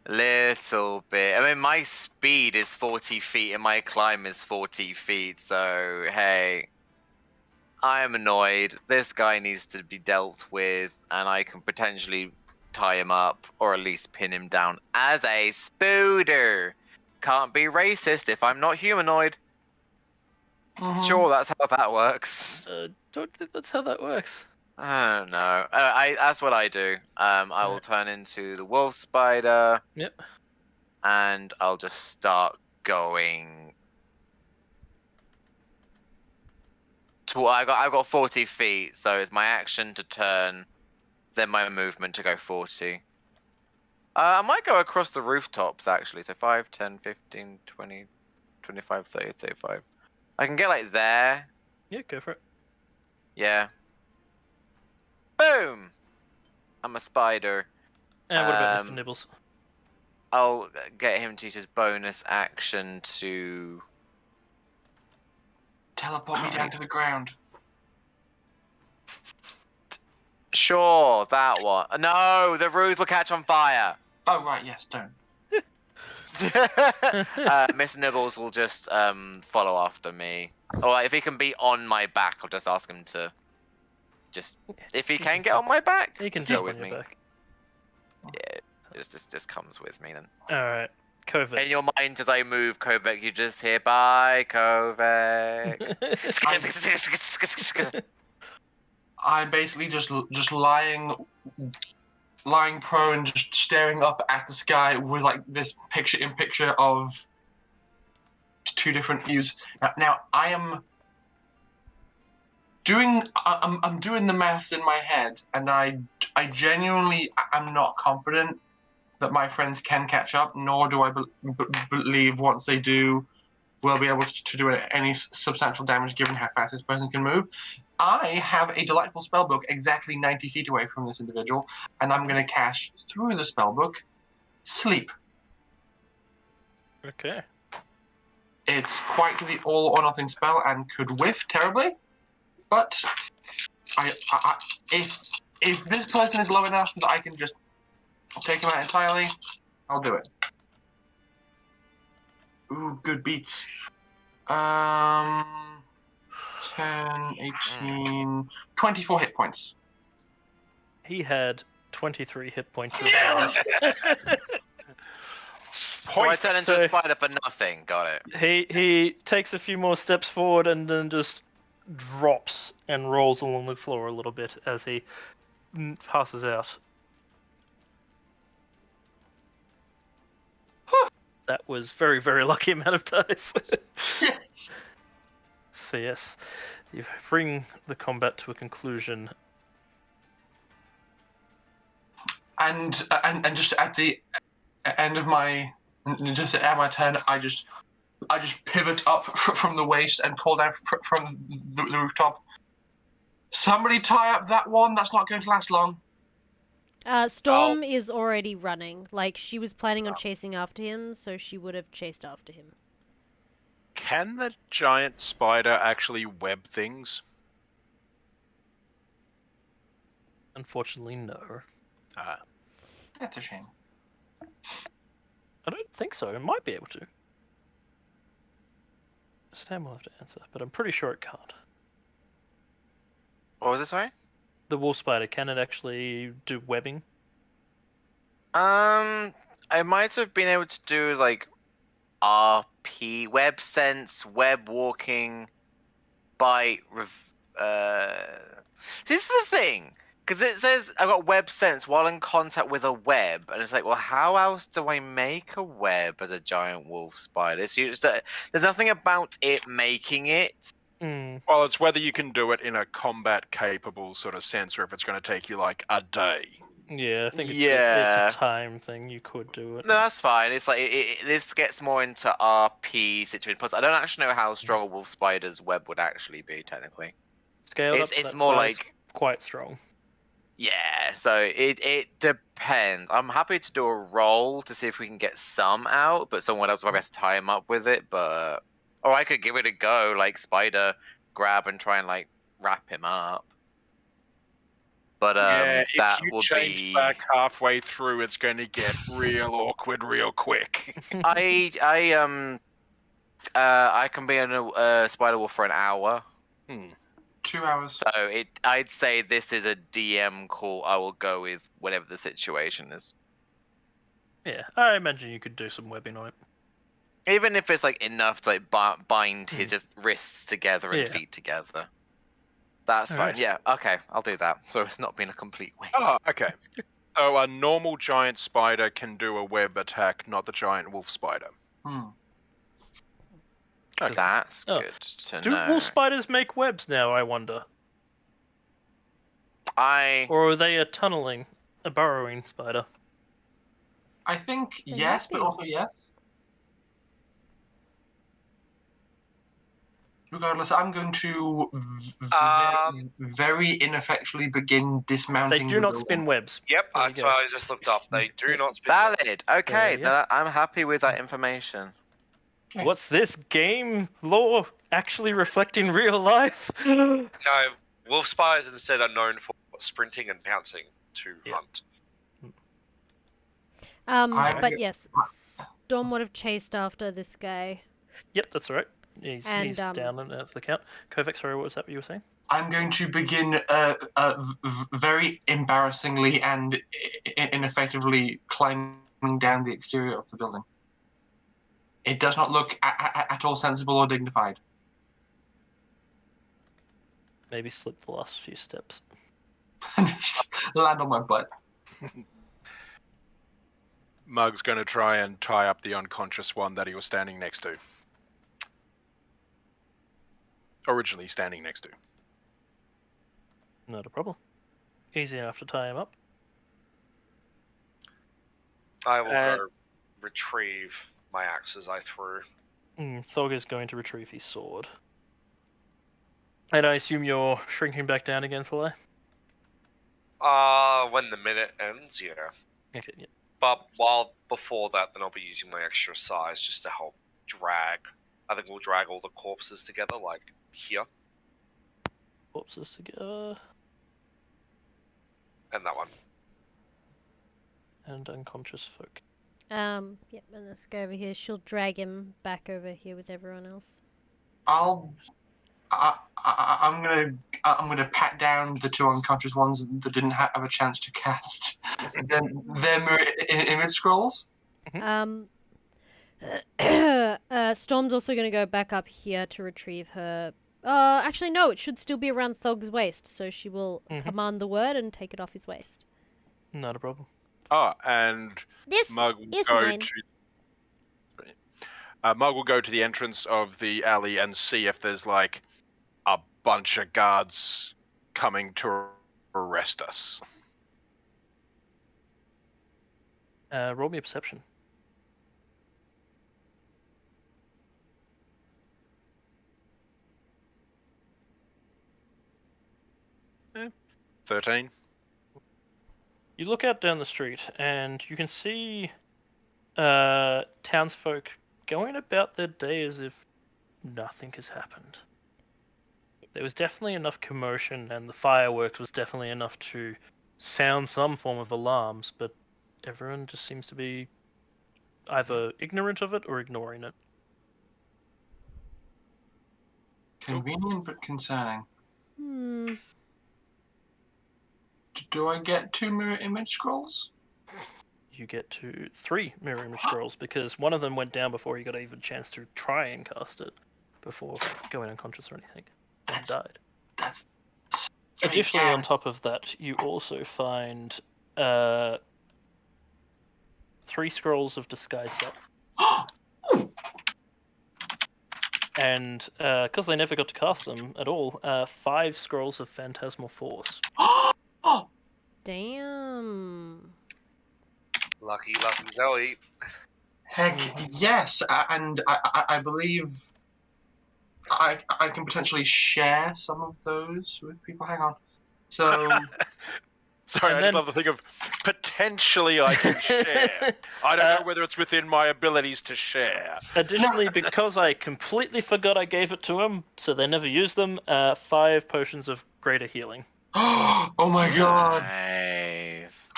Little bit. I mean, my speed is 40 feet and my climb is 40 feet, so hey. I am annoyed. This guy needs to be dealt with, and I can potentially tie him up, or at least pin him down as a spooder. Can't be racist if I'm not humanoid. Sure, that's how that works. Don't think that's how that works. Oh no. That's what I do. I will turn into the wolf spider. Yep. And I'll just start going. I've got 40 feet, so it's my action to turn, then my movement to go 40. I might go across the rooftops actually. So 5, 10, 15, 20, 25, 30, 35. I can get like there. Yeah, go for it. Yeah. Boom! I'm a spider. And what about Mr. Nibbles? I'll get him to use his bonus action to... Teleport me down to the ground. Sure, that one. No, the ruse will catch on fire. Oh, right, yes, don't. Mr. Nibbles will just follow after me. Or if he can be on my back, I'll just ask him to just... If he can get on my back, He can just go jump with on your me. back. Yeah, it just comes with me then. Alright, Kovac. In your mind, as I move, Kovac, you just hear, bye, Kovac. I'm basically just lying prone, just staring up at the sky with like this picture-in-picture of two different views. Now I am doing the maths in my head, and I genuinely am not confident that my friends can catch up, nor do I believe once they do, we'll be able to do any substantial damage given how fast this person can move. I have a delightful spellbook exactly 90 feet away from this individual, and I'm going to cast through the spellbook Sleep. Okay. It's quite the all or nothing spell and could whiff terribly, but if this person is low enough that I can just take him out entirely, I'll do it. Ooh, good beats. 10, 18, 24 hit points. He had 23 hit points. Yes! Ahoy! Do I turn into a So- spider for nothing? Got it. He takes a few more steps forward and then just drops and rolls along the floor a little bit as he passes out. That was very, very lucky amount of dice. Yes. So yes, you bring the combat to a conclusion. And just at the end of my turn, I just pivot up from the waist and call down from the rooftop. Somebody tie up that one. That's not going to last long. Storm is already running. Like, she was planning on chasing after him, so she would have chased after him. Can the giant spider actually web things? Unfortunately, no. That's a shame. I don't think so. It might be able to. Sam will have to answer, but I'm pretty sure it can't. What was it, sorry? The wolf spider, can it actually do webbing? I might have been able to do like RP, web sense, web walking, bite. This is the thing, because it says I got web sense while in contact with a web, and it's like, well, how else do I make a web as a giant wolf spider? It's just, there's nothing about it making it. Well, it's whether you can do it in a combat-capable sort of sense, or if it's going to take you like a day. Yeah, I think it's Yeah. a time thing. You could do it. No, that's fine. It's like this gets more into RP situation. Plus, I don't actually know how strong a wolf spider's web would actually be technically. Scaled up to It's that more size, like quite strong. yeah. So it depends. I'm happy to do a roll to see if we can get some out, but someone else will probably have to tie him up with it. But or I could give it a go, like spider grab and try and like wrap him up. But yeah, that if you would change be. back halfway through, it's going to get real awkward real quick. I can be a spider wolf for an hour. 2 hours. So I'd say this is a DM call. I will go with whatever the situation is. Yeah, I imagine you could do some webbing on it. Even if it's like enough to like bind his just wrists together and Yeah. feet together. That's fine. Alright. Yeah, okay, I'll do that. So it's not been a complete waste. Oh, okay. So a normal giant spider can do a web attack, not the giant wolf spider. Okay. That's Oh. good to Do know. wolf spiders make webs now, I wonder? Or are they a burrowing spider? I think They yes, might but be. also yes. Regardless, I'm going to very ineffectually begin They dismounting. do the not building. spin webs. Yep, There you that's go. what I just looked up. They do not spin. Valid. Okay, you go. I'm happy with that information. Okay. What's this? Game lore actually reflecting real life? No, wolf spiders instead are known for sprinting and pouncing to Yeah. hunt. But yes, Storm would have chased after this guy. Yep, that's right. He's And, down at the count. Kovac, sorry, what was that you were saying? I'm going to begin very embarrassingly and ineffectively climbing down the exterior of the building. It does not look at all sensible or dignified. Maybe slip the last few steps. Just land on my butt. Mug's going to try and tie up the unconscious one that he was standing next to. Originally standing next to. Not a problem. Easy enough to tie him up. I will go retrieve my axes I threw. Thog is going to retrieve his sword. And I assume you're shrinking back down again, Filet? When the minute ends, yeah. Okay, yeah. But before that, then I'll be using my extra size just to help drag. I think we'll drag all the corpses together, like here Corpses together. and that one. And unconscious folk. Yep, and let's go over here. She'll drag him back over here with everyone else. I'm gonna pat down the two unconscious ones that didn't have a chance to cast their mirror image scrolls. Storm's also going to go back up here to retrieve her. Actually, no, it should still be around Thog's waist, so she will command the word and take it off his waist. Not a problem. Oh, and This Mug will is go mine. to. Mug will go to the entrance of the alley and see if there's like a bunch of guards coming to arrest us. Roll me a perception. Eh, 13. You look out down the street and you can see townsfolk going about their day as if nothing has happened. There was definitely enough commotion, and the fireworks was definitely enough to sound some form of alarms, but everyone just seems to be either ignorant of it or ignoring it. Convenient but concerning. Hmm. Do I get 2 mirror image scrolls? You get to 3 mirror image scrolls because one of them went down before you got even a chance to try and cast it before going unconscious or anything. And That's died. that's. Additionally, on top of that, you also find 3 scrolls of disguise self. And because they never got to cast them at all, 5 scrolls of phantasmal force. Damn. Lucky Zoe. Heck yes, and I believe I can potentially share some of those with people. Hang on. So Sorry, And I then- just love the thing of potentially I can share. I don't know whether it's within my abilities to share. Additionally, because I completely forgot I gave it to them, so they never used them, 5 potions of greater healing. oh my god. Nice.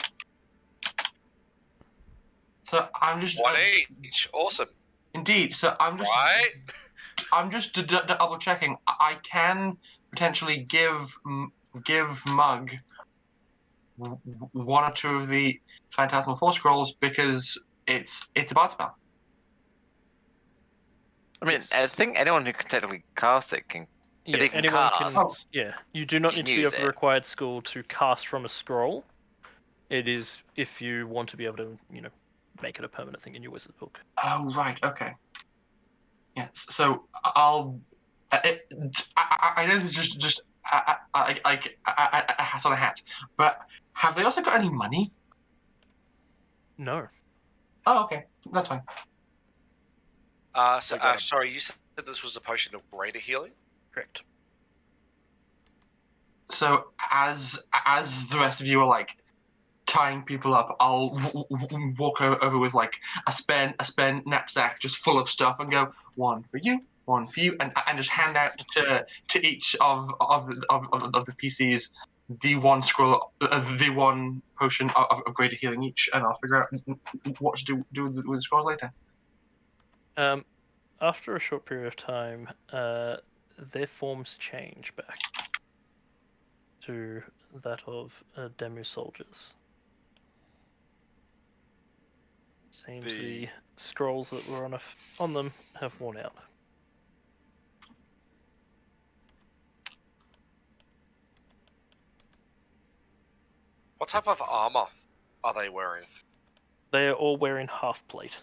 So I'm just 1 each. Awesome. indeed. So I'm just Right? I'm just double checking. I can potentially give Mug 1 or 2 of the Phantasmal Force scrolls because it's a bard spell. I mean, I think anyone who can technically cast it can. Yeah, they can anyone cast. can. Yeah, you do not You need can to be use of the it. required school to cast from a scroll. It is if you want to be able to, make it a permanent thing in your wizard book. Oh right, okay. Yes. So I'll. I know this is just a hat on a hat, but have they also got any money? No. Oh, okay, that's fine. Sorry, you said this was a potion of greater healing? Correct. So as the rest of you are like tying people up, I'll walk over with like a spare knapsack just full of stuff and go 1 for you, 1 for you, and just hand out to each of the PCs the 1 scroll, the 1 potion of greater healing each, and I'll figure out what to do with the scrolls later. After a short period of time, their forms change back to that of Demu soldiers. Seems the scrolls that were on them have worn out. What type of armor are they wearing? They are all wearing half plate.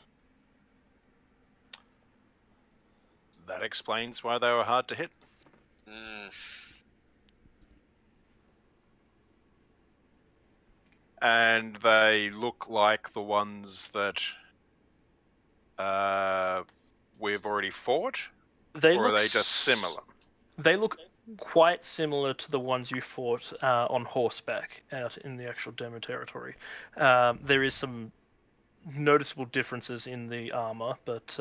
That explains why they were hard to hit. Mm. And they look like the ones that we've already fought? Or are they just similar? They look quite similar to the ones you fought on horseback out in the actual demo territory. There is some noticeable differences in the armor, but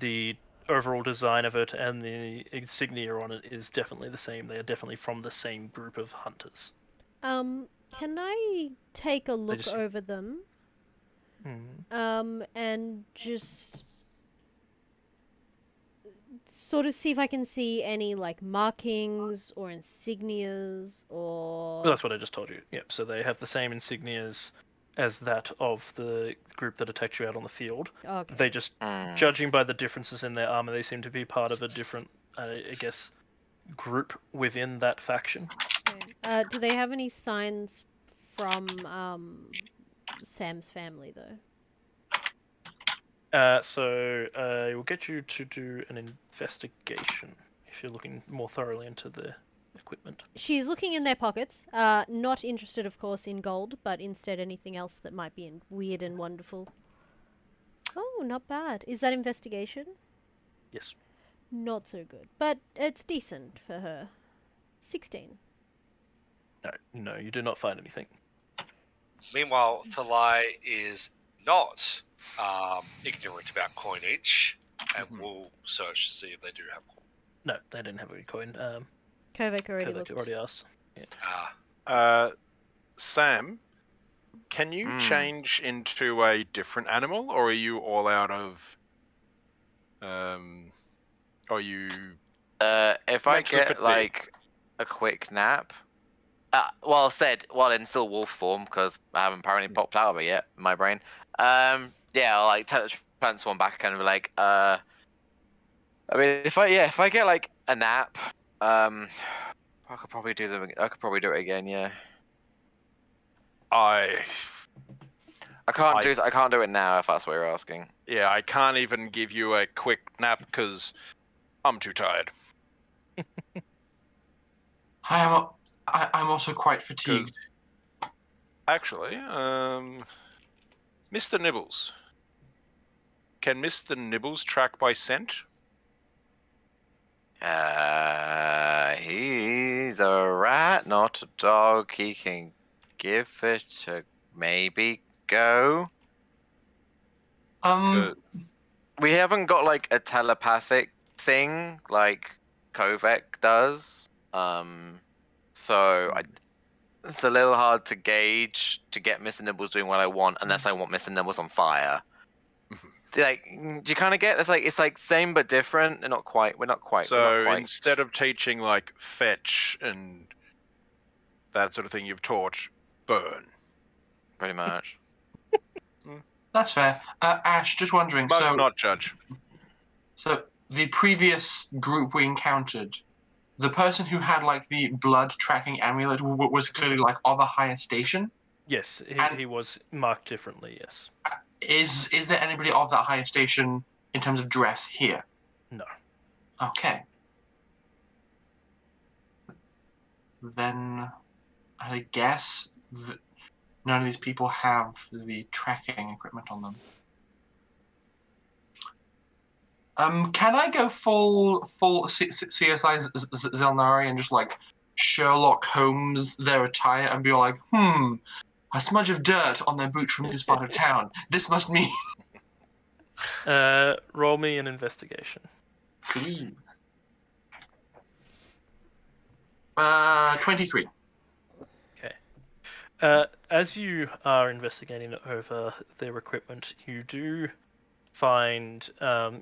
the overall design of it and the insignia on it is definitely the same. They are definitely from the same group of hunters. Can I take a look just- over them? And just sort of see if I can see any like markings or insignias or. Well, that's what I just told you. Yep. So they have the same insignias. as that of the group that attacked you out on the field. Okay. They just, judging by the differences in their armor, they seem to be part of a different, I guess, group within that faction. Okay. Do they have any signs from Sam's family though? So it will get you to do an investigation if you're looking more thoroughly into the equipment. She's looking in their pockets. Not interested, of course, in gold, but instead anything else that might be weird and wonderful. Oh, not bad. Is that investigation? Yes. Not so good, but it's decent for her. 16. No, you do not find anything. Meanwhile, Thalai is not ignorant about coinage, and will search to see if they do have coin. No, they didn't have any coin. Kovac already Kovac looked. already asked. Sam, can you change into a different animal, or are you all out of? Are you? If I Mentally get fatigue. like a quick nap, while in still wolf form, because I haven't apparently popped out of it yet in my brain. Yeah, I'll like transform back, kind of like. I mean, if I get like a nap, I could probably do it again. Yeah. I can't do it now if that's what you're asking. Yeah, I can't even give you a quick nap because I'm too tired. I'm also quite fatigued. Actually, Mr. Nibbles. Can Mr. Nibbles track by scent? He's a rat, not a dog. He can give it a maybe go. We haven't got like a telepathic thing like Kovac does. So it's a little hard to gauge to get Mr. Nibbles doing what I want unless I want Mr. Nibbles on fire. Like, do you kind of get it's like same but different? We're not quite. So instead of teaching like fetch and that sort of thing, you've taught burn. Pretty much. That's fair. Ash, just wondering. Mug not judge. So the previous group we encountered, the person who had like the blood tracking amulet was clearly like of a higher station. Yes, he was marked differently. Yes. Is there anybody of that higher station in terms of dress here? No. Okay. Then I guess none of these people have the tracking equipment on them. Can I go full CSI Xel'nari and just like Sherlock Holmes their attire and be like, a smudge of dirt on their boot from this part of town. This must mean. Roll me an investigation. Please. 23. Okay. As you are investigating over their equipment, you do find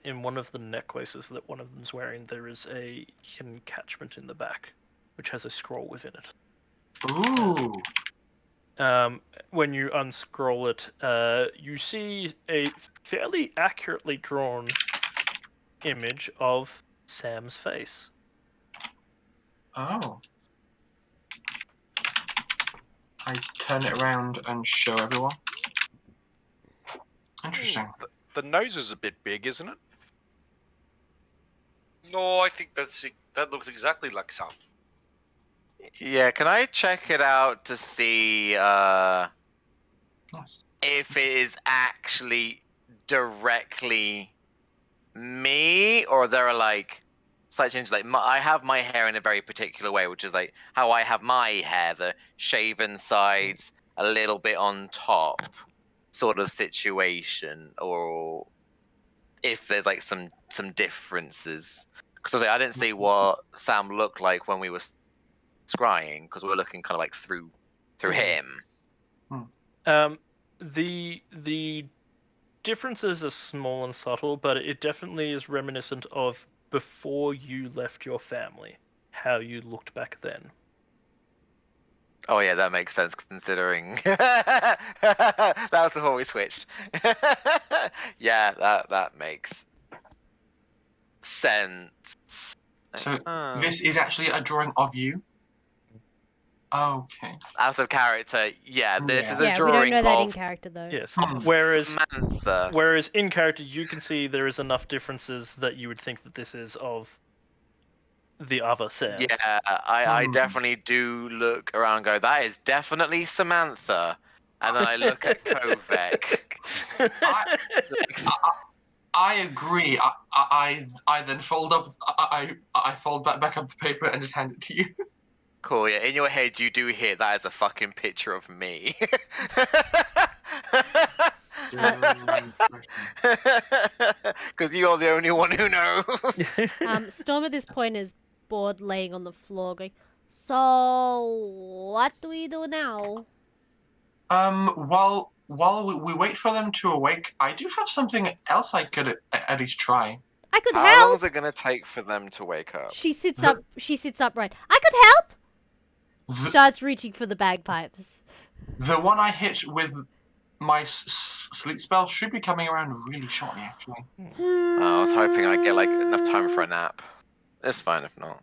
in one of the necklaces that one of them's wearing, there is a hidden catchment in the back, which has a scroll within it. Ooh. When you unscroll it, you see a fairly accurately drawn image of Sam's face. Oh. I turn it around and show everyone. Interesting. The nose is a bit big, isn't it? No, I think that looks exactly like Sam. Yeah, can I check it out to see Nice. if it is actually directly me, or there are like slight changes? Like I have my hair in a very particular way, which is like how I have my hair, the shaven sides, a little bit on top, sort of situation, or if there's like some differences. Because I didn't see what Sam looked like when we were scrying, because we were looking kind of like through him. The differences are small and subtle, but it definitely is reminiscent of before you left your family, how you looked back then. Oh yeah, that makes sense considering that was before we switched. Yeah, that makes sense. So Oh. this is actually a drawing of you. Okay. Out of character, yeah. This Yeah. is a Yeah, we don't drawing know that in of character though. Yes. Hmm. Samantha. Whereas in character, you can see there is enough differences that you would think that this is of the other Sam. Yeah, I Hmm. definitely do look around and go, that is definitely Samantha. And then I look at Kovac. I agree. I then fold up. I fold back up the paper and just hand it to you. Cool, yeah. In your head, you do hear that is a fucking picture of me. Because you're the only one who knows. Storm at this point is bored, laying on the floor, going, "So, what do we do now?" While we wait for them to awake, I do have something else I could at least try. I could How long help. is it going to take for them to wake up? She sits up. She sits upright. I could help. The, Starts reaching for the bagpipes. the one I hit with my sleep spell should be coming around really shortly, actually. Oh, I was hoping I'd get like enough time for a nap. It's fine if not.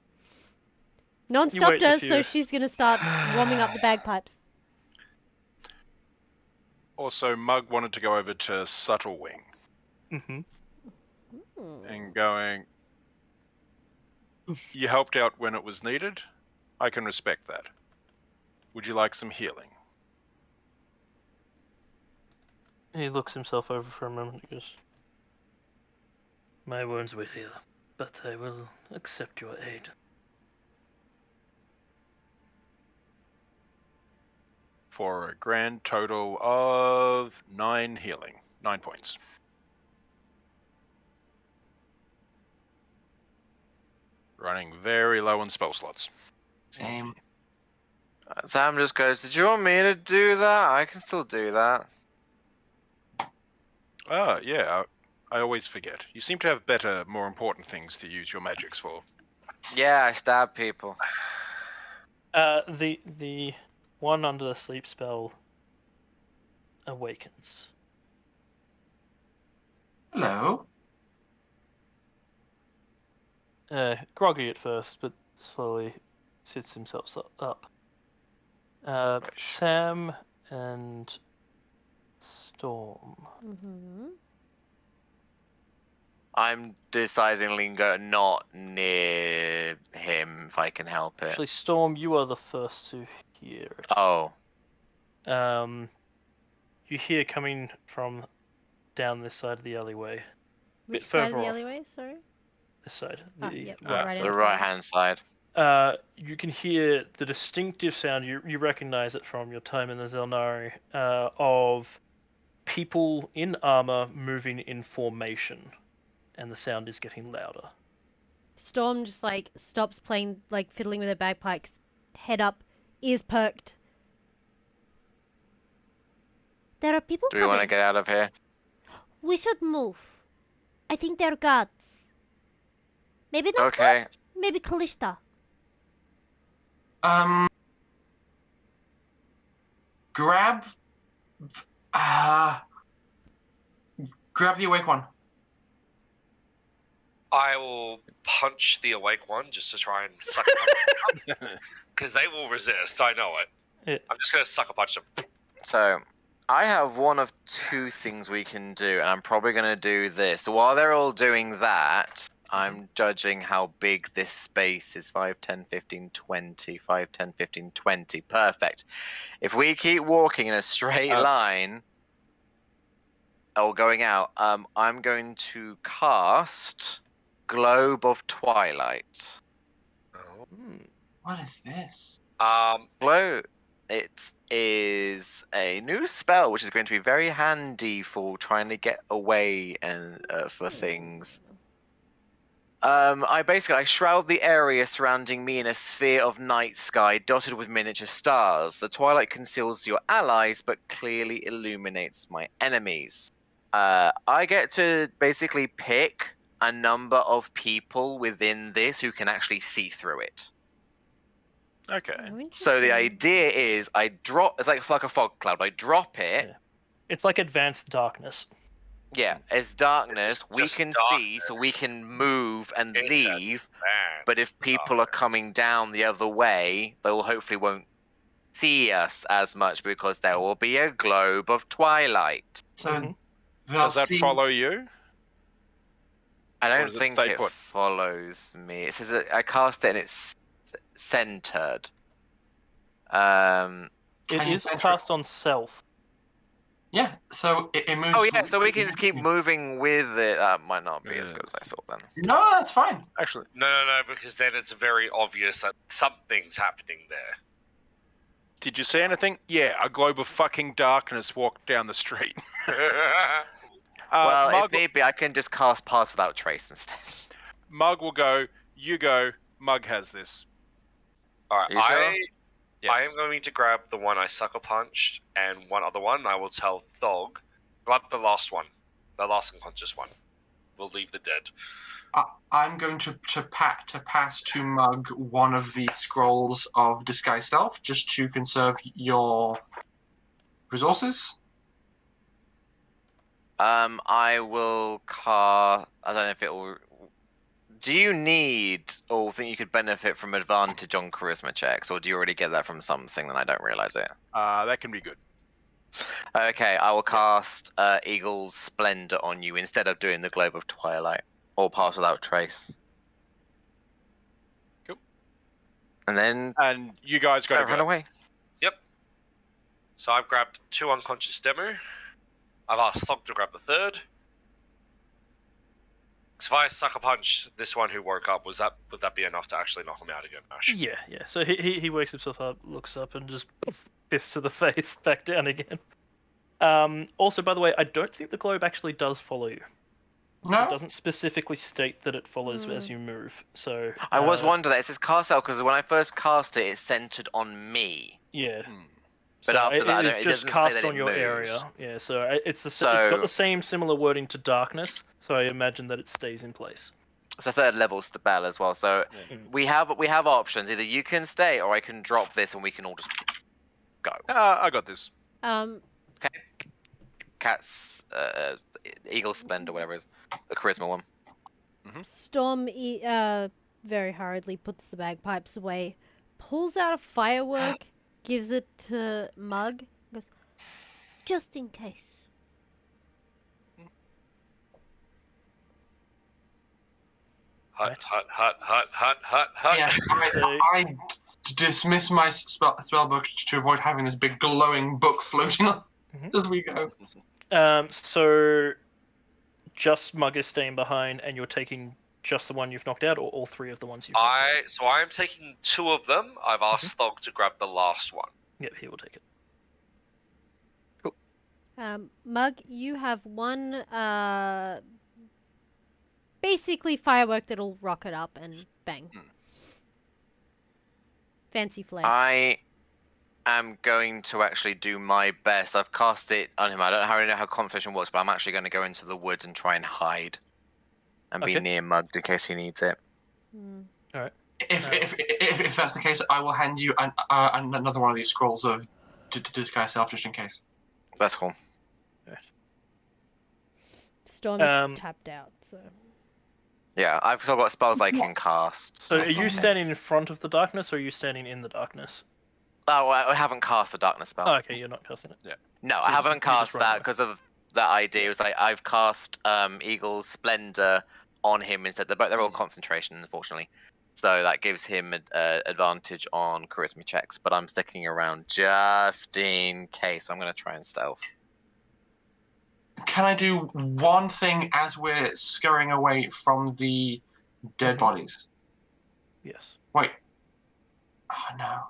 Non-stop wait a does, few- so she's gonna start warming up the bagpipes. Also, Mug wanted to go over to Subtle Wing Hmm. and going, you helped out when it was needed. I can respect that. Would you like some healing? He looks himself over for a moment and goes, "My wounds will heal, but I will accept your aid." For a grand total of 9 healing. 9 points. Running very low on spell slots. Same. Sam just goes, did you want me to do that? I can still do that. Yeah, I always forget. You seem to have better, more important things to use your magics for. Yeah, I stab people. The one under the sleep spell awakens. Hello. Groggy at first, but slowly sits himself up. Sam and Storm. Mm-hmm. I'm decidingly not near him if I can help it. Actually, Storm, you are the first to hear it. Oh. You hear coming from down this side of the alleyway. Which Bit side of further the off. alleyway? Sorry. This side. Ah, The yep, right right side. The right-hand side. You can hear the distinctive sound, you recognize it from your time in the Xel'nari, of people in armor moving in formation, and the sound is getting louder. Storm just like stops playing, like fiddling with her bagpipes, head up, ears perked. There are people Do we coming. want to get out of here? We should move. I think they're gods. Maybe not Okay. good. Maybe Kalista. Grab. Grab the awake one. I will punch the awake one just to try and suck a punch. Because they will resist, I know it. Yeah. I'm just going to suck a punch them. So, I have one of two things we can do, and I'm probably going to do this. So while they're all doing that, I'm judging how big this space is. 5, 10, 15, 20. 5, 10, 15, 20. Perfect. If we keep walking in a straight line, or going out, I'm going to cast Globe of Twilight. What is this? Glow. It is a new spell, which is going to be very handy for trying to get away and for things. I shroud the area surrounding me in a sphere of night sky dotted with miniature stars. The twilight conceals your allies, but clearly illuminates my enemies. I get to basically pick a number of people within this who can actually see through it. Okay. Oh, So the interesting. idea is I drop. It's like a fog cloud. I drop it. Yeah. It's like advanced darkness. Yeah, it's darkness. It's We just can see, so we darkness. can move and It's leave. advanced But if people are darkness. coming down the other way, they will hopefully won't see us as much because there will be a globe of twilight. So Mhm. they'll Does that see. follow you? I Or don't does it think stay it put? follows me. It says that I cast it and it's centered. Um. It Can you is enter it? cast on self. Yeah, so it moves. Oh yeah, so we can just keep moving with it. That might not be as Yeah. good as I thought then. No, that's fine. Actually, No, because then it's very obvious that something's happening there. did you see anything? Yeah, a globe of fucking darkness walked down the street. Well, Mug, if need be, I can just cast Pass Without Trace instead. Mug will go. You go. Mug has this. Alright, You sure? Yes. I am going to grab the one I sucker punched and one other one. I will tell Thog, grab the last one, the last unconscious one. We'll leave the dead. I'm going to pass to Mug one of the scrolls of Disguise Stealth just to conserve your resources. I will cast. I don't know if it will. Do you need or think you could benefit from advantage on charisma checks, or do you already get that from something and I don't realize it? That can be good. Okay, I will cast Eagle's Splendor on you instead of doing the Globe of Twilight or Pass Without Trace. Cool. And then And you guys got to run go. away. So I've grabbed 2 unconscious demo. I've asked Thog to grab the third. So if I sucker punch this one who woke up, would that be enough to actually knock him out again, Ash? Yeah. So he wakes himself up, looks up, and just fists to the face, back down again. Also, by the way, I don't think the globe actually does follow you. It No? doesn't specifically state that it follows as you move. So I was wondering that. It says cast out because when I first cast it, it's centered on me. Yeah. But So after that, it's it just doesn't say cast that on it your moves. area. Yeah. So it's So- got the same similar wording to darkness. So I imagine that it stays in place. It's a third level spell as well. So we have options. Either you can stay or I can drop this and we can all just go. I got this. Cat's Eagle Splendor, whatever it is, the charisma one. Storm very hurriedly puts the bagpipes away, pulls out a firework, gives it to Mug, goes, just in case. Hut. Yeah, I dismiss my spell book to avoid having this big glowing book floating on as we go. So just Mug is staying behind, and you're taking just the one you've knocked out, or all 3 of the ones you've knocked out? So I'm taking 2 of them. I've asked Thog to grab the last one. Yep, he will take it. Mug, you have one basically firework that'll rocket up and bang. Fancy flare. I am going to actually do my best. I've cast it on him. I don't really know how concentration works, but I'm actually going to go into the woods and try and hide and be Okay. near Mug in case he needs it. If that's the case, I will hand you another one of these scrolls of Disguise Self just in case. That's cool. Storm is tapped out, so. Yeah, I've still got spells I can cast. So just are in you case. standing in front of the darkness, or are you standing in the darkness? Oh, I haven't cast the darkness spell. Oh, okay, you're not casting it. No, So I you haven't just cast run that away. because of that idea. It was like I've cast Eagle's Splendor on him instead. They're all concentration, unfortunately. So that gives him advantage on charisma checks. But I'm sticking around just in case. I'm going to try and stealth. Can I do one thing as we're scurrying away from the dead bodies? Yes. Wait. Oh no.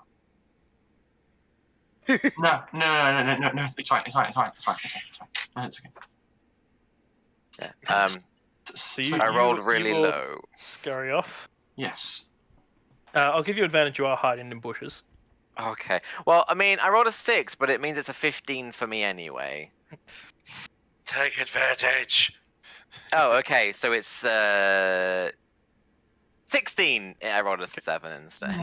No, it's fine. No, it's okay. Yeah. So I rolled you really will low. Scurry off. Yes. I'll give you advantage. You are hiding in bushes. Okay. Well, I mean, I rolled a 6, but it means it's a 15 for me anyway. Take advantage. Oh, okay. So it's 16. Yeah, I rolled a 7 instead.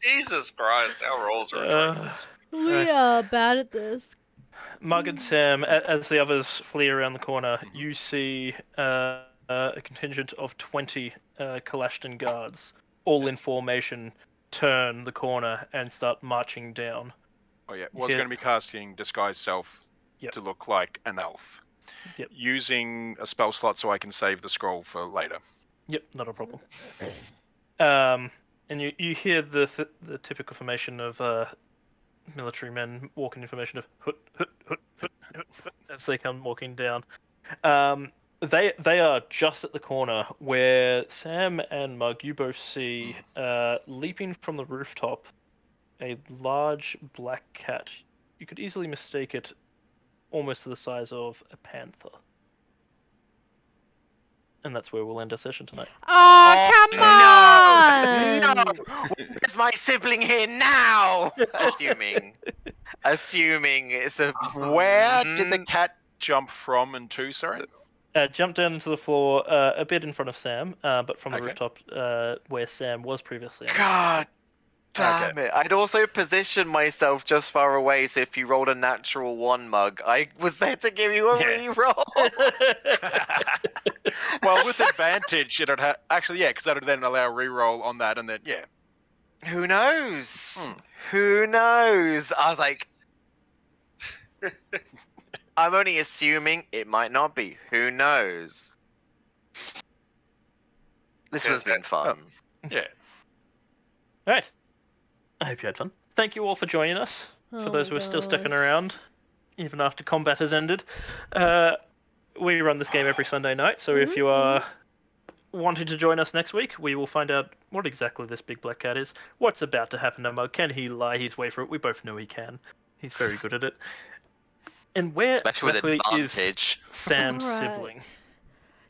Jesus Christ, our rolls are atrocious. We are bad at this. Mug and Sam, as the others flee around the corner, you see a contingent of 20 Kalashtan guards, all in formation, turn the corner and start marching down. Oh yeah, was Yeah. going to be casting Disguise Self Yep. to look like an elf. Yep. Using a spell slot so I can save the scroll for later. Yep, not a problem. And you hear the typical formation of military men walking in formation of hut, hut, hut, hut, hut, hut, as they come walking down. They are just at the corner where Sam and Mug, you both see leaping from the rooftop a large black cat. You could easily mistake it almost to the size of a panther. And that's where we'll end our session tonight. Oh, come on! No! Where's my sibling here now? Assuming it's a. Where did the cat jump from and to, sorry? Jump down into the floor a bit in front of Sam, but from the Okay. rooftop where Sam was previously. God damn it. I'd also positioned myself just far away, so if you rolled a natural 1 Mug, I was there to give you a reroll. Well, with advantage, it'd actually, yeah, because that would then allow a reroll on that, and then, yeah. Who knows? Who knows? I was like, I'm only assuming it might not be. Who knows? This has been fun. Yeah. Alright. I hope you had fun. Thank you all for joining us. For Oh those my who are still sticking gosh. around, even after combat has ended. We run this game every Sunday night, so if you are wanting to join us next week, we will find out what exactly this big black cat is, what's about to happen to Mug, can he lie his way through it? We both know he can. He's very good at it. And where Especially with exactly is advantage. Sam's Alright. sibling?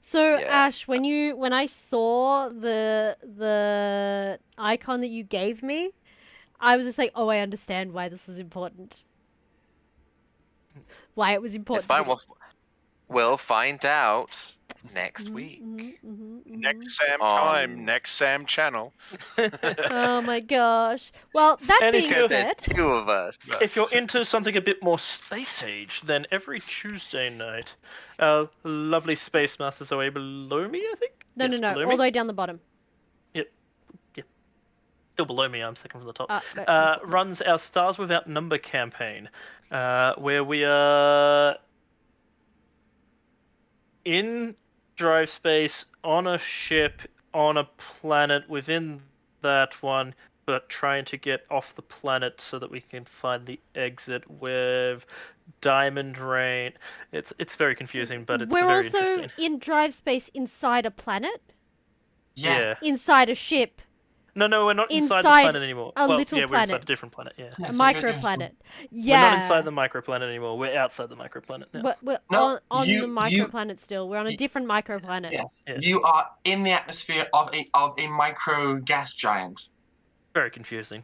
So Yeah. Ash, when I saw the icon that you gave me, I was just like, oh, I understand why this was important. Why it was important. It's fine. to We'll find out next week. Next Sam On- time, next Sam channel. Oh my gosh. Well, that And if being you're- There's said, 2 of us. If you're into something a bit more space age, then every Tuesday night, our lovely Space Masters away below me, I think? no, Yes, no, below all me? the way down the bottom. Still below me, I'm second from the top. No. Runs our Stars Without Number campaign, where we are in drive space, on a ship, on a planet within that one, but trying to get off the planet so that we can find the exit with Diamond Rain. It's very confusing, but it's We're very also interesting. in drive space inside a planet, Yeah. inside a ship, No, we're not inside the Inside planet anymore. a well, little yeah, we're planet. inside a different planet, yeah. Yeah, a so you're microplanet. We're Yeah. not inside the microplanet anymore. We're outside the microplanet now. We're No, on you- the you- microplanet still. We're on a you- different microplanet. Yes. Yeah. You are in the atmosphere of a micro gas giant. Very confusing.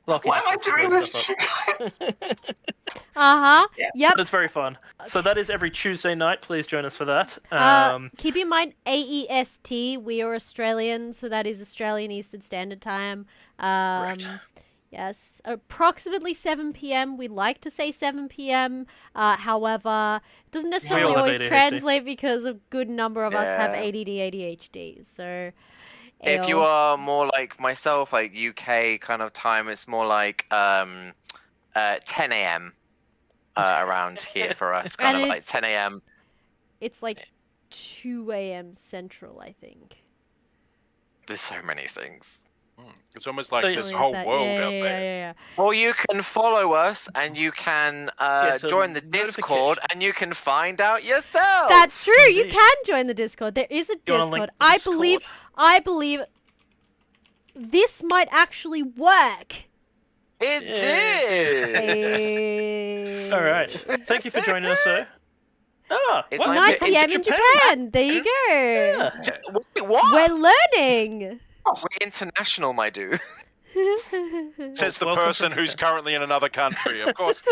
Lucky Why am I just doing blows this? stuff to you guys? Uh-huh. Yeah. Yep. But it's very fun. So that is every Tuesday night. Please join us for that. Keep in mind, AEST, we are Australian, so that is Australian Eastern Standard Time. Right. Yes, approximately 7 p.m. We like to say 7 p.m. However, it doesn't necessarily all have always ADHD. translate because a good number of us have Yeah. ADD, ADHD. So, If you ew. are more like myself, like UK kind of time, it's more like 10 a.m. Around here for us, kind And of like it's- 10 a.m. It's like 2 a.m. Central, I think. There's so many things. It's almost like So this Something whole like that. world yeah, out yeah, there. Yeah, yeah, Or you can follow us and you can so join the Discord notification. and you can find out yourself. That's true. You Indeed. can join the Discord. There is a You wanna link Discord. the I believe this might actually work. It Yeah. did. All right. Thank you for joining us, sir. Ah, It's well, my 9 bit p.m. in Japan. There you go. Yeah. Wait, what? We're learning. We're international, my dude. Says the Welcome to person who's Japan. currently in another country, of course.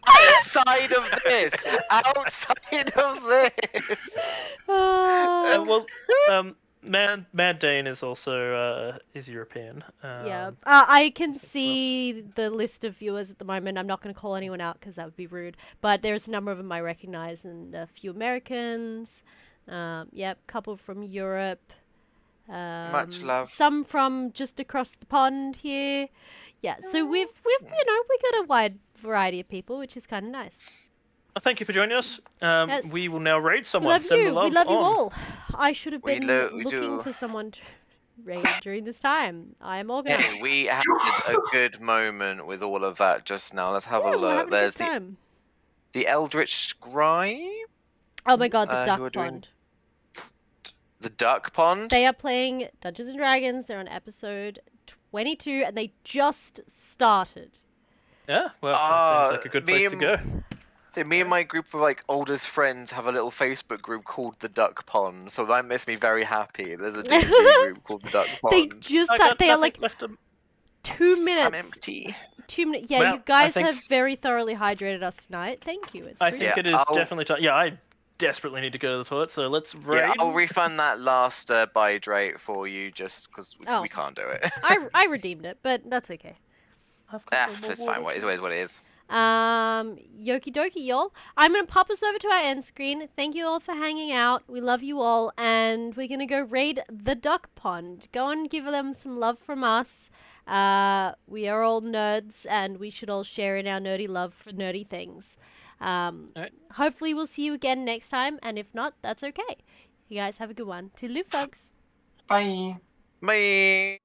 Outside of this. Outside of this. Ah. well, Dane is also is European. Yeah, I can see the list of viewers at the moment. I'm not going to call anyone out because that would be rude. But there's a number of them I recognize, and a few Americans. Yep, couple from Europe. Much love. Some from just across the pond here. Yeah, so we've we got a wide variety of people, which is kind of nice. Thank you for joining us. Yes. We will now raid We someone. love Send you. the love We love you on. all. I should have We been we looking do. for someone to raid during this time. I am organized. Hey, we had a good moment with all of that just now. Let's have Yeah, a we're look. having a There's good time. the Eldritch Scribe, Oh my god, the who duck are doing- pond. the Duck Pond. They are playing Dungeons and Dragons. They're on episode 22, and they just started. Yeah, well, that seems like a good me place to go. So me and my group of like oldest friends have a little Facebook group called the Duck Pond. So that makes me very happy. There's a D&D group called the Duck They Pond. just I start. got They are nothing like left to... 2 I'm minutes. empty. 2 minutes. Yeah, Well, you guys I think- have very thoroughly hydrated us tonight. Thank you. It's I brilliant. think it is I'll- definitely time. Yeah, I desperately need to go to the toilet, so let's raid. Yeah, I'll refund that last bide rate for you just because Oh. we can't do it. I redeemed it, but that's okay. I've got Ah, no more it's fine. water. It is what it is. Yoki dokie, y'all. I'm gonna pop us over to our end screen. Thank you all for hanging out. We love you all, and we're gonna go raid the duck pond. Go and give them some love from us. We are all nerds, and we should all share in our nerdy love for nerdy things. Alright. Hopefully we'll see you again next time, and if not, that's okay. You guys have a good one. Toodaloo, folks. Bye. Bye.